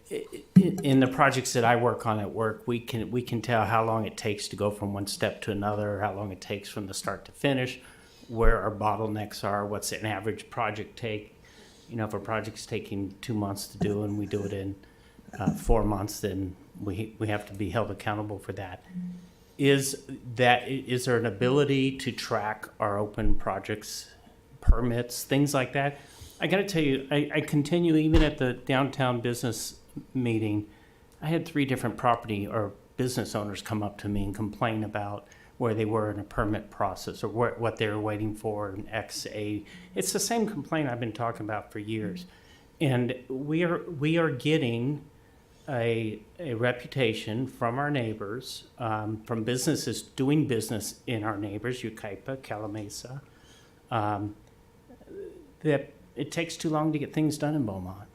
in the projects that I work on at work, we can tell how long it takes to go from one step to another, how long it takes from the start to finish, where our bottlenecks are, what's an average project take. You know, if a project's taking 2 months to do and we do it in 4 months, then we have to be held accountable for that. Is there an ability to track our open projects, permits, things like that? I got to tell you, I continue, even at the downtown business meeting, I had 3 different property or business owners come up to me and complain about where they were in a permit process or what they were waiting for in XA. It's the same complaint I've been talking about for years. And we are getting a reputation from our neighbors, from businesses doing business in our neighbors, Yucaipa, Calamasa, that it takes too long to get things done in Beaumont.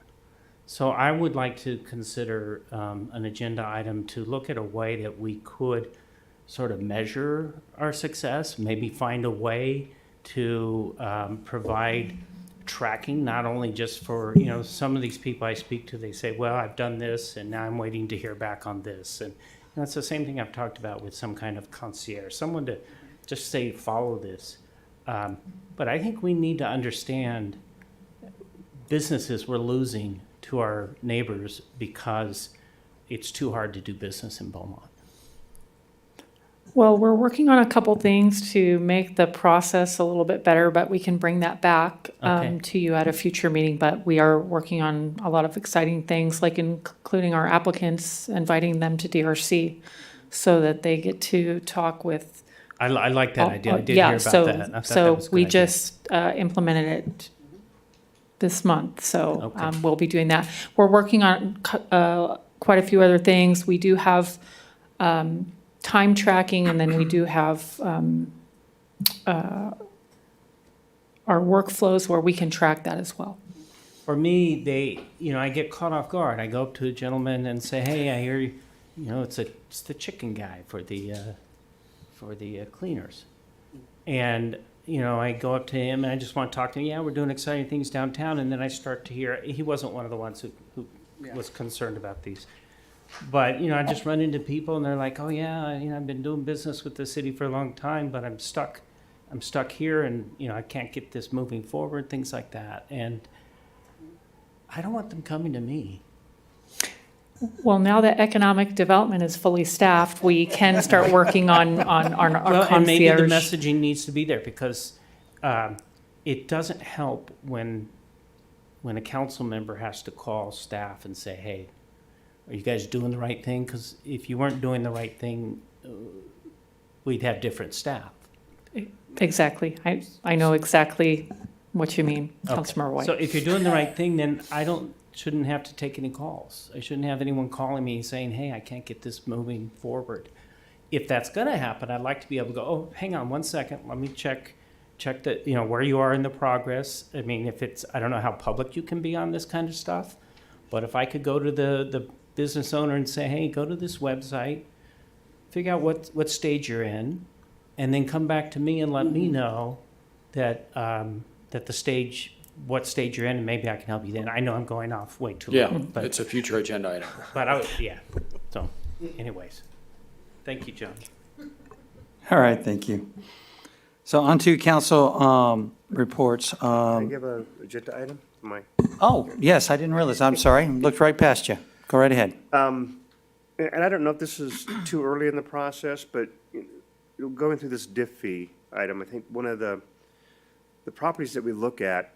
So I would like to consider an agenda item to look at a way that we could sort of measure our success, maybe find a way to provide tracking, not only just for, you know, some of these people I speak to, they say, well, I've done this and now I'm waiting to hear back on this. And that's the same thing I've talked about with some kind of concierge, someone to just say, follow this. But I think we need to understand businesses we're losing to our neighbors because it's too hard to do business in Beaumont. Well, we're working on a couple things to make the process a little bit better, but we can bring that back Okay. to you at a future meeting. But we are working on a lot of exciting things, like including our applicants, inviting them to DRC so that they get to talk with. I like that idea. I did yeah, hear about so, that. I thought so that was a good we idea. just implemented it this month. So Okay. we'll be doing that. We're working on quite a few other things. We do have time tracking, and then we do have our workflows where we can track that as well. For me, I get caught off guard. I go up to a gentleman and say, hey, I hear you know, it's the chicken guy for the cleaners. And, you know, I go up to him and I just want to talk to him. Yeah, we're doing exciting things downtown. And then I start to hear, he wasn't one of the ones who was concerned about these. But, you know, I just run into people and they're like, oh yeah, you know, I've been doing business with the city for a long time, but I'm stuck here and, you know, I can't get this moving forward, things like that. And I don't want them coming to me. Well, now that economic development is fully staffed, we can start working on our Well, and maybe the concierge. messaging needs to be there because it doesn't help when a council member has to call staff and say, hey, are you guys doing the right thing? Because if you weren't doing the right thing, we'd have different staff. Exactly. I know exactly what you mean, Councilmember White. So if you're doing the right thing, then shouldn't have to take any calls. I shouldn't have anyone calling me saying, hey, I can't get this moving forward. If that's going to happen, I'd like to be able to go, oh, hang on 1 second. Let me check the, you know, where you are in the progress. I mean, I don't know how public you can be on this kind of stuff, but if I could go to the business owner and say, hey, go to this website, figure out what stage you're in, and then come back to me and let me know that what stage you're in, and maybe I can help you then. I know I'm going off way too long. But It's a future agenda item. But so anyways, thank you, John. All right, thank you. So on to council reports. Can I give an agenda item? Oh, yes, I didn't realize. I'm sorry. Looked right past you. Go right ahead. And I don't know if this is too early in the process, but going through this diff fee item, I think one of the properties that we look at,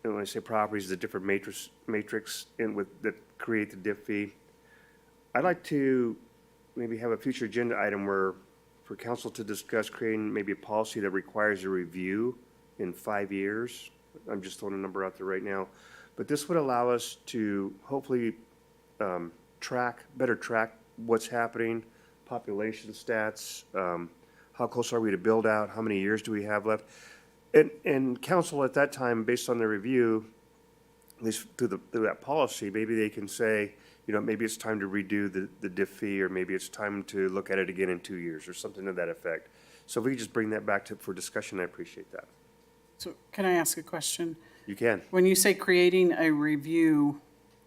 and when I say properties, the different matrix that create the diff fee, I'd like to maybe have a future agenda item for council to discuss creating maybe a policy that requires a review in 5 years I'm just throwing a number out there right now. But this would allow us to hopefully better track what's happening, population stats, how close are we to build out, how many years do we have left? And council at that time, based on their review, at least through that policy, maybe they can say, maybe it's time to redo the diff fee, or maybe it's time to look at it again in 2 years, or something to that effect. So if we could just bring that back for discussion, I appreciate that. So can I ask a question? You can. When you say creating a review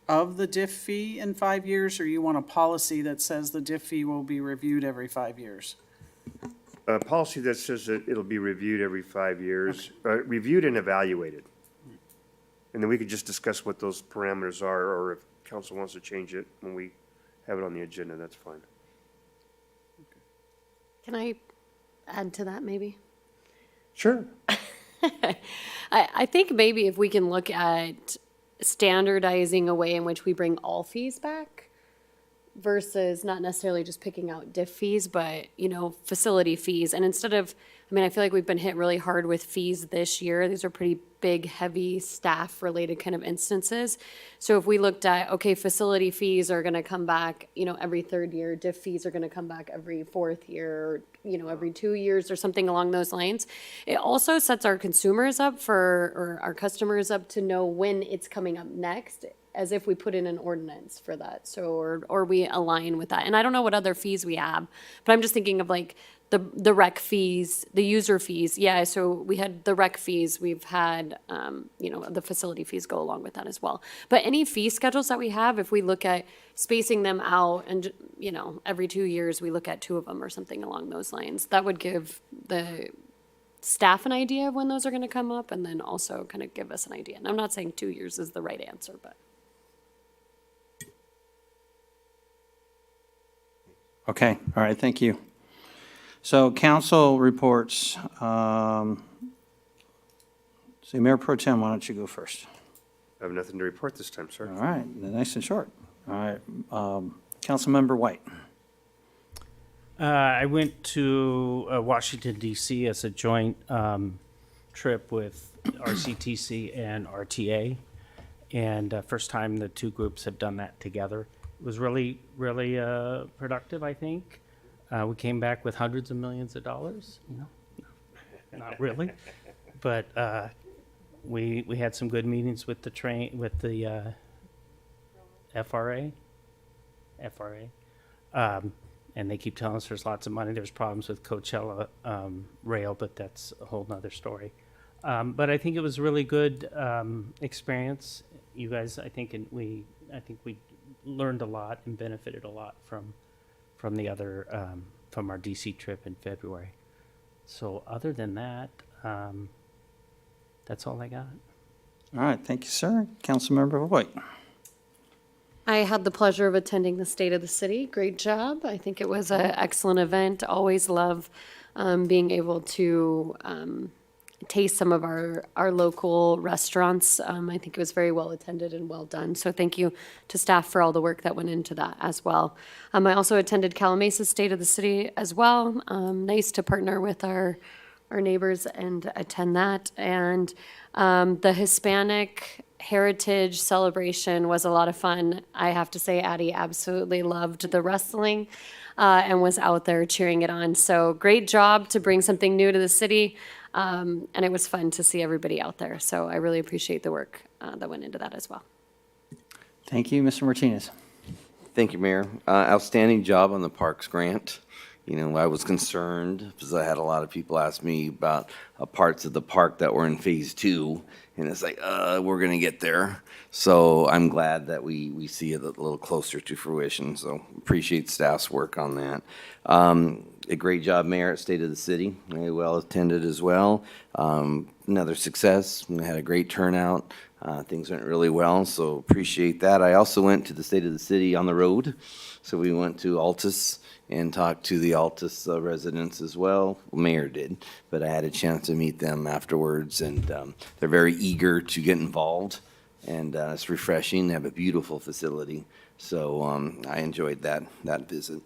of the diff fee in 5 years, or you want a policy that says the diff fee will be reviewed every 5 years? A policy that says that it'll be reviewed every 5 years, reviewed and evaluated. And then we could just discuss what those parameters are, or if council wants to change it when we have it on the agenda, that's fine. Can I add to that maybe? Sure. I think maybe if we can look at standardizing a way in which we bring all fees back versus not necessarily just picking out diff fees, but, facility fees. And instead of, I feel like we've been hit really hard with fees this year. These are pretty big, heavy staff-related kind of instances. So if we looked at, okay, facility fees are going to come back, every third year, diff fees are going to come back every fourth year, or, every 2 years or something along those lines. It also sets our consumers up or our customers up to know when it's coming up next, as if we put in an ordinance for that. So, or we align with that. And I don't know what other fees we have, but I'm just thinking of like the rec fees, the user fees. Yeah, so we had the rec fees, we've had, the facility fees go along with that as well. But any fee schedules that we have, if we look at spacing them out and, every 2 years, we look at 2 of them or something along those lines, that would give the staff an idea of when those are going to come up, and then also kind of give us an idea. And I'm not saying 2 years is the right answer, but. Okay, all right, thank you. So council reports. Mayor Pro Tem, why don't you go first? I have nothing to report this time, sir. All right, nice and short. All right, Councilmember White. I went to Washington DC as a joint trip with RCTC and RTA, and first time the two groups have done that together. It was really, really productive, I think. We came back with hundreds of millions of dollars. Not really, but we had some good meetings with the FRA, and they keep telling us there's lots of money. There's problems with Coachella rail, but that's a whole nother story. But I think it was a really good experience. You guys, I think we learned a lot and benefited a lot from our DC trip in February. So other than that, that's all I got. All right, thank you, sir. Councilmember White. I had the pleasure of attending the State of the City. Great job. I think it was an excellent event. Always love being able to taste some of our local restaurants. I think it was very well attended and well done. So thank you to staff for all the work that went into that as well. I also attended Calamesa's State of the City as well. Nice to partner with our neighbors and attend that. And the Hispanic Heritage Celebration was a lot of fun. I have to say, Addie absolutely loved the wrestling and was out there cheering it on. So great job to bring something new to the city. And it was fun to see everybody out there. So I really appreciate the work that went into that as well. Thank you, Mr. Martinez. Thank you, Mayor. Outstanding job on the Parks grant. I was concerned because I had a lot of people ask me about parts of the park that were in phase 2, and it's like, we're going to get there. So I'm glad that we see it a little closer to fruition. So appreciate staff's work on that. A great job, Mayor, at State of the City. Very well attended as well. Another success. We had a great turnout. Things went really well, so appreciate that. I also went to the State of the City on the road. So we went to Altus and talked to the Altus residents as well. Mayor did, but I had a chance to meet them afterwards, and they're very eager to get involved, and it's refreshing. They have a beautiful facility, so I enjoyed that visit.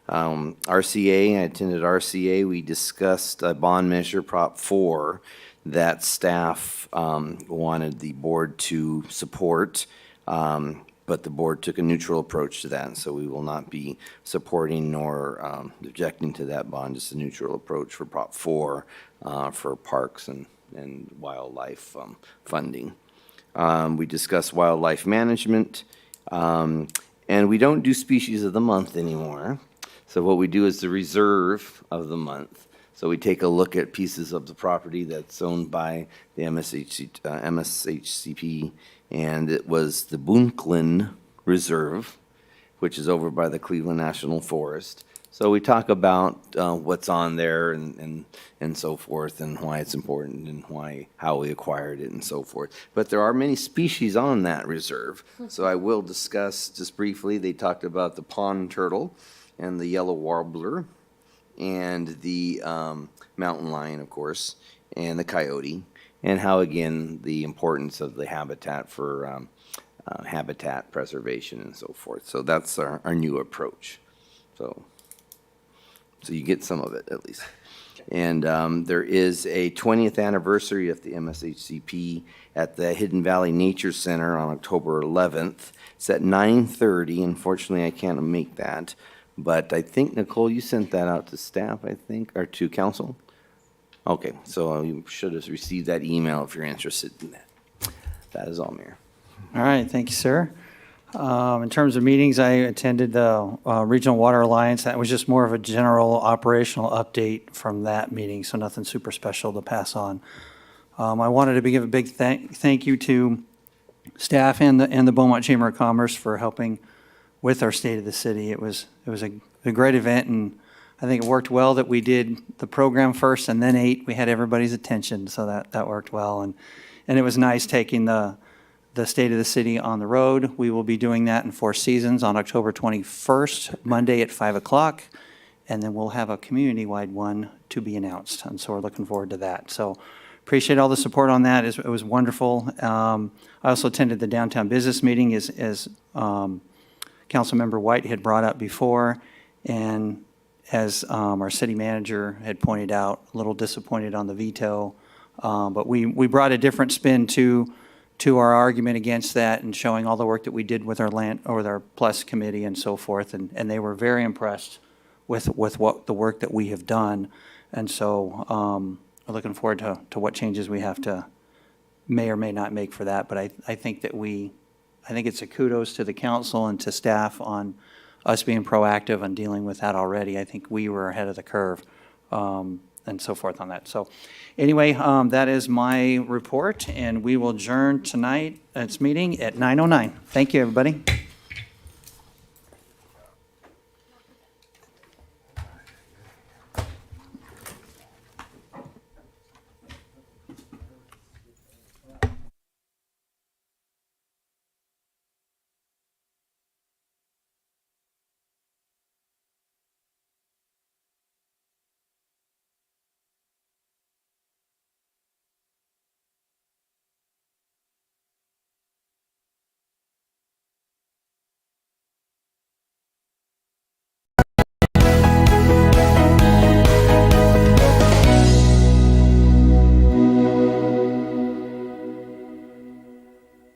RCA, I attended RCA. We discussed a bond measure Prop 4 that staff wanted the board to support, but the board took a neutral approach to that, and so we will not be supporting nor objecting to that bond, just a neutral approach for Prop 4 for parks and wildlife funding. We discussed wildlife management, and we don't do species of the month anymore. So what we do is the reserve of the month. So we take a look at pieces of the property that's owned by the MSHCP, and it was the Bunklin Reserve, which is over by the Cleveland National Forest. So we talk about what's on there and so forth, and why it's important, and how we acquired it and so forth. But there are many species on that reserve. So I will discuss just briefly. They talked about the pond turtle and the yellow warbler and the mountain lion, of course, and the coyote, and how, again, the importance of the habitat for habitat preservation and so forth. So that's our new approach. So you get some of it, at least. And there is a 20th anniversary of the MSHCP at the Hidden Valley Nature Center on October 11th. It's at 9:30. Unfortunately, I can't make that. But I think, Nicole, you sent that out to staff, I think, or to council? Okay, so you should have received that email if you're interested in that. That is all, Mayor. All right, thank you, sir. In terms of meetings, I attended the Regional Water Alliance. That was just more of a general operational update from that meeting, so nothing super special to pass on. I wanted to give a big thank you to staff and the Beaumont Chamber of Commerce for helping with our State of the City. It was a great event, and I think it worked well that we did the program first and then ate. We had everybody's attention, so that worked well. And it was nice taking the State of the City on the road. We will be doing that in Four Seasons on October 21st, Monday at 5 o'clock, and then we'll have a community-wide one to be announced, and so we're looking forward to that. So appreciate all the support on that. It was wonderful. I also attended the downtown business meeting as Councilmember White had brought up before, and as our city manager had pointed out, a little disappointed on the veto, but we brought a different spin to our argument against that, and showing all the work that we did with our Plus committee and so forth, and they were very impressed with what the work that we have done, and so we're looking forward to what changes we have to may or may not make for that. But I think it's a kudos to the council and to staff on us being proactive and dealing with that already. I think we were ahead of the curve and so forth on that. So anyway, that is my report, and we will adjourn tonight's meeting at 9:09. Thank you, everybody.